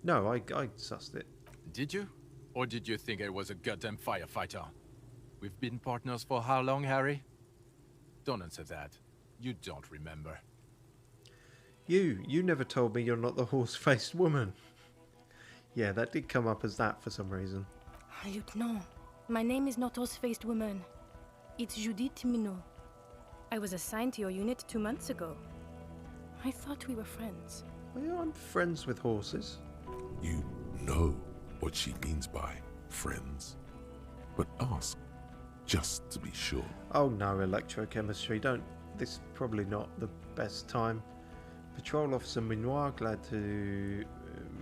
No, I sussed it. Did you? Or did you think I was a goddamn firefighter? We've been partners for how long, Harry? Don't answer that. You don't remember. You never told me you're not the horse-faced woman. Yeah, that did come up as that for some reason. Lieutenant, my name is not horse-faced woman. It's Judith Minot. I was assigned to your unit 2 months ago. I thought we were friends. Well, I'm friends with horses. You know what she means by friends. But ask, just to be sure. Oh no, electrochemistry, don't. This is probably not the best time. Patrol Officer Minoir, glad to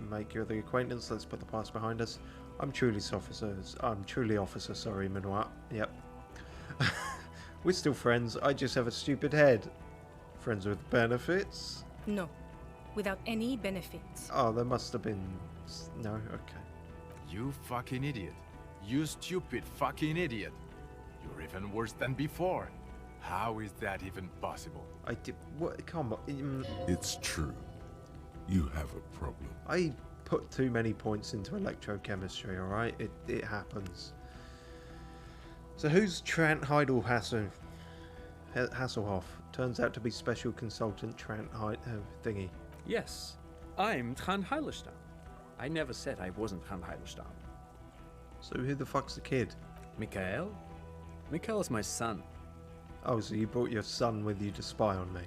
make your acquaintance. Let's put the past behind us. I'm truly officer, sorry, Minoir. Yep. We're still friends, I just have a stupid head. Friends with benefits? No, without any benefits. Oh, there must have been... No? Okay. You fucking idiot. You stupid fucking idiot. You're even worse than before. How is that even possible? I did... What? Come on. It's true. You have a problem. I put too many points into electrochemistry, alright? It happens. So who's Trant Heidel Hasselhoff? Turns out to be special consultant Trant thingy. Yes, I'm Trant Heilestam. I never said I wasn't Trant Heilestam. So who the fuck's the kid? Mikhail? Mikhail's my son. Oh, so you brought your son with you to spy on me?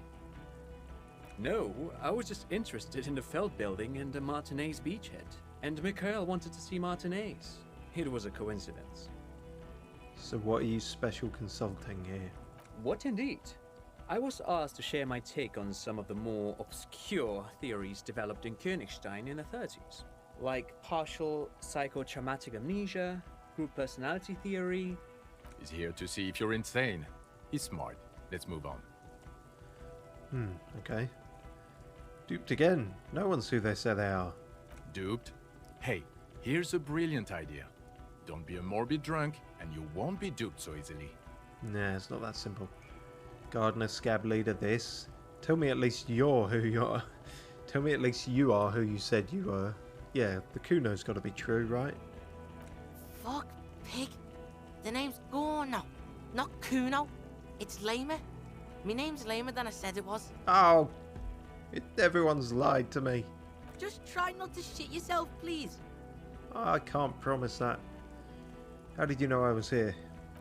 No, I was just interested in the Feld building and the Martinez beachhead. And Mikhail wanted to see Martinez. It was a coincidence. So what are you special consulting here? What indeed? I was asked to share my take on some of the more obscure theories developed in Königstein in the 30s. Like partial psychotraumatic amnesia, group personality theory. He's here to see if you're insane. He's smart. Let's move on. Okay. Duped again. No one's who they say they are. Duped? Hey, here's a brilliant idea. Don't be a morbid drunk, and you won't be duped so easily. Nah, it's not that simple. Gardener, scab leader, this. Tell me at least you're who you are. Tell me at least you are who you said you were. Yeah, the Kuno's got to be true, right? Fuck, pig. The name's Gorno, not Kuno. It's lamer. My name's lamer than I said it was. Oh, everyone's lied to me. Just try not to shit yourself, please. I can't promise that. How did you know I was here?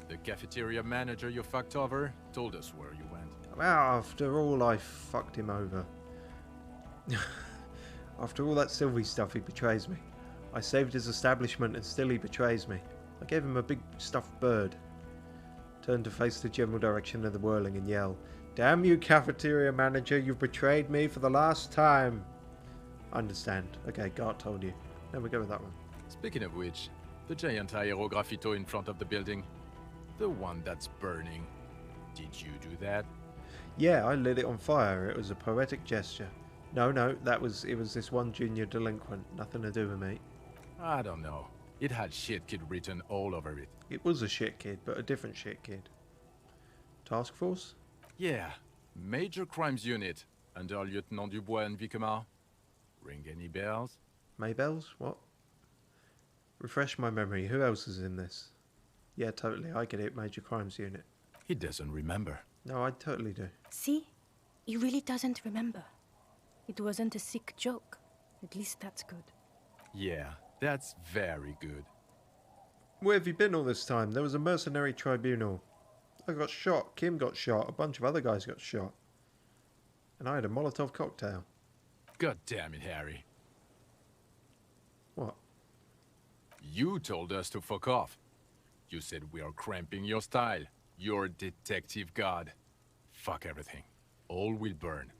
The cafeteria manager you fucked over told us where you went. Well, after all, I fucked him over. After all that Sylvie stuff, he betrays me. I saved his establishment and still he betrays me. I gave him a big stuffed bird. Turned to face the general direction of the whirling and yell, "Damn you, cafeteria manager, you've betrayed me for the last time." Understand. Okay, God told you. There we go with that one. Speaking of which, the giant aerograffito in front of the building, the one that's burning, did you do that? Yeah, I lit it on fire. It was a poetic gesture. No, it was this one junior delinquent. Nothing to do with me. I don't know. It had shit kid written all over it. It was a shit kid, but a different shit kid. Task force? Yeah, Major Crimes Unit, under Lieutenant Dubois and Vicomar. Ring any bells? Maybells? What? Refresh my memory. Who else is in this? Yeah, totally. I get it. Major Crimes Unit. He doesn't remember. No, I totally do. See? He really doesn't remember. It wasn't a sick joke. At least that's good. Yeah, that's very good. Where have you been all this time? There was a mercenary tribunal. I got shot. Kim got shot. A bunch of other guys got shot. And I had a Molotov cocktail. God damn it, Harry. What? You told us to fuck off. You said we are cramping your style. You're detective god. Fuck everything. All will burn.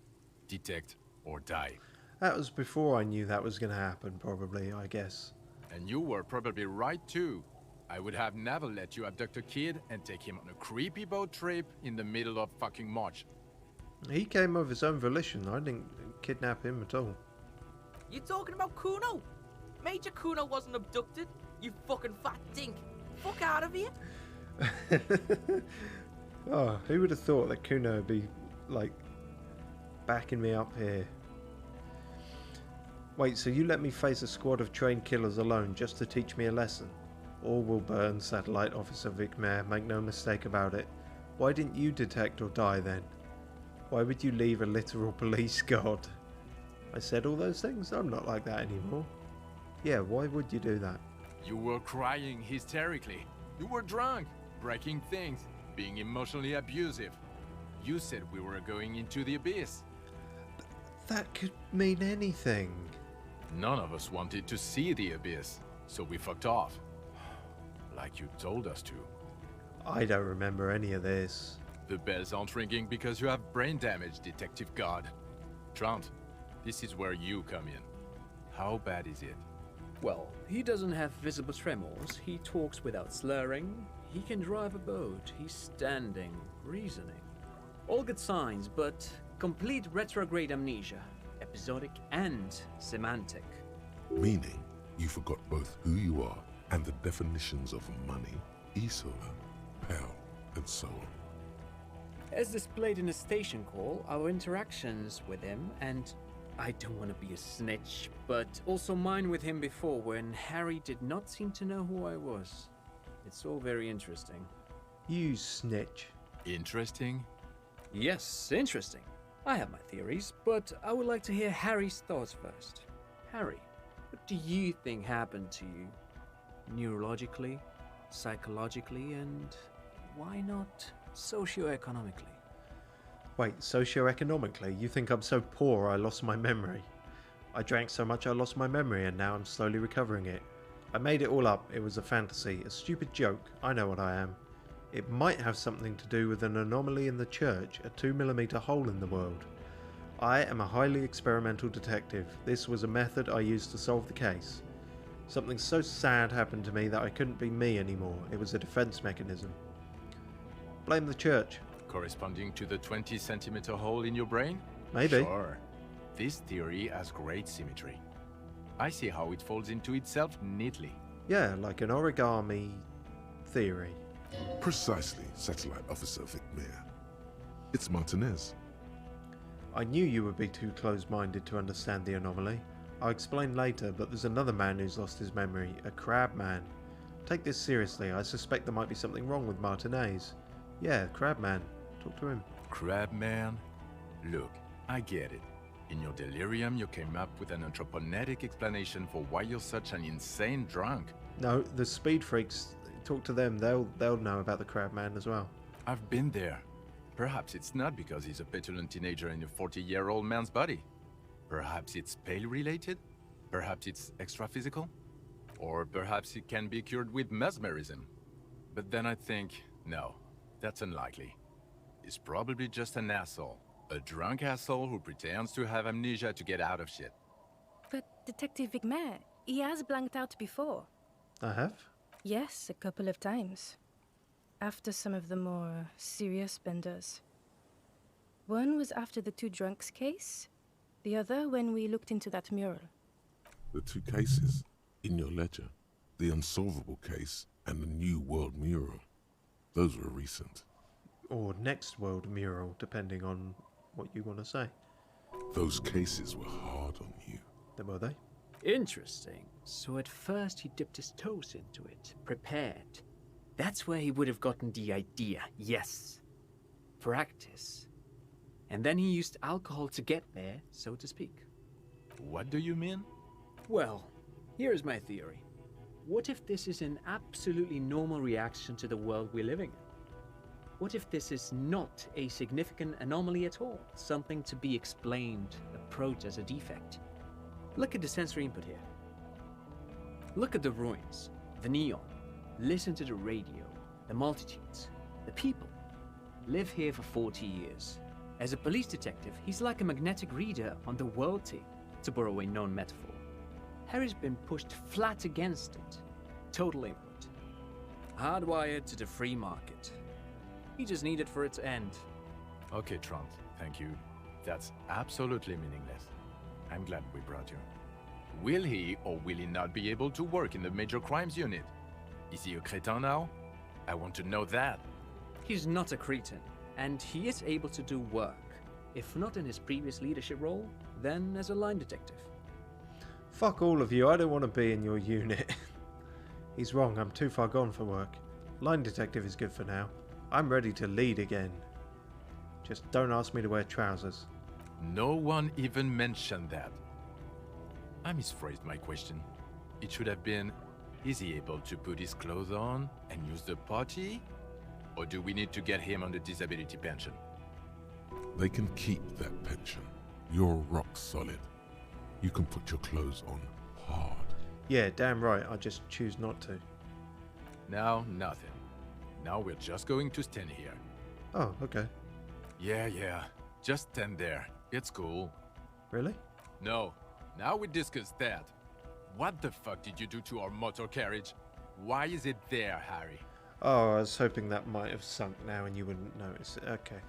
Detect or die. That was before I knew that was going to happen, probably, I guess. And you were probably right too. I would have never let you abduct a kid and take him on a creepy boat trip in the middle of fucking March. He came of his own volition. I didn't kidnap him at all. You talking about Kuno? Major Kuno wasn't abducted, you fucking fat dink. Fuck out of here. Oh, who would have thought that Kuno would be, like, backing me up here? Wait, so you let me face a squad of trained killers alone just to teach me a lesson? All will burn, Satellite Officer Vicmare, make no mistake about it. Why didn't you detect or die then? Why would you leave a literal police god? I said all those things? I'm not like that anymore. Yeah, why would you do that? You were crying hysterically. You were drunk, breaking things, being emotionally abusive. You said we were going into the abyss. That could mean anything. None of us wanted to see the abyss, so we fucked off. Like you told us to. I don't remember any of this. The bells aren't ringing because you have brain damage, Detective God. Trant, this is where you come in. How bad is it? Well, he doesn't have visible tremors, he talks without slurring, he can drive a boat, he's standing, reasoning. All good signs, but complete retrograde amnesia, episodic and semantic. Meaning, you forgot both who you are and the definitions of money, Isola, pal, and so on. As displayed in a station call, our interactions with him, and I don't want to be a snitch, but also mine with him before when Harry did not seem to know who I was. It's all very interesting. You snitch. Interesting? Yes, interesting. I have my theories, but I would like to hear Harry's thoughts first. Harry, what do you think happened to you? Neurologically, psychologically, and why not socioeconomically? Wait, socioeconomically? You think I'm so poor I lost my memory? I drank so much I lost my memory and now I'm slowly recovering it. I made it all up. It was a fantasy, a stupid joke. I know what I am. It might have something to do with an anomaly in the church, a 2mm hole in the world. I am a highly experimental detective. This was a method I used to solve the case. Something so sad happened to me that I couldn't be me anymore. It was a defense mechanism. Blame the church. Corresponding to the 20-centimeter hole in your brain? Maybe. Sure. This theory has great symmetry. I see how it folds into itself neatly. Yeah, like an origami theory. Precisely, Satellite Officer Vicmere. It's Martinez. I knew you would be too close-minded to understand the anomaly. I'll explain later, but there's another man who's lost his memory, a crab man. Take this seriously. I suspect there might be something wrong with Martinez. Yeah, crab man. Talk to him. Crab man? Look, I get it. In your delirium, you came up with an anthroponetic explanation for why you're such an insane drunk. No, the speed freaks. Talk to them. They'll know about the crab man as well. I've been there. Perhaps it's not because he's a petulant teenager in a 40-year-old man's body. Perhaps it's pale-related? Perhaps it's extra-physical? Or perhaps it can be cured with mesmerism. But then I think, no, that's unlikely. He's probably just an asshole. A drunk asshole who pretends to have amnesia to get out of shit. But Detective Vicmere, he has blanked out before. I have? Yes, a couple of times. After some of the more serious benders. One was after the two drunks case, the other when we looked into that mural. The two cases in your ledger, the unsolvable case and the New World mural, those were recent. Or next world mural, depending on what you want to say. Those cases were hard on you. Then were they? Interesting. So at first he dipped his toes into it, prepared. That's where he would have gotten the idea, yes. Practice. And then he used alcohol to get there, so to speak. What do you mean? Well, here's my theory. What if this is an absolutely normal reaction to the world we're living in? What if this is not a significant anomaly at all? Something to be explained, approached as a defect? Look at the sensory input here. Look at the ruins, the neon. Listen to the radio, the multitudes, the people. Live here for 40 years. As a police detective, he's like a magnetic reader on the world tape, to borrow a known metaphor. Harry's been pushed flat against it. Total input. Hardwired to the free market. He just needed for it to end. Okay, Trant, thank you. That's absolutely meaningless. I'm glad we brought you. Will he or will he not be able to work in the major crimes unit? Is he a cretin now? I want to know that. He's not a cretin, and he is able to do work. If not in his previous leadership role, then as a line detective. Fuck all of you, I don't want to be in your unit. He's wrong, I'm too far gone for work. Line detective is good for now. I'm ready to lead again. Just don't ask me to wear trousers. No one even mentioned that. I misphrased my question. It should have been, is he able to put his clothes on and use the potty? Or do we need to get him on the disability pension? They can keep that pension. You're rock solid. You can put your clothes on hard. Yeah, damn right. I just choose not to. Now, nothing. Now we're just going to stand here. Oh, okay. Yeah. Just stand there. It's cool. Really? No. Now we discuss that. What the fuck did you do to our motor carriage? Why is it there, Harry? Oh, I was hoping that might have sunk now and you wouldn't notice it. Okay.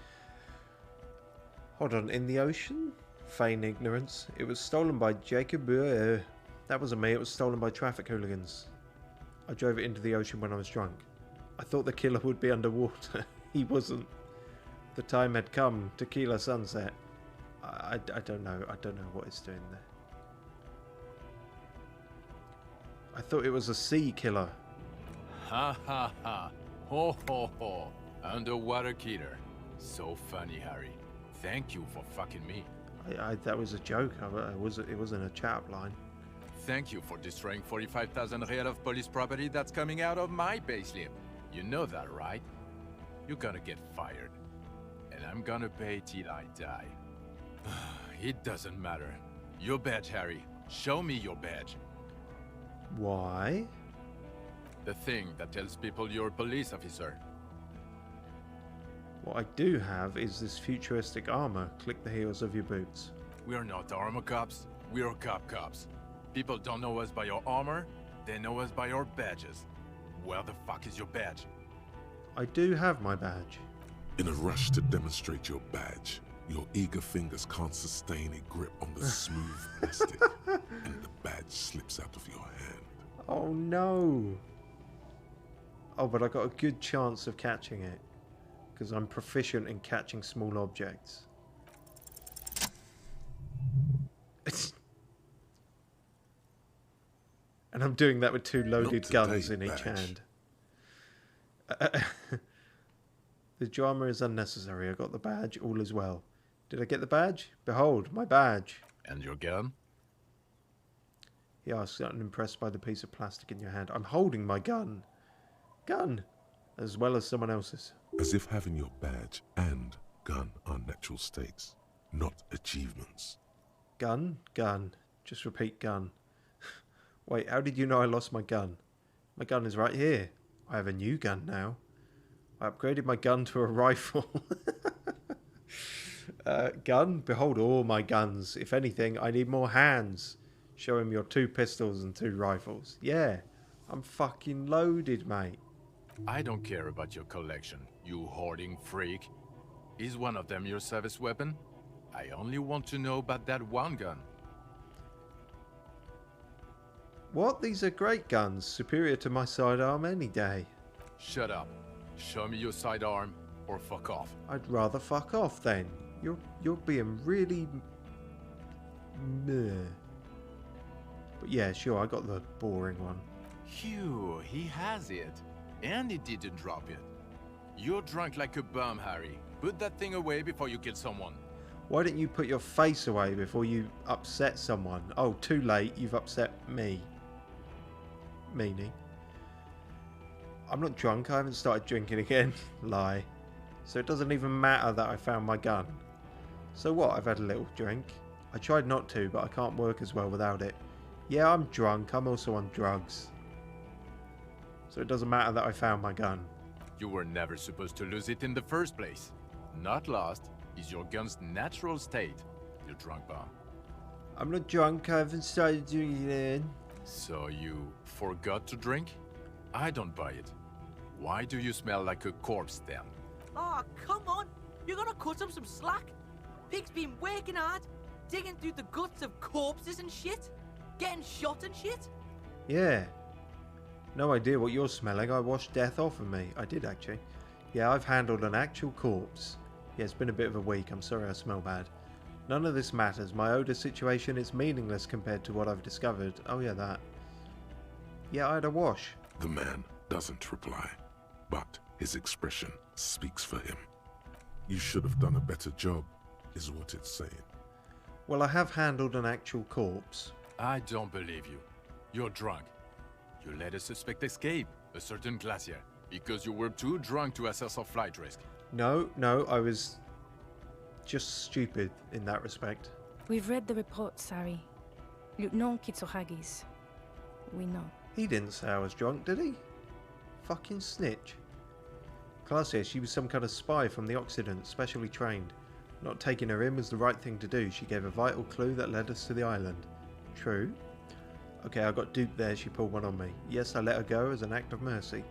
Hold on. In the ocean? Feign ignorance. It was stolen by Jacob. That wasn't me. It was stolen by traffic hooligans. I drove it into the ocean when I was drunk. I thought the killer would be underwater. He wasn't. The time had come. Tequila Sunset. I don't know. I don't know what it's doing there. I thought it was a sea killer. Ha ha ha. Ho ho ho. Underwater killer. So funny, Harry. Thank you for fucking me. That was a joke. It wasn't a chat line. Thank you for destroying 45,000 real of police property that's coming out of my payslip. You know that, right? You're gonna get fired. And I'm gonna pay till I die. It doesn't matter. Your badge, Harry. Show me your badge. Why? The thing that tells people you're a police officer. What I do have is this futuristic armor. Click the heels of your boots. We're not armor cops. We're cop cops. People don't know us by our armor. They know us by our badges. Where the fuck is your badge? I do have my badge. In a rush to demonstrate your badge, your eager fingers can't sustain a grip on the smooth plastic, and the badge slips out of your hand. Oh no! Oh, but I got a good chance of catching it, because I'm proficient in catching small objects. And I'm doing that with two loaded guns in each hand. The drama is unnecessary. I got the badge. All is well. Did I get the badge? Behold, my badge. And your gun? He asks, unimpressed by the piece of plastic in your hand. I'm holding my gun. Gun. As well as someone else's. As if having your badge and gun are natural states, not achievements. Gun? Gun. Just repeat gun. Wait, how did you know I lost my gun? My gun is right here. I have a new gun now. I upgraded my gun to a rifle. Gun? Behold all my guns. If anything, I need more hands. Show him your 2 pistols and 2 rifles. Yeah, I'm fucking loaded, mate. I don't care about your collection, you hoarding freak. Is one of them your service weapon? I only want to know about that one gun. What? These are great guns. Superior to my sidearm any day. Shut up. Show me your sidearm, or fuck off. I'd rather fuck off then. You're being really... meh. But yeah, sure, I got the boring one. Phew, he has it. And he didn't drop it. You're drunk like a bum, Harry. Put that thing away before you kill someone. Why didn't you put your face away before you upset someone? Oh, too late. You've upset me. Meaning. I'm not drunk. I haven't started drinking again. Lie. So it doesn't even matter that I found my gun. So what? I've had a little drink. I tried not to, but I can't work as well without it. Yeah, I'm drunk. I'm also on drugs. So it doesn't matter that I found my gun. You were never supposed to lose it in the first place. Not lost is your gun's natural state, you drunk bum. I'm not drunk. I haven't started drinking it. So you forgot to drink? I don't buy it. Why do you smell like a corpse then? Oh, come on. You're gonna cut him some slack. Pig's been working hard, digging through the guts of corpses and shit. Getting shot and shit. Yeah. No idea what you're smelling. I washed death off of me. I did, actually. Yeah, I've handled an actual corpse. Yeah, it's been a bit of a week. I'm sorry I smell bad. None of this matters. My odor situation is meaningless compared to what I've discovered. Oh, yeah, that. Yeah, I had a wash. The man doesn't reply, but his expression speaks for him. You should have done a better job, is what it's saying. Well, I have handled an actual corpse. I don't believe you. You're drunk. You let a suspect escape, a certain glacier, because you were too drunk to assess a flight risk. No, I was... just stupid in that respect. We've read the reports, Harry. Lieutenant Kitsuragis. We know. He didn't say I was drunk, did he? Fucking snitch. Class says she was some kind of spy from the Occident, specially trained. Not taking her in was the right thing to do. She gave a vital clue that led us to the island. True. Okay, I got duped there. She pulled one on me. Yes, I let her go as an act of mercy.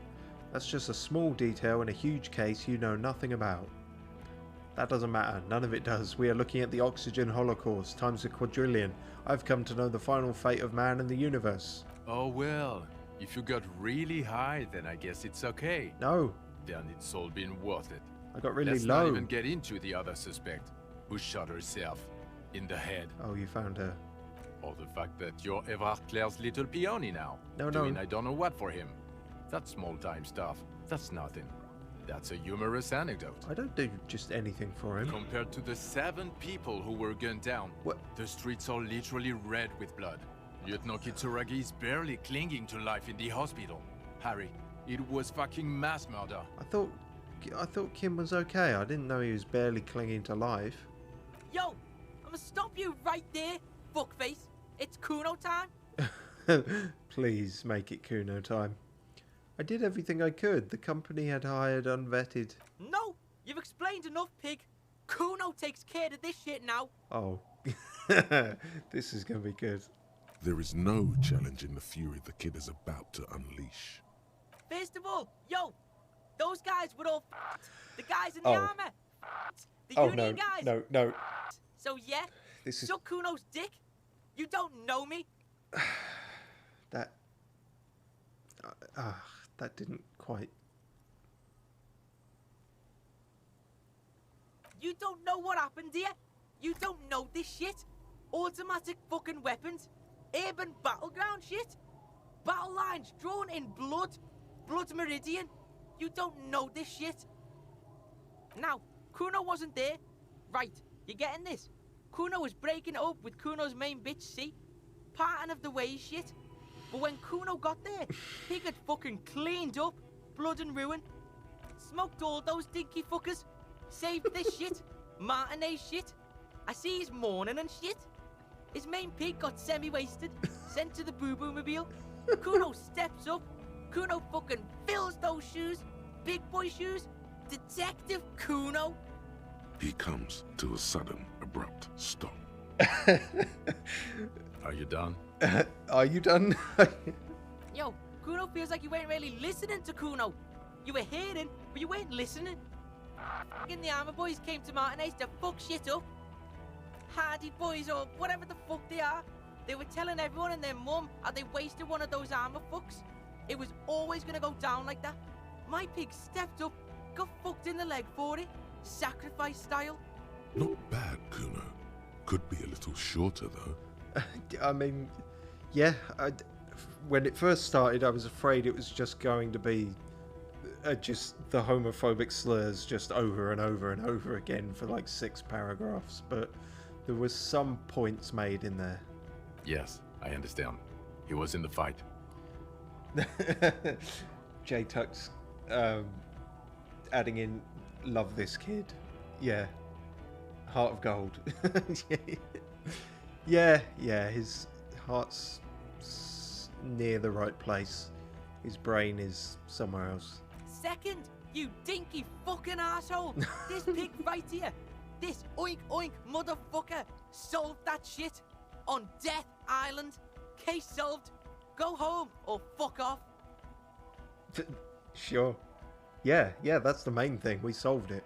That's just a small detail in a huge case you know nothing about. That doesn't matter. None of it does. We are looking at the oxygen holocaust times a quadrillion. I've come to know the final fate of man in the universe. Oh well, if you got really high, then I guess it's okay. No. Then it's all been worth it. I got really Let's low. not even get into the other suspect, who shot herself in the head. Oh, you found her. Or the fact that you're Everard Claire's little peony now. No. Doing I don't know what for him. That's small-time stuff. That's nothing. That's a humorous anecdote. I don't do just anything for him. Compared to the 7 people who were gunned down, What? the streets are literally red with blood. Lieutenant Kitsuragi is barely clinging to life in the hospital. Harry, it was fucking mass murder. I thought Kim was okay. I didn't know he was barely clinging to life. Yo, I'm gonna stop you right there, fuckface. It's Kuno time. Please make it Kuno time. I did everything I could. The company had hired unvetted. No, you've explained enough, pig. Kuno takes care of this shit now. Oh. This is going to be good. There is no challenging the fury the kid is about to unleash. First of all, yo, those guys were all the guys in the armor. The Union guys. No. So yeah, This is... suck Kuno's dick. You don't know me. That... that didn't quite... You don't know what happened here. You don't know this shit. Automatic fucking weapons. Urban battleground shit. Battle lines drawn in blood. Blood meridian. You don't know this shit. Now, Kuno wasn't there. Right, you getting this? Kuno was breaking it up with Kuno's main bitch, see? Parting of the ways shit. But when Kuno got there, he got fucking cleaned up. Blood and ruin. Smoked all those dinky fuckers. Saved this shit. Martinet shit. I see he's mourning and shit. His main pig got semi-wasted. Sent to the boo-boo mobile. Kuno steps up. Kuno fucking fills those shoes. Big boy shoes. Detective Kuno. He comes to a sudden, abrupt stop. Are you done? Are you done? Yo, Kuno feels like you weren't really listening to Kuno. You were hearing, but you weren't listening. Fucking the armor boys came to Martinez to fuck shit up. Hardy boys or whatever the fuck they are. They were telling everyone and their mum how they wasted one of those armor fucks. It was always gonna go down like that. My pig stepped up, got fucked in the leg for it. Sacrifice style. Not bad, Kuno. Could be a little shorter, though. I mean, yeah. When it first started, I was afraid it was just going to be just the homophobic slurs just over and over and over again for like 6 paragraphs. But there was some points made in there. Yes, I understand. He was in the fight. J Tuck's adding in, love this kid. Yeah. Heart of gold. Yeah, his heart's near the right place. His brain is somewhere else. Second, you dinky fucking asshole. This pig right here. This oink oink motherfucker solved that shit. On Death Island. Case solved. Go home or fuck off. Sure. Yeah, that's the main thing. We solved it.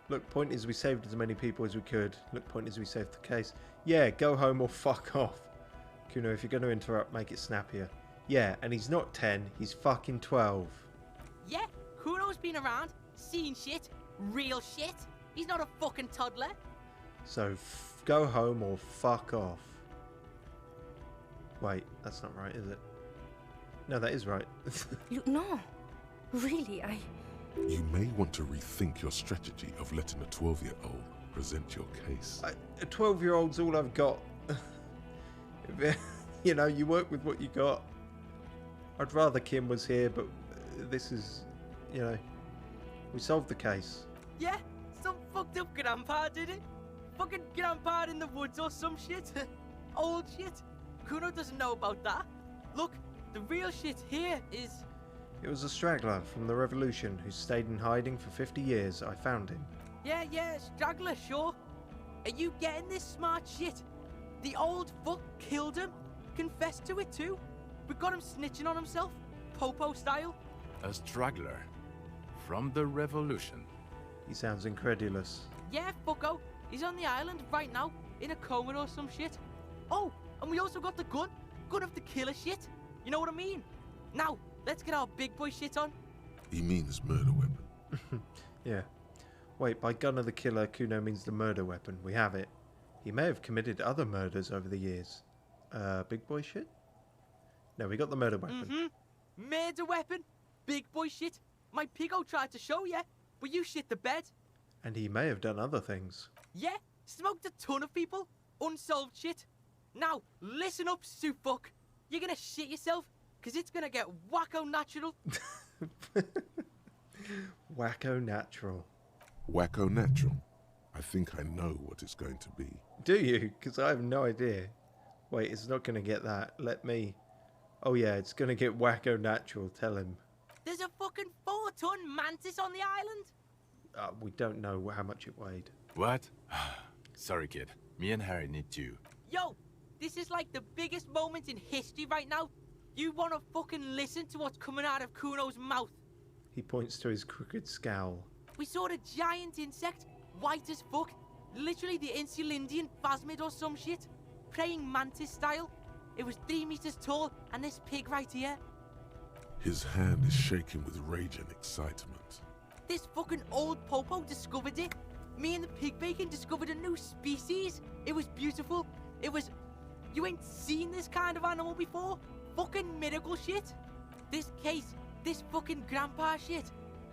Look, point is we saved as many people as we could. Look, point is we saved the case. Yeah, go home or fuck off. Kuno, if you're going to interrupt, make it snappier. Yeah, and he's not 10, he's fucking 12. Yeah, Kuno's been around, seen shit, real shit. He's not a fucking toddler. So, go home or fuck off. Wait, that's not right, is it? No, that is right. No, really, You may want to rethink your strategy of letting a 12-year-old present your case. A 12-year-old's all I've got. You know, you work with what you got. I'd rather Kim was here, but this is, you know, we solved the case. Yeah, some fucked up grandpa did it. fucking grandpa in the woods or some shit. Old shit. Kuno doesn't know about that. Look, the real shit here is... It was a straggler from the revolution who stayed in hiding for 50 years. I found him. Yeah, straggler, sure. Are you getting this smart shit? The old fuck killed him. Confessed to it too. We got him snitching on himself. Popo style. A straggler. From the revolution. He sounds incredulous. Yeah, fucko. He's on the island right now. In a coma or some shit. Oh, and we also got the gun. Gun of the killer shit. You know what I mean? Now, let's get our big boy shit on. He means murder weapon. Yeah. Wait, by gun of the killer, Kuno means the murder weapon. We have it. He may have committed other murders over the years. Big boy shit? No, we got the murder weapon. Murder weapon. Big boy shit. My pigo tried to show ya, but you shit the bed. And he may have done other things. Yeah, smoked a ton of people. Unsolved shit. Now, listen up, soup fuck. You're gonna shit yourself, because it's gonna get wacko natural. Wacko natural. Wacko natural. I think I know what it's going to be. Do you? Because I have no idea. Wait, it's not going to get that. Let me... Oh yeah, it's going to get wacko natural. Tell him. There's a fucking 4-ton mantis on the island. We don't know how much it weighed. What? Sorry, kid. Me and Harry need to... Yo, this is like the biggest moment in history right now. You want to fucking listen to what's coming out of Kuno's mouth. He points to his crooked scowl. We saw a giant insect, white as fuck. Literally the Insulindian phasmid or some shit. Praying mantis style. It was 3 meters tall, and this pig right here. His hand is shaking with rage and excitement. This fucking old popo discovered it. Me and the pig bacon discovered a new species. It was beautiful. It was... You ain't seen this kind of animal before? Fucking miracle shit. This case, this fucking grandpa shit,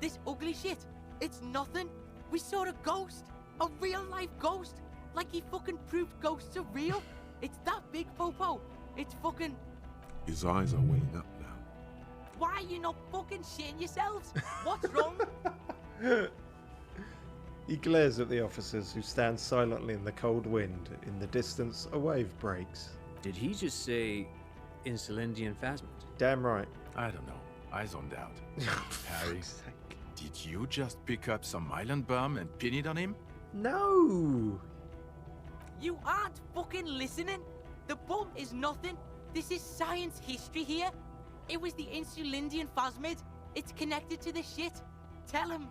this ugly shit, it's nothing. We saw a ghost. A real life ghost. Like he fucking proved ghosts are real. It's that big, Popo. It's fucking... His eyes are welling up now. Why are you not fucking shitting yourselves? What's wrong? He glares at the officers who stand silently in the cold wind. In the distance, a wave breaks. Did he just say Insulindian phasmid? Damn right. I don't know. I zoned out. Harry, did you just pick up some island bum and pin it on him? No! You aren't fucking listening. The bum is nothing. This is science history here. It was the Insulindian phasmid. It's connected to the shit. Tell him.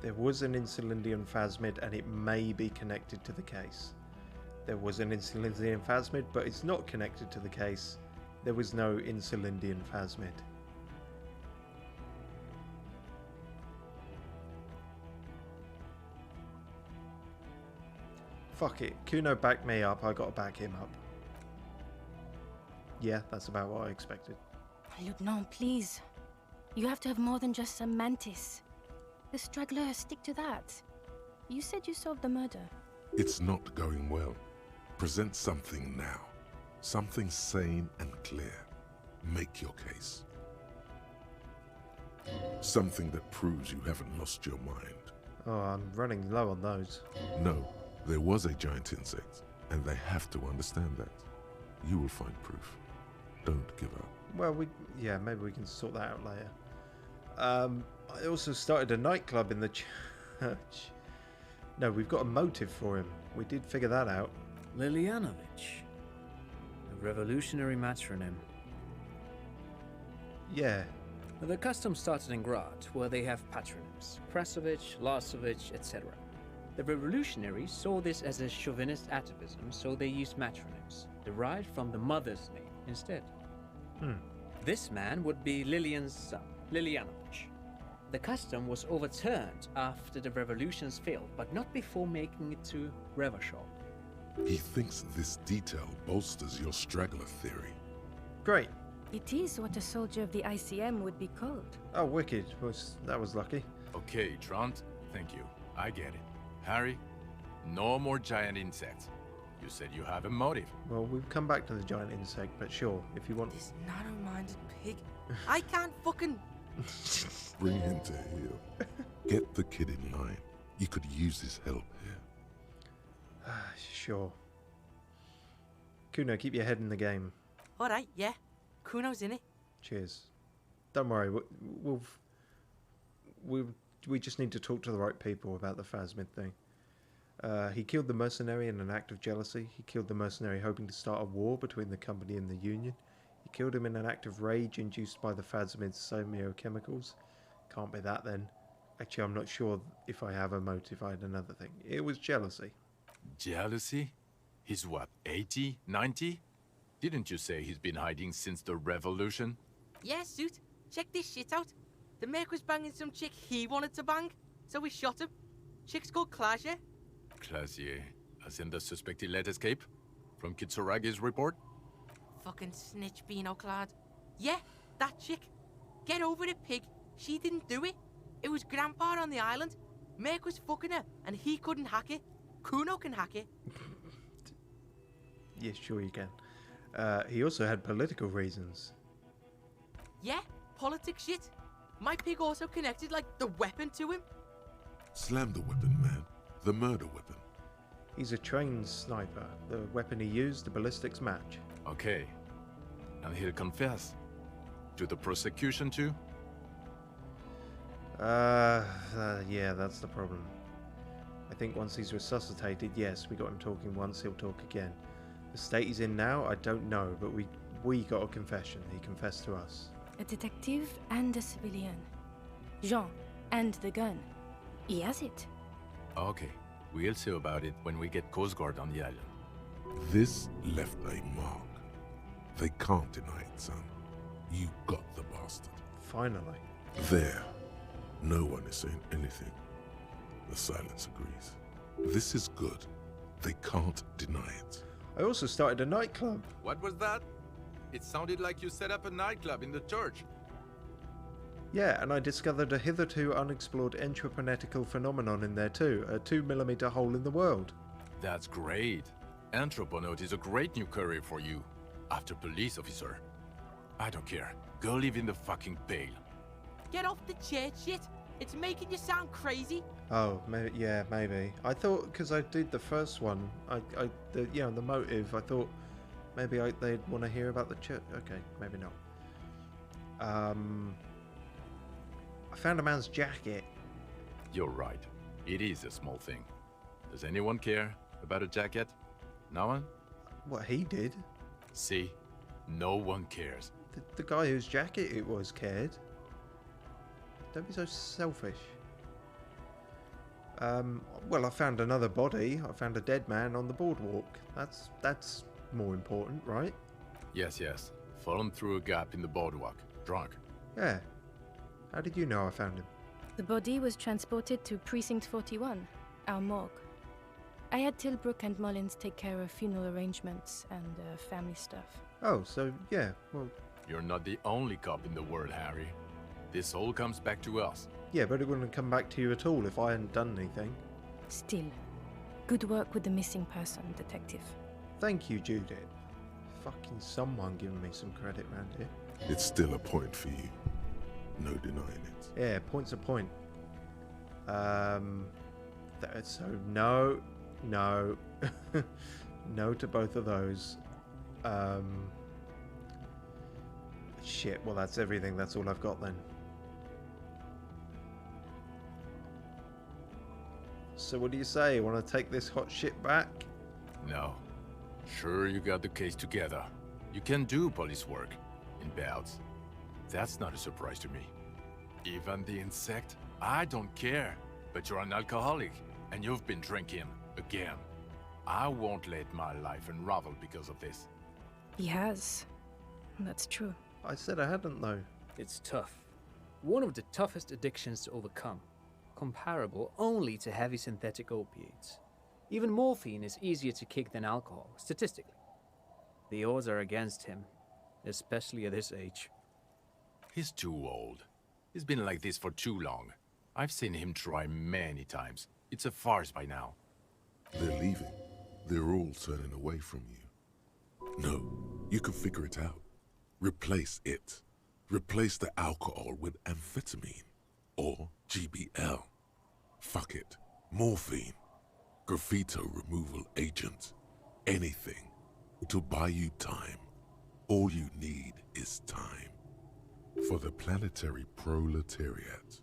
There was an Insulindian phasmid and it may be connected to the case. There was an Insulindian phasmid, but it's not connected to the case. There was no Insulindian phasmid. Fuck it. Kuno backed me up. I gotta back him up. Yeah, that's about what I expected. Lieutenant, please. You have to have more than just some mantis. The straggler, stick to that. You said you solved the murder. It's not going well. Present something now. Something sane and clear. Make your case. Something that proves you haven't lost your mind. Oh, I'm running low on those. No, there was a giant insect, and they have to understand that. You will find proof. Don't give up. Well, maybe we can sort that out later. I also started a nightclub in the church. No, we've got a motive for him. We did figure that out. Lilianovich. A revolutionary matronym. Yeah. The custom started in Grad, where they have patronyms. Krasovich, Lasovich, etc. The revolutionaries saw this as a chauvinist atavism, so they used matronyms, derived from the mother's name instead. This man would be Lillian's son, Lilianovich. The custom was overturned after the revolutions failed, but not before making it to Revachol. He thinks this detail bolsters your straggler theory. Great. It is what a soldier of the ICM would be called. Oh, wicked. That was lucky. Okay, Trant, thank you. I get it. Harry, no more giant insects. You said you have a motive. Well, we've come back to the giant insect, but sure, if you want... This narrow-minded pig. I can't fucking... Bring him to heel. Get the kid in line. You could use his help here. Sure. Kuno, keep your head in the game. Alright, yeah. Kuno's in it. Cheers. Don't worry, we just need to talk to the right people about the Phasmid thing. He killed the mercenary in an act of jealousy. He killed the mercenary hoping to start a war between the company and the Union. He killed him in an act of rage induced by the Phasmid's semiochemicals. Can't be that then. Actually, I'm not sure if I have a motive. I had another thing. It was jealousy. Jealousy? He's what, 80, 90? Didn't you say he's been hiding since the revolution? Yeah, Suit. Check this shit out. The Merc was banging some chick he wanted to bang, so we shot him. Chick's called Clasia. Clasia, as in the suspect he let escape? From Kitsuragi's report? Fucking snitch, Beano Clad. Yeah, that chick. Get over it, pig. She didn't do it. It was Grandpa on the island. Merc was fucking her, and he couldn't hack it. Kuno can hack it. Yes, sure you can. He also had political reasons. Yeah, politics shit. My pig also connected, like, the weapon to him. Slam the weapon, man. The murder weapon. He's a trained sniper. The weapon he used, the ballistics match. Okay. And he'll confess. To the prosecution too? Yeah, that's the problem. I think once he's resuscitated, yes, we got him talking once, he'll talk again. The state he's in now, I don't know, but we got a confession. He confessed to us. A detective and a civilian. Jean, and the gun. He has it. Okay. We'll see about it when we get Coast Guard on the island. This left a mark. They can't deny it, son. You got the bastard. Finally. There. No one is saying anything. The silence agrees. This is good. They can't deny it. I also started a nightclub. What was that? It sounded like you set up a nightclub in the church. Yeah, and I discovered a hitherto unexplored entreprenetical phenomenon in there too. A 2mm hole in the world. That's great. Anthroponaut is a great new career for you. After police officer. I don't care. Go live in the fucking pale. Get off the chair, shit. It's making you sound crazy. Oh, maybe, yeah, maybe. I thought, because I did the first one, the motive, I thought maybe they'd want to hear about the church. Okay, maybe not. I found a man's jacket. You're right. It is a small thing. Does anyone care about a jacket? No one? What, he did? See? No one cares. The guy whose jacket it was cared. Don't be so selfish. Well, I found another body. I found a dead man on the boardwalk. That's more important, right? Yes. Fallen through a gap in the boardwalk. Drunk. Yeah. How did you know I found him? The body was transported to Precinct 41, our morgue. I had Tilbrook and Mullins take care of funeral arrangements and family stuff. Oh, so yeah, well... You're not the only cop in the world, Harry. This all comes back to us. Yeah, but it wouldn't come back to you at all if I hadn't done anything. Still, good work with the missing person, detective. Thank you, Judith. Fucking someone giving me some credit round here. It's still a point for you. No denying it. Yeah, point's a point. So no. No to both of those. Shit, well that's everything. That's all I've got then. So what do you say? Want to take this hot shit back? No. Sure, you got the case together. You can do police work. In bouts. That's not a surprise to me. Even the insect? I don't care. But you're an alcoholic, and you've been drinking again. I won't let my life unravel because of this. He has. That's true. I said I hadn't, though. It's tough. One of the toughest addictions to overcome. Comparable only to heavy synthetic opiates. Even morphine is easier to kick than alcohol, statistically. The odds are against him, especially at his age. He's too old. He's been like this for too long. I've seen him try many times. It's a farce by now. They're leaving. They're all turning away from you. No, you can figure it out. Replace it. Replace the alcohol with amphetamine. Or GBL. Fuck it. Morphine. Graffito removal agent. Anything. It'll buy you time. All you need is time. For the planetary proletariat.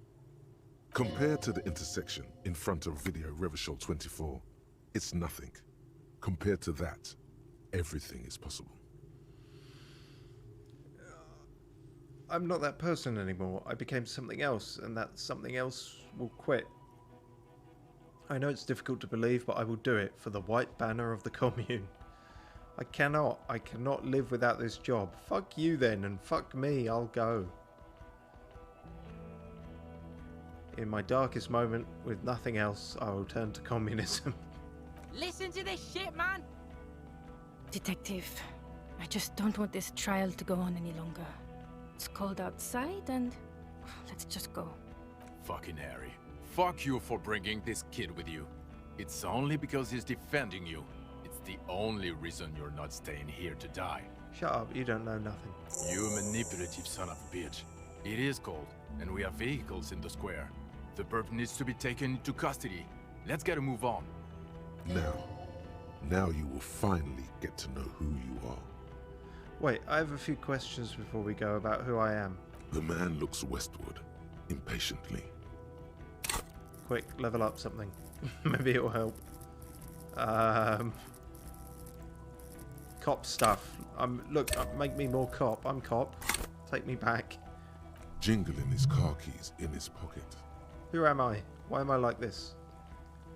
Compared to the intersection in front of Video Revachol 24, it's nothing. Compared to that, everything is possible. I'm not that person anymore. I became something else, and that something else will quit. I know it's difficult to believe, but I will do it for the white banner of the commune. I cannot live without this job. Fuck you then, and fuck me, I'll go. In my darkest moment, with nothing else, I will turn to communism. Listen to this shit, man! Detective, I just don't want this trial to go on any longer. It's cold outside and let's just go. Fucking Harry. Fuck you for bringing this kid with you. It's only because he's defending you. It's the only reason you're not staying here to die. Shut up, you don't know nothing. You manipulative son of a bitch. It is cold, and we have vehicles in the square. The perp needs to be taken into custody. Let's get a move on. Now you will finally get to know who you are. Wait, I have a few questions before we go about who I am. The man looks westward, impatiently. Quick, level up something. Maybe it'll help. Cop stuff. Look, make me more cop. I'm cop. Take me back. Jingling his car keys in his pocket. Who am I? Why am I like this?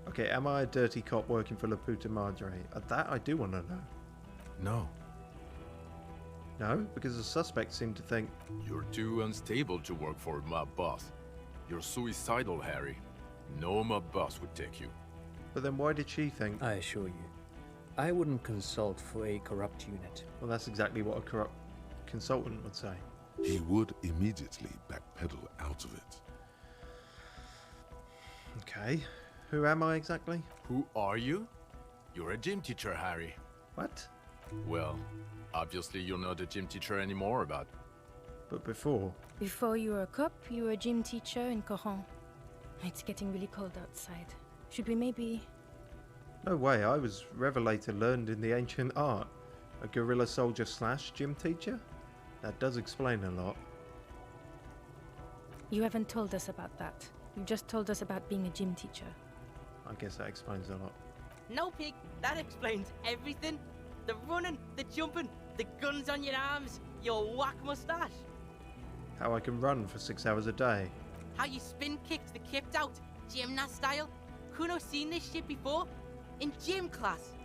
Okay, am I a dirty cop working for La Puta Madre? That I do want to know. No. No? Because the suspects seem to think... You're too unstable to work for a mob boss. You're suicidal, Harry. No mob boss would take you. But then why did she think... I assure you, I wouldn't consult for a corrupt unit. Well, that's exactly what a corrupt consultant would say. He would immediately backpedal out of it. Okay. Who am I exactly? Who are you? You're a gym teacher, Harry. What? Well, obviously you're not a gym teacher anymore, but... But before? Before you were a cop, you were a gym teacher in Coron. It's getting really cold outside. Should we maybe... No way, I was revelator learned in the ancient art. A guerrilla soldier / gym teacher? That does explain a lot. You haven't told us about that. You just told us about being a gym teacher. I guess that explains a lot. No, pig, that explains everything. The running, the jumping, the guns on your arms, your whack mustache. How I can run for 6 hours a day. How you spin kicked the kipped out, gymnast style. Kuno seen this shit before? In gym class.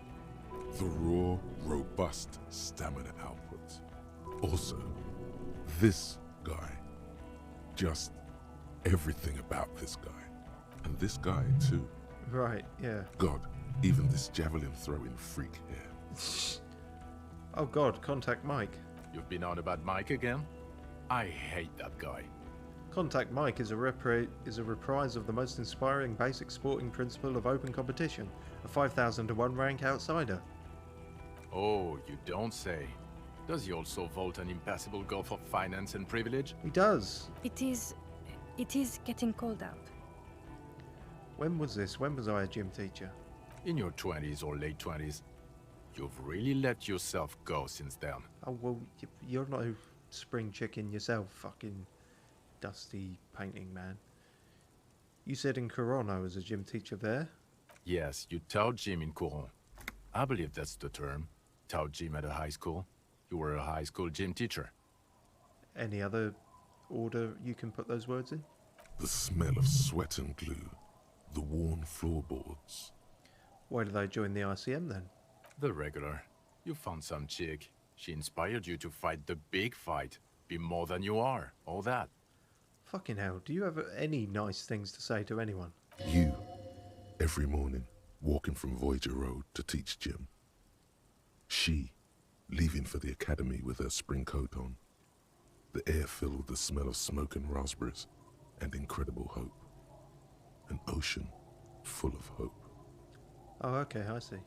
The raw, robust stamina output. Also, this guy. Just everything about this guy. And this guy, too. Right, yeah. God, even this javelin throwing freak here. Oh God, Contact Mike. You've been on about Mike again? I hate that guy. Contact Mike is a reprise of the most inspiring basic sporting principle of open competition. A 5,000 to 1 rank outsider. Oh, you don't say. Does he also vault an impassable gulf of finance and privilege? He does. It is getting cold out. When was this? When was I a gym teacher? In your 20s or late 20s. You've really let yourself go since then. Oh, well, you're no spring chicken yourself, fucking dusty painting man. You said in Coron I was a gym teacher there? Yes, you taught gym in Coron. I believe that's the term. Taught gym at a high school. You were a high school gym teacher. Any other order you can put those words in? The smell of sweat and glue. The worn floorboards. Why did I join the ICM then? The regular. You found some chick. She inspired you to fight the big fight. Be more than you are. All that. Fucking hell, do you have any nice things to say to anyone? You, every morning, walking from Voyager Road to teach gym. She, leaving for the academy with her spring coat on. The air filled with the smell of smoke and raspberries and incredible hope. An ocean full of hope. Oh, okay, I see.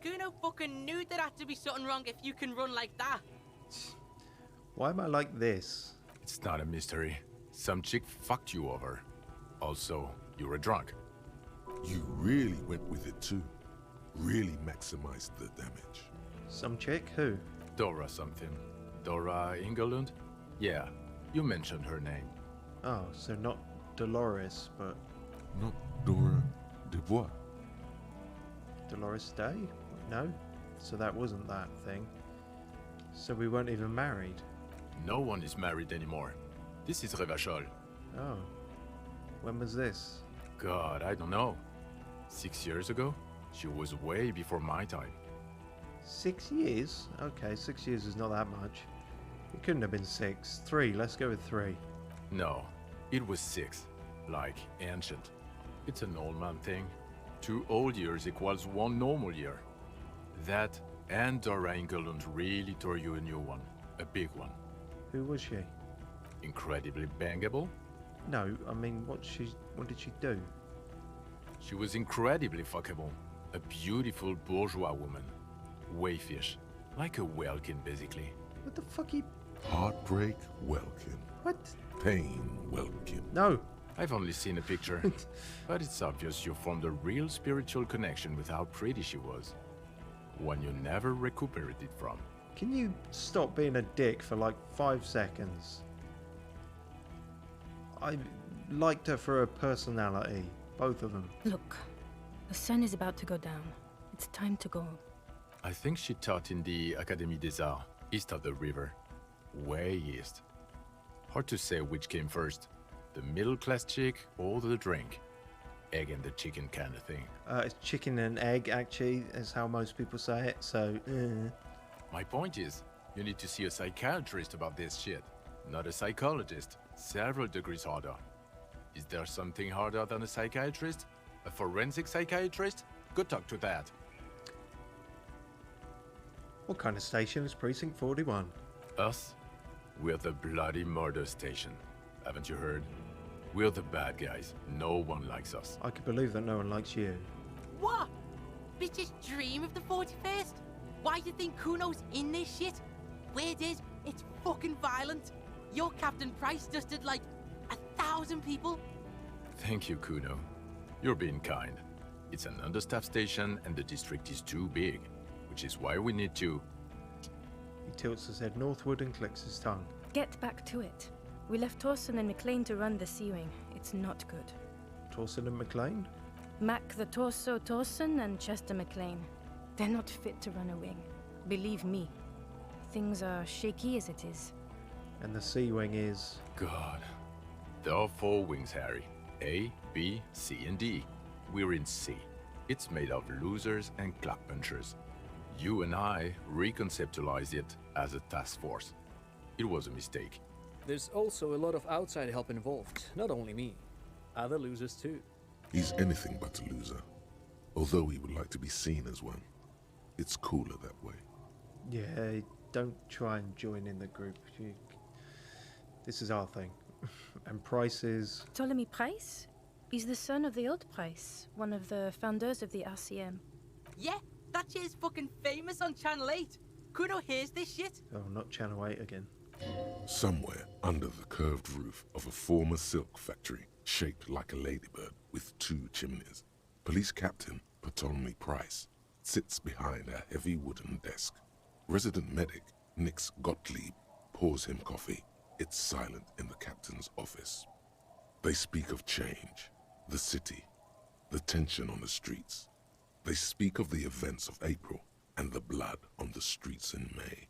Kuno fucking knew there had to be something wrong if you can run like that. Why am I like this? It's not a mystery. Some chick fucked you over. Also, you were drunk. You really went with it too. Really maximized the damage. Some chick? Who? Dora something. Dora Ingelund? Yeah, you mentioned her name. Oh, so not Dolores, but Not Dora Dubois. Dolores Day? No? So that wasn't that thing. So we weren't even married. No one is married anymore. This is Revachol. Oh. When was this? God, I don't know. 6 years ago? She was way before my time. 6 years? Okay, 6 years is not that much. It couldn't have been 6. 3, let's go with 3. No, it was 6. Like ancient. It's an old man thing. 2 old years equals 1 normal year. That and Dora Ingelund really tore you a new one. A big one. Who was she? Incredibly bangable. No, I mean, what did she do? She was incredibly fuckable. A beautiful bourgeois woman. Wayfish. Like a Welkin, basically. What the fuck you... Heartbreak Welkin. What? Pain Welkin. No. I've only seen a picture. But it's obvious you formed a real spiritual connection with how pretty she was. One you never recuperated from. Can you stop being a dick for like 5 seconds? I liked her for her personality. Both of them. Look, the sun is about to go down. It's time to go. I think she taught in the Académie des Arts, east of the river. Way east. Hard to say which came first. The middle-class chick or the drink. Egg and the chicken kind of thing. It's chicken and egg, actually, is how most people say it, so... My point is, you need to see a psychiatrist about this shit. Not a psychologist. Several degrees harder. Is there something harder than a psychiatrist? A forensic psychiatrist? Go talk to that. What kind of station is Precinct 41? Us? We're the bloody murder station. Haven't you heard? We're the bad guys. No one likes us. I could believe that no one likes you. What? Bitches dream of the 41st? Why do you think Kuno's in this shit? Weird is, it's fucking violent. Your Captain Price just did like 1,000 people. Thank you, Kuno. You're being kind. It's an understaffed station and the district is too big, which is why we need to... He tilts his head northward and clicks his tongue. Get back to it. We left Torson and McLean to run the sea wing. It's not good. Torson and McLean? Mac the Torso Torson and Chester McLean. They're not fit to run a wing. Believe me. Things are shaky as it is. And the sea wing is... God. There are 4 wings, Harry. A, B, C, and D. We're in C. It's made of losers and clock punchers. You and I reconceptualized it as a task force. It was a mistake. There's also a lot of outside help involved, not only me. Other losers too. He's anything but a loser. Although he would like to be seen as one. It's cooler that way. Yeah, don't try and join in the group. This is our thing. And Price is... Ptolemy Price? He's the son of the old Price, one of the founders of the RCM. Yeah, that shit's fucking famous on Channel 8. Kuno hears this shit. Oh, not Channel 8 again. Somewhere under the curved roof of a former silk factory, shaped like a ladybird with 2 chimneys, Police Captain Ptolemy Price sits behind a heavy wooden desk. Resident medic Nix Gottlieb pours him coffee. It's silent in the captain's office. They speak of change, the city, the tension on the streets. They speak of the events of April and the blood on the streets in May.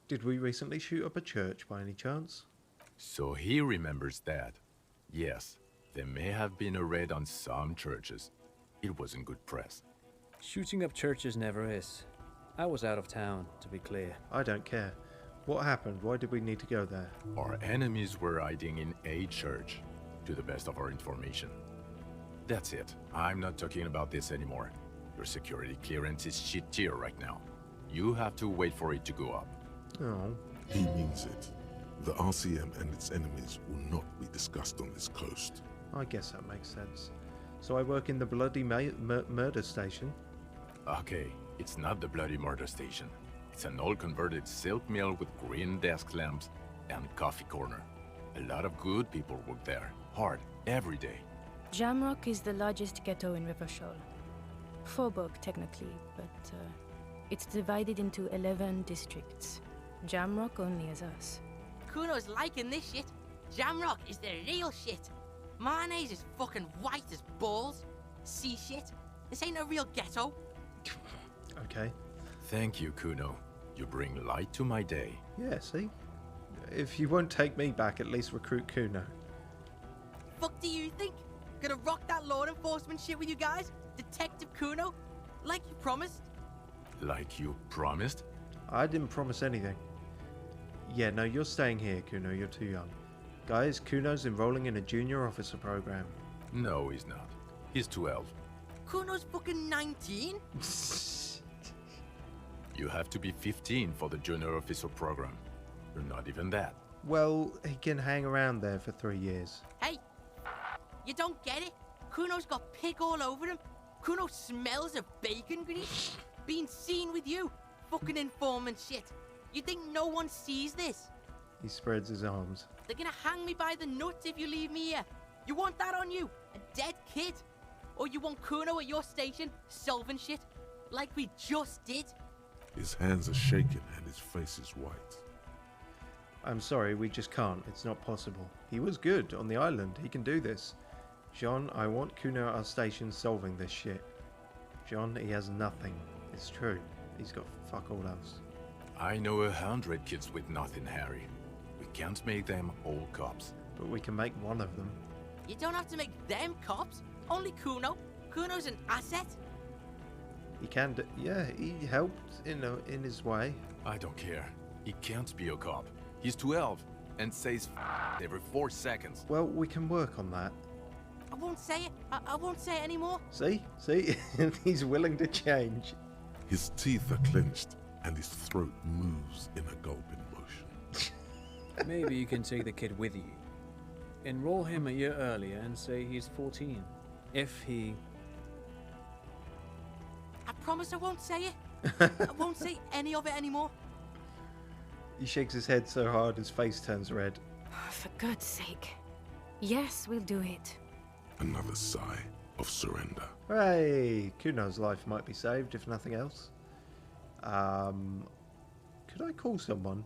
Did we recently shoot up a church by any chance? So he remembers that. Yes, there may have been a raid on some churches. It wasn't good press. Shooting up churches never is. I was out of town, to be clear. I don't care. What happened? Why did we need to go there? Our enemies were hiding in a church, to the best of our information. That's it. I'm not talking about this anymore. Your security clearance is shit tier right now. You have to wait for it to go up. Oh. He means it. The RCM and its enemies will not be discussed on this coast. I guess that makes sense. So I work in the bloody murder station. Okay, it's not the bloody murder station. It's an old converted silk mill with green desk lamps and coffee corner. A lot of good people work there, hard, every day. Jamrock is the largest ghetto in Rivershoal. Faubourg, technically, but it's divided into 11 districts. Jamrock only is us. Kuno's liking this shit. Jamrock is the real shit. Mayonnaise is fucking white as balls. See shit. This ain't a real ghetto. Okay. Thank you, Kuno. You bring light to my day. Yeah, see? If you won't take me back, at least recruit Kuno. Fuck do you think? Gonna rock that law enforcement shit with you guys? Detective Kuno? Like you promised? Like you promised? I didn't promise anything. Yeah, no, you're staying here, Kuno. You're too young. Guys, Kuno's enrolling in a junior officer program. No, he's not. He's 12. Kuno's fucking 19? You have to be 15 for the junior officer program. You're not even that. Well, he can hang around there for 3 years. Hey, you don't get it? Kuno's got pig all over him. Kuno smells of bacon grease. Being seen with you, fucking informant shit. You think no one sees this? He spreads his arms. They're gonna hang me by the nuts if you leave me here. You want that on you? A dead kid? Or you want Kuno at your station solving shit? Like we just did? His hands are shaking and his face is white. I'm sorry, we just can't. It's not possible. He was good on the island. He can do this. Jean, I want Kuno at our station solving this shit. Jean, he has nothing. It's true. He's got fuck all else. I know 100 kids with nothing, Harry. We can't make them all cops. But we can make one of them. You don't have to make them cops. Only Kuno. Kuno's an asset. He can do, yeah, he helped in his way. I don't care. He can't be a cop. He's 12 and says every 4 seconds. Well, we can work on that. I won't say it. I won't say it anymore. See? He's willing to change. His teeth are clenched and his throat moves in a gulping motion. Maybe you can take the kid with you. Enroll him a year earlier and say he's 14. If he... I promise I won't say it. I won't say any of it anymore. He shakes his head so hard his face turns red. For God's sake. Yes, we'll do it. Another sigh of surrender. Hey, Kuno's life might be saved if nothing else. Could I call someone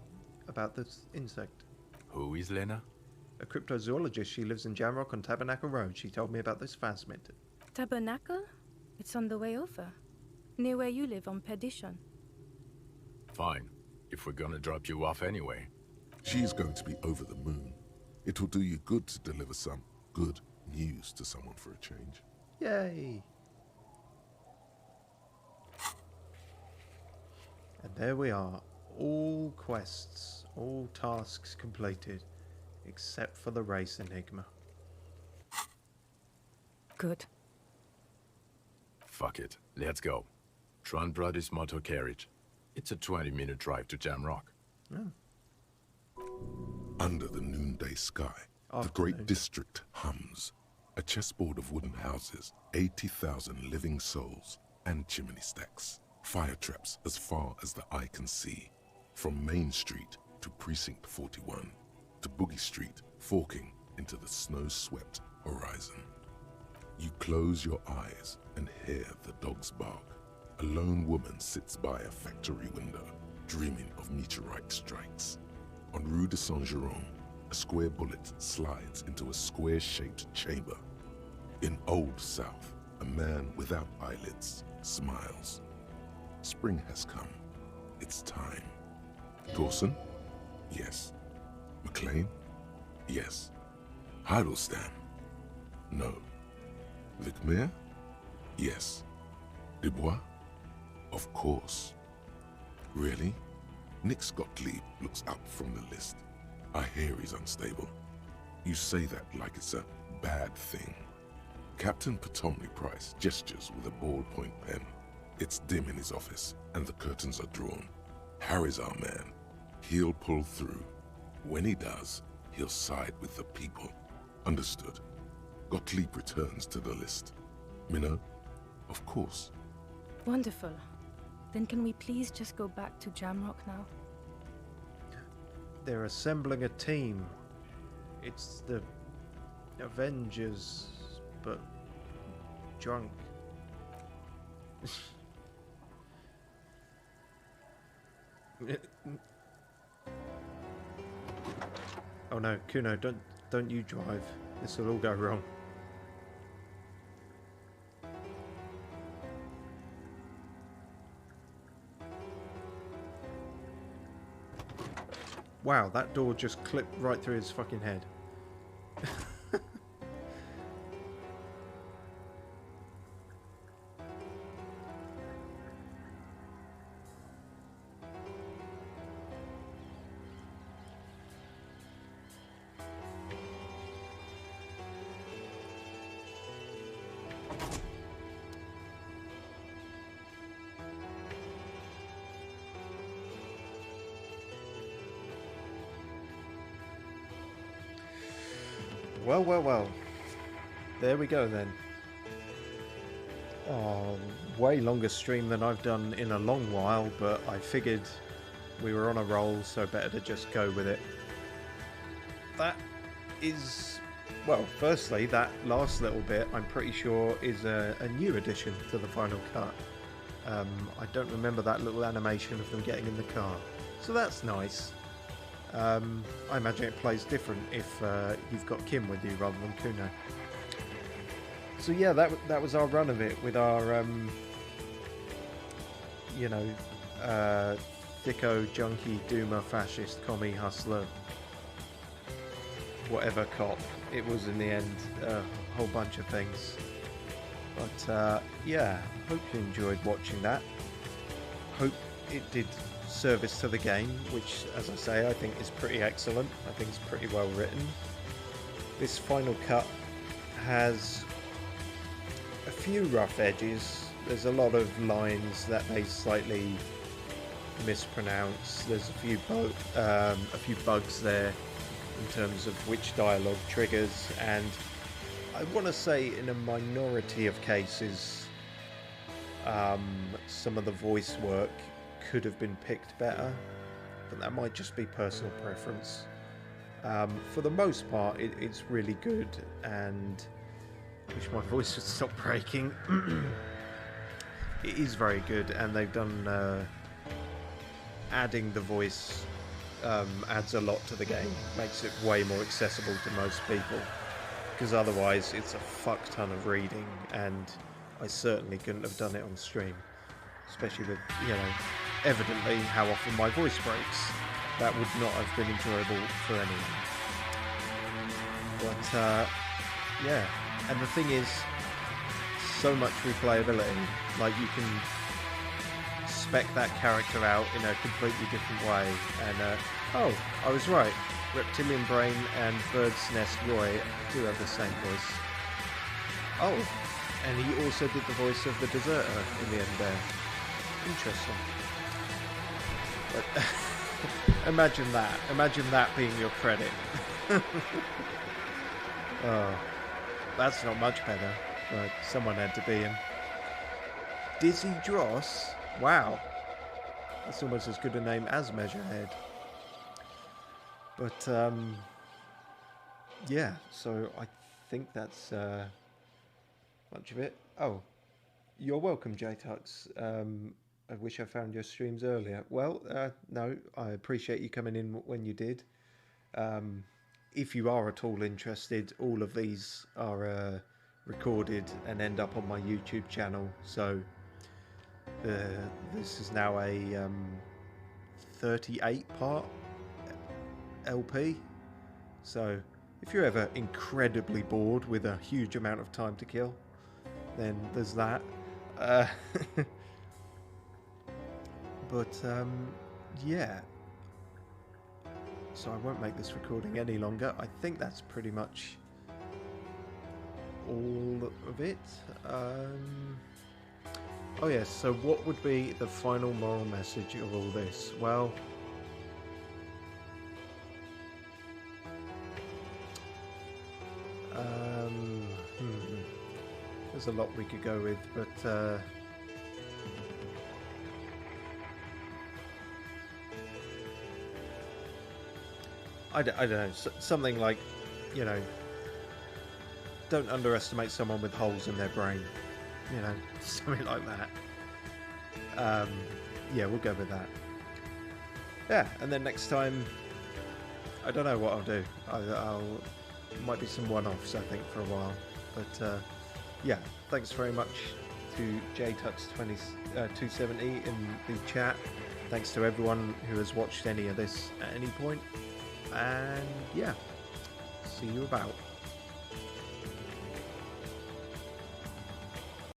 about this insect? Who is Lena? A cryptozoologist. She lives in Jamrock on Tabernacle Road. She told me about this phasmid. Tabernacle? It's on the way over. Near where you live on Perdition. Fine, if we're gonna drop you off anyway. She's going to be over the moon. It will do you good to deliver some good news to someone for a change. Yay! And there we are. All quests, all tasks completed, except for the race enigma. Good. Fuck it, let's go. Tron brought his motor carriage. It's a 20-minute drive to Jamrock. Oh. Under the noonday sky, the great district hums. A chessboard of wooden houses, 80,000 living souls, and chimney stacks. Fire traps as far as the eye can see. From Main Street to Precinct 41, to Boogie Street, forking into the snow-swept horizon. You close your eyes and hear the dogs bark. A lone woman sits by a factory window, dreaming of meteorite strikes. On Rue de Saint-Jérôme, a square bullet slides into a square-shaped chamber. In Old South, a man without eyelids smiles. Spring has come. It's time. Dawson? Yes. McLean? Yes. Heidelstein? No. Vicmere? Yes. Dubois? Of course. Really? Nick Gottlieb looks up from the list. I hear he's unstable. You say that like it's a bad thing. Captain Ptolemy Price gestures with a ballpoint pen. It's dim in his office, and the curtains are drawn. Harry's our man. He'll pull through. When he does, he'll side with the people. Understood. Gottlieb returns to the list. Minnow? Of course. Wonderful. Then can we please just go back to Jamrock now? They're assembling a team. It's the Avengers but drunk. Oh no, Kuno, don't you drive. This will all go wrong. Wow, that door just clipped right through his fucking head. Well, well, well. There we go then. Oh, way longer stream than I've done in a long while, but I figured we were on a roll, so better to just go with it. That is... Well, firstly, that last little bit, I'm pretty sure, is a new addition to the final cut. I don't remember that little animation of them getting in the car. So that's nice. I imagine it plays different if you've got Kim with you rather than Kuno. So yeah, that was our run of it with our, you know, thicko, junkie, doomer, fascist, commie, hustler, whatever cop. It was in the end a whole bunch of things. But yeah, hope you enjoyed watching that. Hope it did service to the game, which, as I say, I think is pretty excellent. I think it's pretty well written. This final cut has a few rough edges. There's a lot of lines that they slightly mispronounce. There's a few bugs there in terms of which dialogue triggers, and I want to say in a minority of cases some of the voice work could have been picked better, but that might just be personal preference. For the most part, it's really good, and I wish my voice would stop breaking. It is very good, and they've done adding the voice adds a lot to the game, makes it way more accessible to most people, because otherwise it's a fuck ton of reading, and I certainly couldn't have done it on stream, especially with, you know, evidently how often my voice breaks. That would not have been enjoyable for anyone. But yeah, and the thing is, so much replayability. Like, you can spec that character out in a completely different way, and oh, I was right, Reptilian Brain and Bird's Nest Roy do have the same voice. Oh, and he also did the voice of the deserter in the end there. Interesting. But imagine that being your credit. Oh, that's not much better, but someone had to be him. Dizzy Dross? Wow, that's almost as good a name as Measurehead. But yeah, so I think that's much of it. Oh, you're welcome, J-Tux. I wish I found your streams earlier. Well, no, I appreciate you coming in when you did. If you are at all interested, all of these are recorded and end up on my YouTube channel. So this is now a 38-part LP. So if you're ever incredibly bored with a huge amount of time to kill, then there's that. But yeah, so I won't make this recording any longer. I think that's pretty much all of it. Oh yes, so what would be the final moral message of all this? Well, there's a lot we could go with, but I don't know, something like, you know, don't underestimate someone with holes in their brain. You know, something like that. Yeah, we'll go with that. Yeah, and then next time, I don't know what I'll do. I'll might be some one-offs, I think, for a while. But yeah, thanks very much to JTux270 in the chat. Thanks to everyone who has watched any of this at any point. And yeah, see you about.